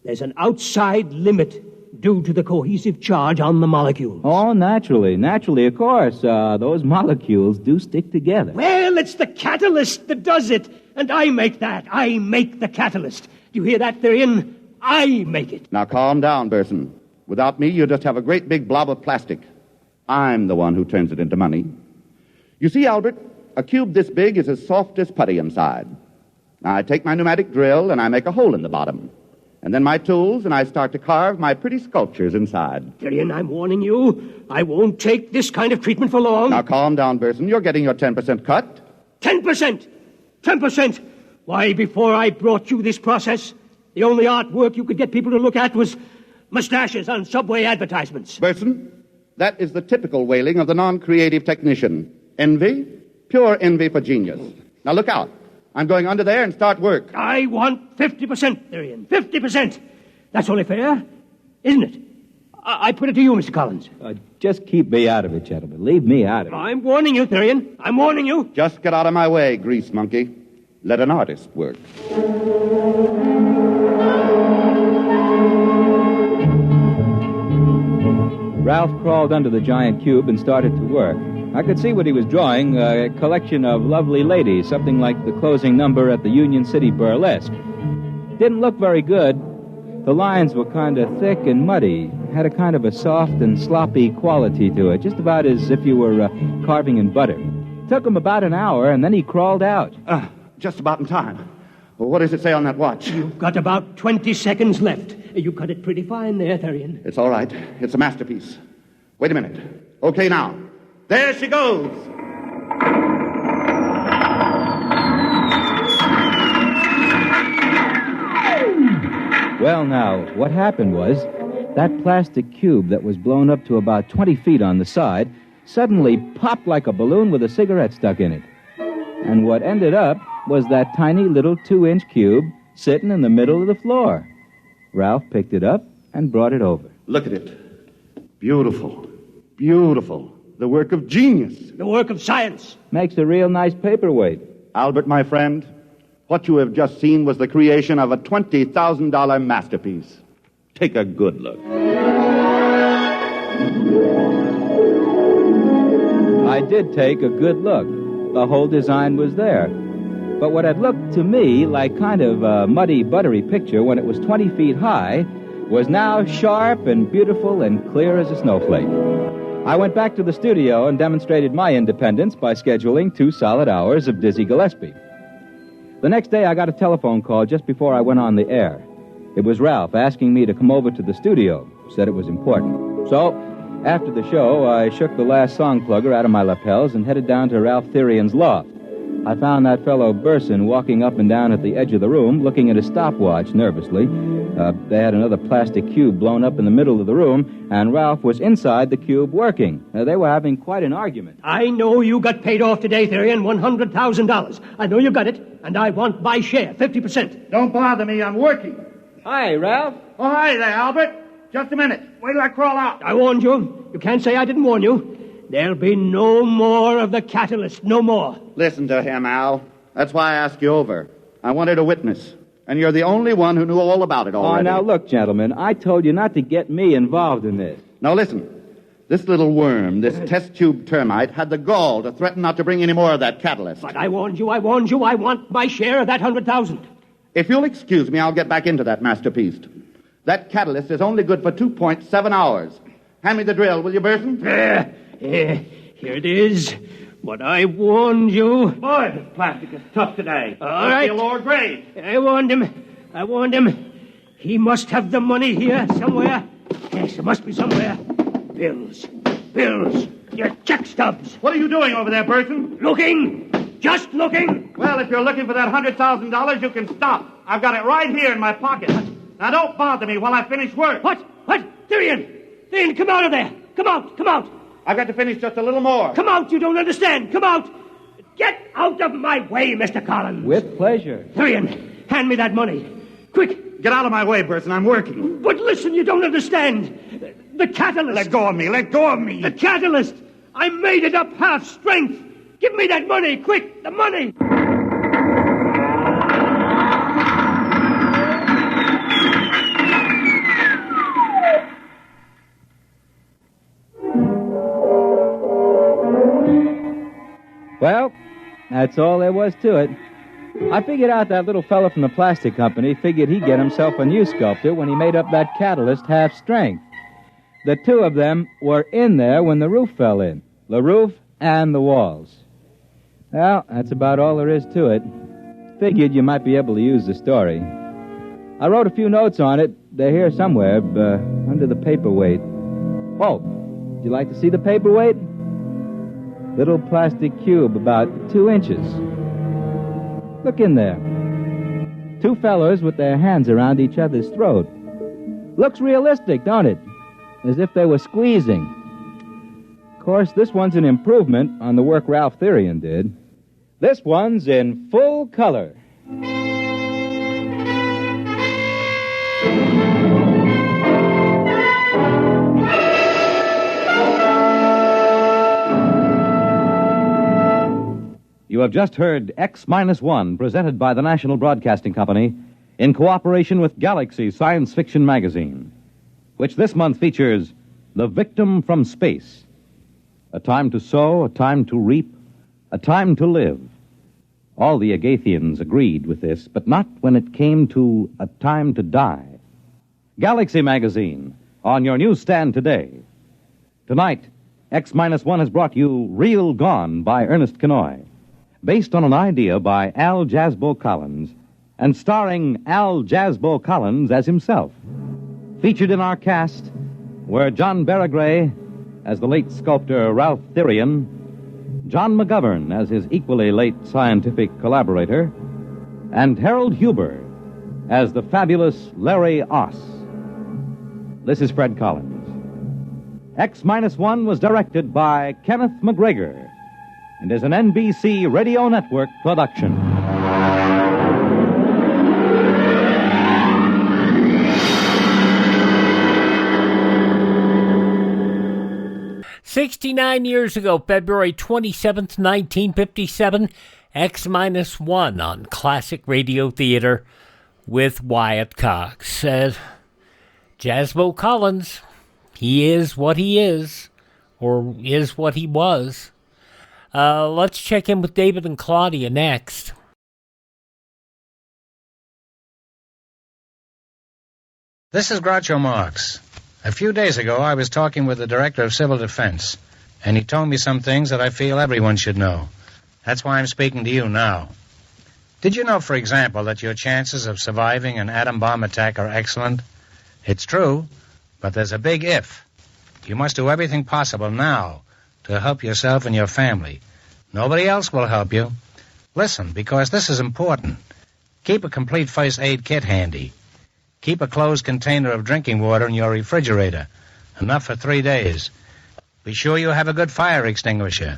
there's an outside limit due to the cohesive charge on the molecules. Oh, naturally. Naturally, of course. Those molecules do stick together. Well, it's the catalyst that does it. And I make that. I make the catalyst. Do you hear that, Therian? I make it. Now, calm down, Burson. Without me, you just have a great big blob of plastic. I'm the one who turns it into money. You see, Albert, a cube this big is as soft as putty inside. Now, I take my pneumatic drill and I make a hole in the bottom. And then my tools, and I start to carve my pretty sculptures inside. Therian, I'm warning you. I won't take this kind of treatment for long. Now, calm down, Burson. You're getting your 10% cut. 10%? 10%? Why, before I brought you this process, the only artwork you could get people to look at was mustaches on subway advertisements. Burson, that is the typical wailing of the non-creative technician. Envy, pure envy for genius. Now, look out. I'm going under there and start work. I want 50%, Therian. 50%. That's only fair, isn't it? I put it to you, Mr. Collins. Just keep me out of it, gentlemen. Leave me out of it. I'm warning you, Therian. I'm warning you. Just get out of my way, grease monkey. Let an artist work. Ralph crawled under the giant cube and started to work. I could see what he was drawing, a collection of lovely ladies, something like the closing number at the Union City Burlesque. Didn't look very good. The lines were kind of thick and muddy, had a kind of a soft and sloppy quality to it, just about as if you were carving in butter. Took him about an hour, and then he crawled out. Just about in time. Well, what does it say on that watch? You've got about 20 seconds left. You cut it pretty fine there, Therian. It's all right. It's a masterpiece. Wait a minute. Okay, now. There she goes. Well, now, what happened was that plastic cube that was blown up to about 20 feet on the side suddenly popped like a balloon with a cigarette stuck in it. And what ended up was that tiny little 2-inch cube sitting in the middle of the floor. Ralph picked it up and brought it over. Look at it. Beautiful. Beautiful. The work of genius. The work of science. Makes a real nice paperweight. Albert, my friend, what you have just seen was the creation of a $20,000 masterpiece. Take a good look. I did take a good look. The whole design was there. But what had looked to me like kind of a muddy, buttery picture when it was 20 feet high was now sharp and beautiful and clear as a snowflake. I went back to the studio and demonstrated my independence by scheduling 2 solid hours of Dizzy Gillespie. The next day, I got a telephone call just before I went on the air. It was Ralph asking me to come over to the studio. Said it was important. So, after the show, I shook the last song plugger out of my lapels and headed down to Ralph Therian's loft. I found that fellow Burson walking up and down at the edge of the room, looking at his stopwatch nervously. They had another plastic cube blown up in the middle of the room, and Ralph was inside the cube working. They were having quite an argument. I know you got paid off today, Therian, $100,000. I know you got it, and I want my share, 50%. Don't bother me, I'm working. Hi, Ralph. Oh, hi there, Albert. Just a minute. Wait till I crawl out. I warned you. You can't say I didn't warn you. There'll be no more of the catalyst, no more. Listen to him, Al. That's why I asked you over. I wanted a witness, and you're the only one who knew all about it already. Oh, now look, gentlemen, I told you not to get me involved in this. Now listen, this little worm, this test tube termite, had the gall to threaten not to bring any more of that catalyst. But I warned you. I want my share of that 100,000. If you'll excuse me, I'll get back into that masterpiece. That catalyst is only good for 2.7 hours. Hand me the drill, will you, Burson? Here it is. What I warned you. Boy, this plastic is tough today. All right. A lower grade. I warned him. He must have the money here somewhere. Yes, it must be somewhere. Bills. Your check stubs. What are you doing over there, Burson? Looking. Just looking. Well, if you're looking for that $100,000, you can stop. I've got it right here in my pocket. Now, don't bother me while I finish work. What? Therian, come out of there. Come out. I've got to finish just a little more. Come out, you don't understand. Come out. Get out of my way, Mr. Collins. With pleasure. Therian, hand me that money. Quick. Get out of my way, Burson. I'm working. But listen, you don't understand. The catalyst. Let go of me. The catalyst. I made it up half strength. Give me that money, quick, the money. Well, that's all there was to it. I figured out that little fella from the plastic company figured he'd get himself a new sculptor when he made up that catalyst half strength. The two of them were in there when the roof fell in. The roof and the walls. Well, that's about all there is to it. Figured you might be able to use the story. I wrote a few notes on it. They're here somewhere, under the paperweight. Oh, would you like to see the paperweight? Little plastic cube about 2 inches. Look in there. Two fellers with their hands around each other's throat. Looks realistic, don't it? As if they were squeezing. Of course, this one's an improvement on the work Ralph Therian did. This one's in full color. You have just heard X-1, presented by the National Broadcasting Company in cooperation with Galaxy Science Fiction Magazine, which this month features The Victim from Space. A time to sow, a time to reap, a time to live. All the Agathians agreed with this, but not when it came to a time to die. Galaxy Magazine, on your newsstand today. Tonight, X-1 has brought you Real Gone by Ernest Kenoy, based on an idea by Al Jazzbo Collins, and starring Al Jazzbo Collins as himself. Featured in our cast were John Barragray as the late sculptor Ralph Therian, John McGovern as his equally late scientific collaborator, and Harold Huber as the fabulous Larry Oss. This is Fred Collins. X-1 was directed by Kenneth McGregor and is an NBC Radio Network production. "69 years ago, February 27th, 1957, X-1 on Classic Radio Theater with Wyatt Cox. Jazzbo Collins, he is what he is, or is what he was. Let's check in with David and Claudia next. This is Groucho Marx. A few days ago, I was talking with the Director of Civil Defense, and he told me some things that I feel everyone should know. That's why I'm speaking to you now. Did you know, for example, that your chances of surviving an atom bomb attack are excellent? It's true, but there's a big if. You must do everything possible now to help yourself and your family. Nobody else will help you. Listen, because this is important. Keep a complete first aid kit handy. Keep a closed container of drinking water in your refrigerator, enough for 3 days. Be sure you have a good fire extinguisher.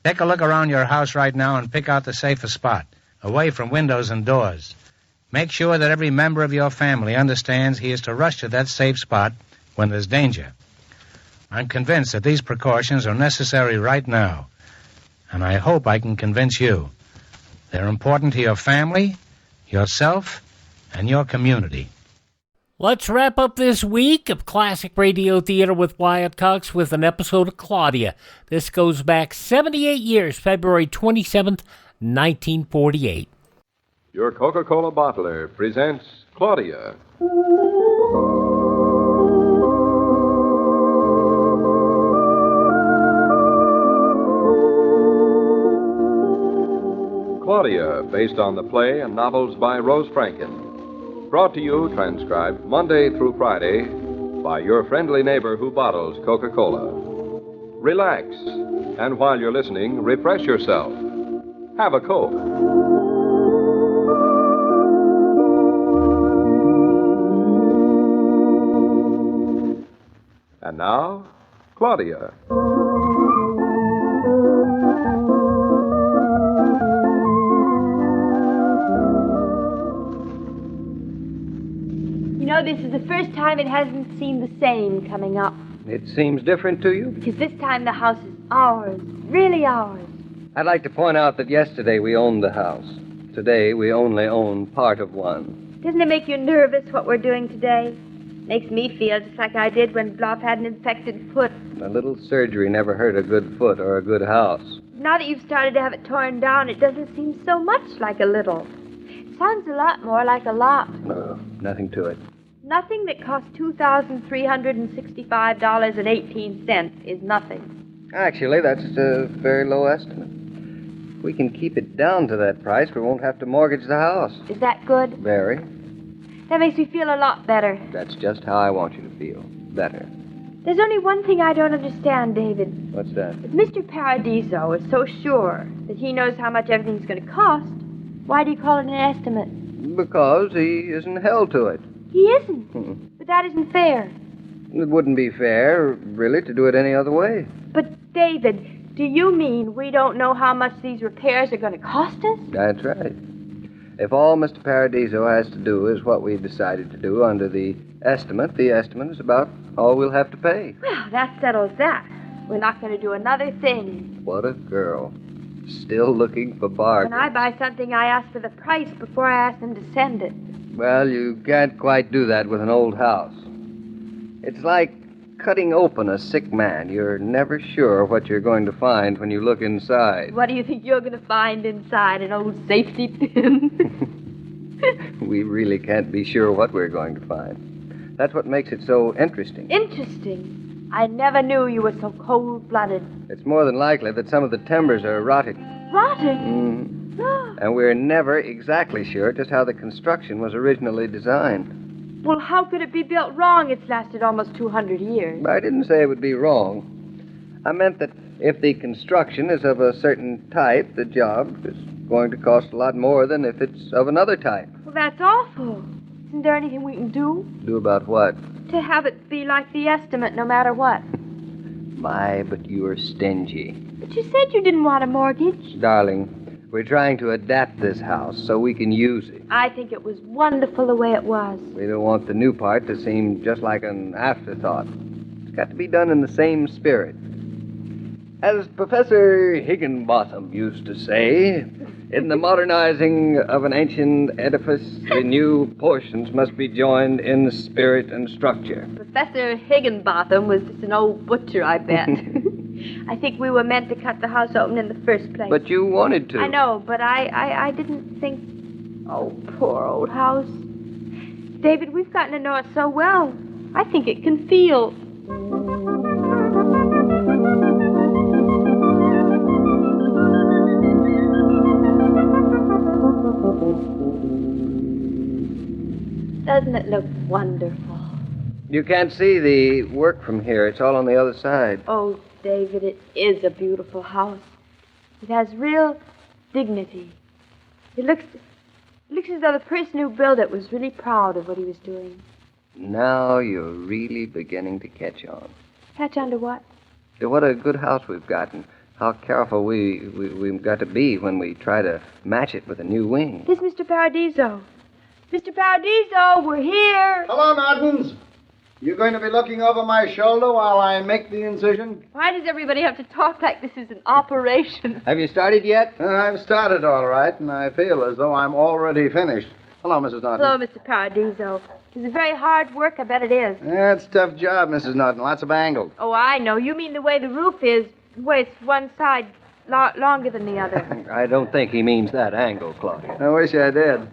Take a look around your house right now and pick out the safest spot, away from windows and doors. Make sure that every member of your family understands he is to rush to that safe spot when there's danger. I'm convinced that these precautions are necessary right now, and I hope I can convince you. They're important to your family, yourself, and your community. Let's wrap up this week of Classic Radio Theater with Wyatt Cox with an episode of Claudia. This goes back 78 years, February 27th, 1948. Your Coca-Cola bottler presents Claudia. Claudia, based on the play and novels by Rose Franken. Brought to you, transcribed, Monday through Friday, by your friendly neighbor who bottles Coca-Cola. Relax, and while you're listening, refresh yourself. Have a Coke. And now, Claudia. You know, this is the first time it hasn't seemed the same coming up. It seems different to you? Because this time the house is ours, really ours. I'd like to point out that yesterday we owned the house. Today we only own part of one. Doesn't it make you nervous what we're doing today? Makes me feel just like I did when Bluff had an infected foot. A little surgery never hurt a good foot or a good house. Now that you've started to have it torn down, it doesn't seem so much like a little. It sounds a lot more like a lot. No, nothing to it. Nothing that costs $2,365.18 is nothing. Actually, that's a very low estimate. If we can keep it down to that price, we won't have to mortgage the house. Is that good? Very. That makes me feel a lot better. That's just how I want you to feel. Better. There's only one thing I don't understand, David. What's that? If Mr. Paradiso is so sure that he knows how much everything's going to cost, why do you call it an estimate? Because he isn't held to it. He isn't. But that isn't fair. It wouldn't be fair, really, to do it any other way. But, David, do you mean we don't know how much these repairs are going to cost us? That's right. If all Mr. Paradiso has to do is what we've decided to do under the estimate is about all we'll have to pay. Well, that settles that. We're not going to do another thing. What a girl. Still looking for bargains. When I buy something, I ask for the price before I ask them to send it. Well, you can't quite do that with an old house. It's like cutting open a sick man. You're never sure what you're going to find when you look inside. What do you think you're going to find inside? An old safety pin? We really can't be sure what we're going to find. That's what makes it so interesting. Interesting? I never knew you were so cold-blooded. It's more than likely that some of the timbers are rotting. Rotting? And we're never exactly sure just how the construction was originally designed. Well, how could it be built wrong? It's lasted almost 200 years. I didn't say it would be wrong. I meant that if the construction is of a certain type, the job is going to cost a lot more than if it's of another type. Well, that's awful. Isn't there anything we can do? Do about what? To have it be like the estimate, no matter what. My, but you are stingy. But you said you didn't want a mortgage. Darling, we're trying to adapt this house so we can use it. I think it was wonderful the way it was. We don't want the new part to seem just like an afterthought. It's got to be done in the same spirit. As Professor Higginbotham used to say, in the modernizing of an ancient edifice, the new portions must be joined in spirit and structure. Professor Higginbotham was just an old butcher, I bet. I think we were meant to cut the house open in the first place. But you wanted to. I know, but I didn't think... Oh, poor old house. David, we've gotten to know it so well. I think it can feel... Doesn't it look wonderful? You can't see the work from here. It's all on the other side. Oh, David, it is a beautiful house. It has real dignity. It looks as though the person who built it was really proud of what he was doing. Now you're really beginning to catch on. Catch on to what? To what a good house we've got and how careful we've got to be when we try to match it with a new wing. Here's Mr. Paradiso. Mr. Paradiso, we're here. Hello, Noddens. You going to be looking over my shoulder while I make the incision? Why does everybody have to talk like this is an operation? Have you started yet? I've started all right, and I feel as though I'm already finished. Hello, Mrs. Norton. Hello, Mr. Paradiso. It's very hard work, I bet it is. Yeah, it's a tough job, Mrs. Norton. Lots of angles. Oh, I know. You mean the way the roof is, the way it's one side longer than the other. I don't think he means that angle, Claudia. I wish I did.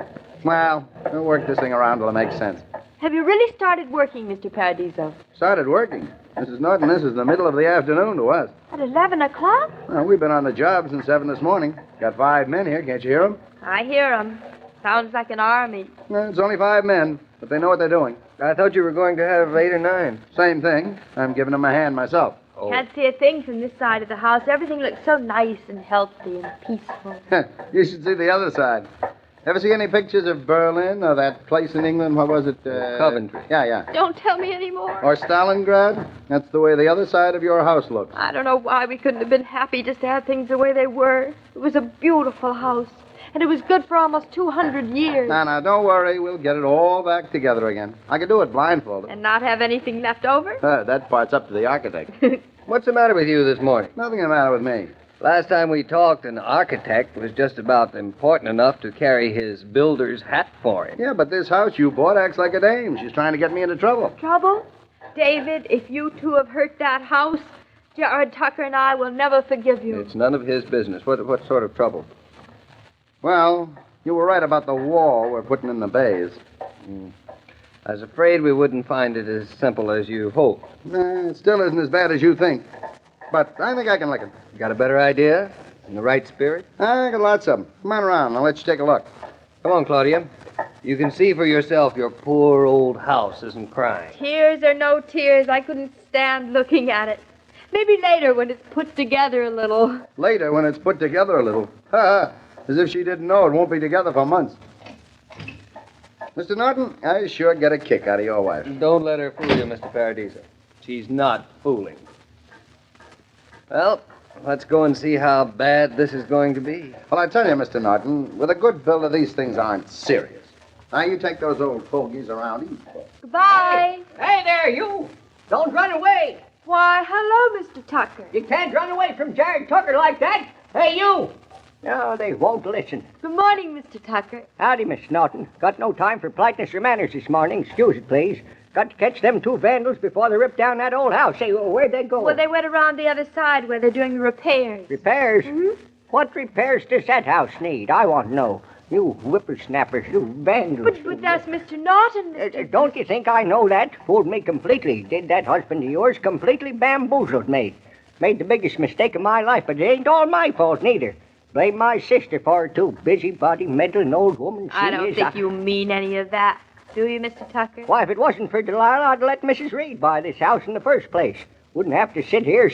Well, we'll work this thing around till it makes sense. Have you really started working, Mr. Paradiso? Started working. Mrs. Norton, this is the middle of the afternoon to us. At 11 o'clock? Well, we've been on the job since 7 this morning. Got 5 men here. Can't you hear them? I hear them. Sounds like an army. Well, it's only 5 men, but they know what they're doing. I thought you were going to have 8 or 9. Same thing. I'm giving them a hand myself. Oh. Can't see a thing from this side of the house. Everything looks so nice and healthy and peaceful. You should see the other side. Ever see any pictures of Berlin or that place in England? What was it? Coventry. Yeah. Don't tell me anymore. Or Stalingrad? That's the way the other side of your house looks. I don't know why we couldn't have been happy just to have things the way they were. It was a beautiful house. And it was good for almost 200 years. Now, don't worry. We'll get it all back together again. I could do it blindfolded. And not have anything left over? That part's up to the architect. What's the matter with you this morning? Nothing the matter with me. Last time we talked, an architect was just about important enough to carry his builder's hat for him. Yeah, but this house you bought acts like a dame. She's trying to get me into trouble. Trouble? David, if you two have hurt that house, Jared Tucker and I will never forgive you. It's none of his business. What sort of trouble? Well, you were right about the wall we're putting in the bays. I was afraid we wouldn't find it as simple as you hoped. It still isn't as bad as you think. But I think I can lick it. You got a better idea? In the right spirit? I got lots of them. Come on around. I'll let you take a look. Come on, Claudia. You can see for yourself your poor old house isn't crying. Tears or no tears, I couldn't stand looking at it. Maybe later when it's put together a little. Later when it's put together a little. Ha! As if she didn't know it won't be together for months. Mr. Norton, I sure get a kick out of your wife. Don't let her fool you, Mr. Paradiso. She's not fooling. Well, let's go and see how bad this is going to be. Well, I tell you, Mr. Norton, with a good builder, these things aren't serious. Now, you take those old fogies around each. Goodbye. Hey there, you. Don't run away. Why, hello, Mr. Tucker. You can't run away from Jared Tucker like that. Hey, you. No, they won't listen. Good morning, Mr. Tucker. Howdy, Miss Norton. Got no time for politeness or manners this morning. Excuse it, please. Got to catch them 2 vandals before they rip down that old house. Say, where'd they go? Well, they went around the other side where they're doing the repairs. Repairs? Mm-hmm. What repairs does that house need? I want to know. You whippersnappers, you vandals. But that's Mr. Norton, Mr. Don't you think I know that? Fooled me completely. Did that husband of yours. Completely bamboozled me. Made the biggest mistake of my life, but it ain't all my fault, neither. Blame my sister for it, too. Busybody, meddling old woman. I don't think you mean any of that. Do you, Mr. Tucker? Why, if it wasn't for Delilah, I'd let Mrs. Reed buy this house in the first place. Wouldn't have to sit here,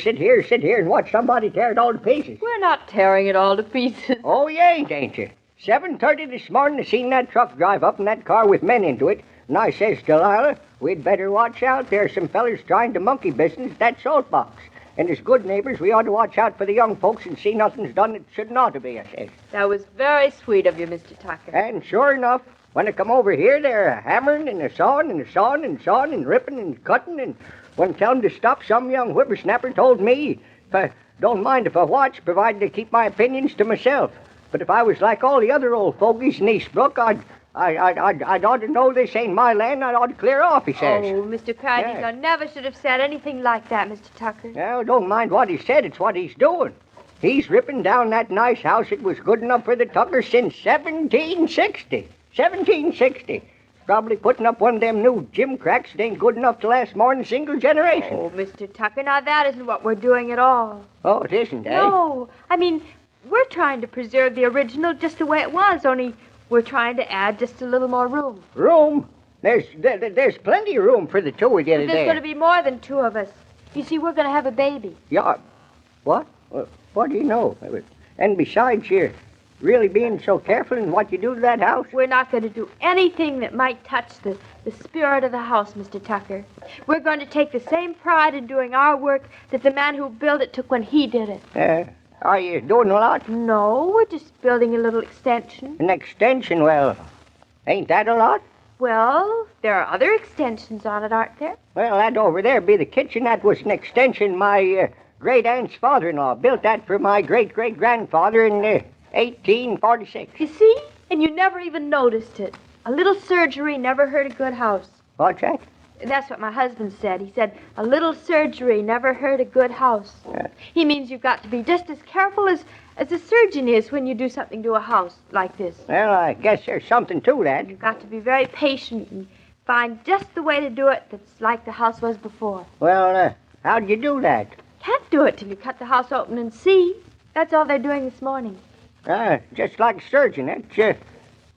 and watch somebody tear it all to pieces. We're not tearing it all to pieces. Oh, you ain't you? 7:30 this morning, I seen that truck drive up in that car with men into it. And I says, Delilah, we'd better watch out. There's some fellers trying to monkey business at that salt box. And as good neighbors, we ought to watch out for the young folks and see nothing's done that shouldn't ought to be, I says. That was very sweet of you, Mr. Tucker. And sure enough, when I come over here, they're hammering and a sawing and a sawing and sawing and ripping and cutting. And when I tell them to stop, some young whippersnapper told me, if I don't mind if I watch, provided I keep my opinions to myself. But if I was like all the other old fogies in Eastbrook, I'd ought to know this ain't my land. I'd ought to clear off, he says. Oh, Mr. Paradiso, I never should have said anything like that, Mr. Tucker. Well, don't mind what he said. It's what he's doing. He's ripping down that nice house that was good enough for the Tuckers since 1760. 1760. Probably putting up one of them new gym cracks that ain't good enough to last more than a single generation. Oh, Mr. Tucker, now that isn't what we're doing at all. Oh, it isn't, eh? No. I mean, we're trying to preserve the original just the way it was, only we're trying to add just a little more room. Room? There's plenty of room for the two of you But there's there. going to be more than two of us. You see, we're going to have a baby. Yeah. What? What do you know? And besides, you're really being so careful in what you do to that house? We're not going to do anything that might touch the spirit of the house, Mr. Tucker. We're going to take the same pride in doing our work that the man who built it took when he did it. Are you doing a lot? No, we're just building a little extension. An extension? Well, ain't that a lot? Well, there are other extensions on it, aren't there? Well, that over there be the kitchen. That was an extension my great-aunt's father-in-law built that for my great-great-grandfather in 1846. You see? And you never even noticed it. A little surgery never hurt a good house. What's that? That's what my husband said. He said, a little surgery never hurt a good house. He means you've got to be just as careful as a surgeon is when you do something to a house like this. Well, I guess there's something to that. You've got to be very patient and find just the way to do it that's like the house was before. Well, how'd you do that? Can't do it till you cut the house open and see. That's all they're doing this morning. Just like a surgeon. That's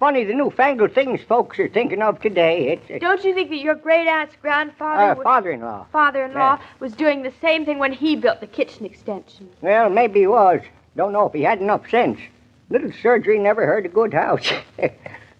funny, the newfangled things folks are thinking of today. Don't you think that your great-aunt's grandfather... father-in-law. Father-in-law was doing the same thing when he built the kitchen extension. Well, maybe he was. Don't know if he had enough sense. Little surgery never hurt a good house.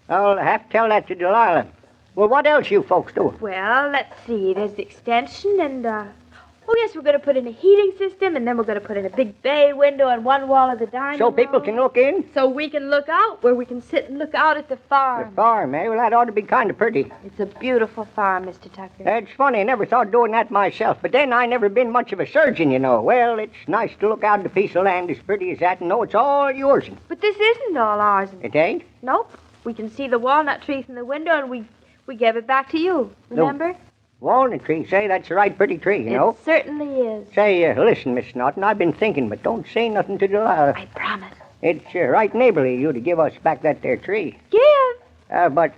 I'll have to tell that to Delilah. Well, what else you folks do? Well, let's see. There's the extension and, oh, yes, we're going to put in a heating system, and then we're going to put in a big bay window on one wall of the dining So room. people can look in? So we can look out, where we can sit and look out at the farm. The farm, eh? Well, that ought to be kind of pretty. It's a beautiful farm, Mr. Tucker. That's funny. I never thought of doing that myself. But then I never been much of a surgeon, you know. Well, it's nice to look out at a piece of land as pretty as that and know it's all yours. But this isn't all ours. It ain't? Nope. We can see the walnut tree from the window, and we gave it back to you. Remember? Walnut tree, say, that's a right pretty tree, you know. It certainly is. Say, listen, Miss Norton, I've been thinking, but don't say nothing to Delilah. I promise. It's right neighborly of you to give us back that there tree. Give? But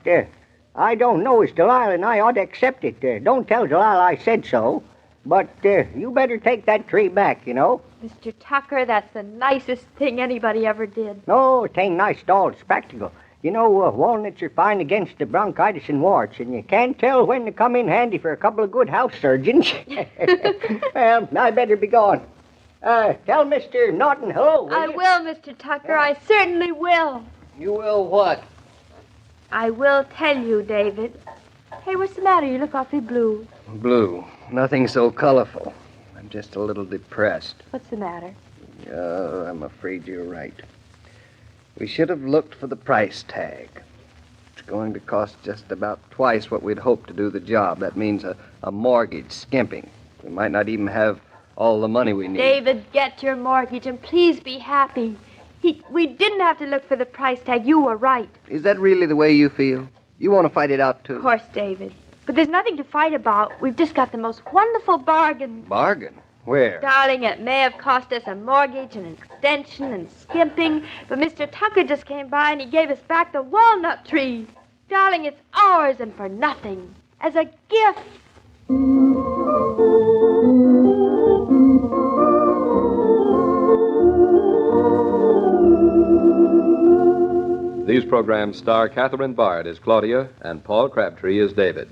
I don't know as Delilah and I ought to accept it. Don't tell Delilah I said so. But you better take that tree back, you know. Mr. Tucker, that's the nicest thing anybody ever did. No, it ain't nice at all. It's practical. You know, walnuts are fine against the bronchitis and warts, and you can't tell when to come in handy for a couple of good house surgeons. Well, I better be gone. Tell Mr. Norton hello, will I you? will, Mr. Tucker. I certainly will. You will what? I will tell you, David. Hey, what's the matter? You look awfully blue. Blue. Nothing so colorful. I'm just a little depressed. What's the matter? I'm afraid you're right. We should have looked for the price tag. It's going to cost just about twice what we'd hoped to do the job. That means a mortgage skimping. We might not even have all the money we need. David, get your mortgage and please be happy. We didn't have to look for the price tag. You were right. Is that really the way you feel? You want to fight it out, too? Of course, David. But there's nothing to fight about. We've just got the most wonderful bargain. Bargain? Where? Darling, it may have cost us a mortgage and an extension and skimping, but Mr. Tucker just came by and he gave us back the walnut tree. Darling, it's ours and for nothing. As a gift. These programs star Catherine Bard as Claudia and Paul Crabtree as David.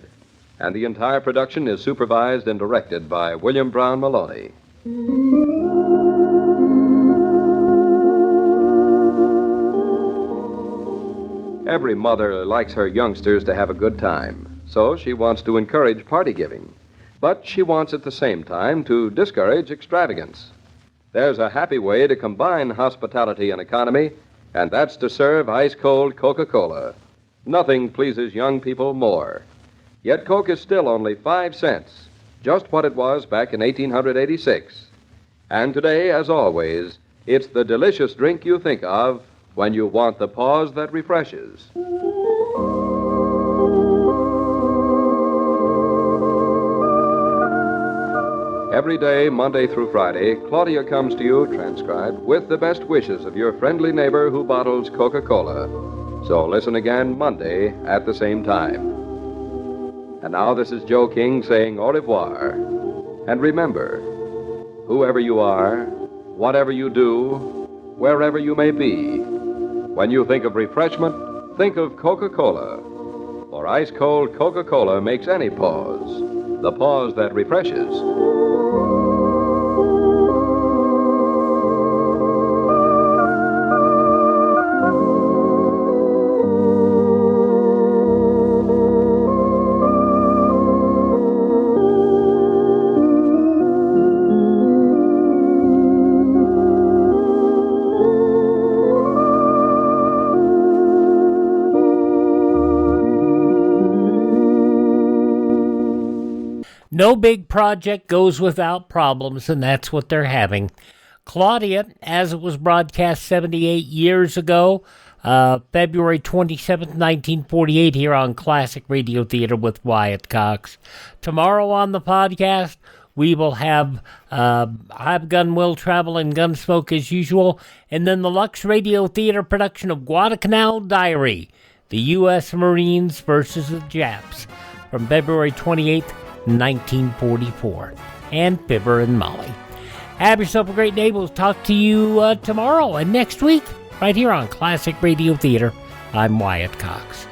And the entire production is supervised and directed by William Brown Maloney. Every mother likes her youngsters to have a good time, so she wants to encourage party giving. But she wants at the same time to discourage extravagance. There's a happy way to combine hospitality and economy, and that's to serve ice-cold Coca-Cola. Nothing pleases young people more. Yet Coke is still only 5 cents, just what it was back in 1886. And today, as always, it's the delicious drink you think of when you want the pause that refreshes. Every day, Monday through Friday, Claudia comes to you, transcribed, with the best wishes of your friendly neighbor who bottles Coca-Cola. So listen again Monday at the same time. And now this is Joe King saying au revoir. And remember, whoever you are, whatever you do, wherever you may be, when you think of refreshment, think of Coca-Cola. For For ice-cold Coca-Cola makes any pause the pause that refreshes. No big project goes without problems, and that's what they're having. Claudia, as it was broadcast 78 years ago, February 27th, 1948, here on Classic Radio Theater with Wyatt Cox. Tomorrow on the podcast, we will have Have Gun Will Travel and Gunsmoke as usual, and then the Lux Radio Theater production of Guadalcanal Diary, the U.S. Marines versus the Japs, from February 28th, 1944, and Fibber and Molly. Have yourself a great day. We'll talk to you tomorrow and next week right here on Classic Radio Theater. I'm Wyatt Cox.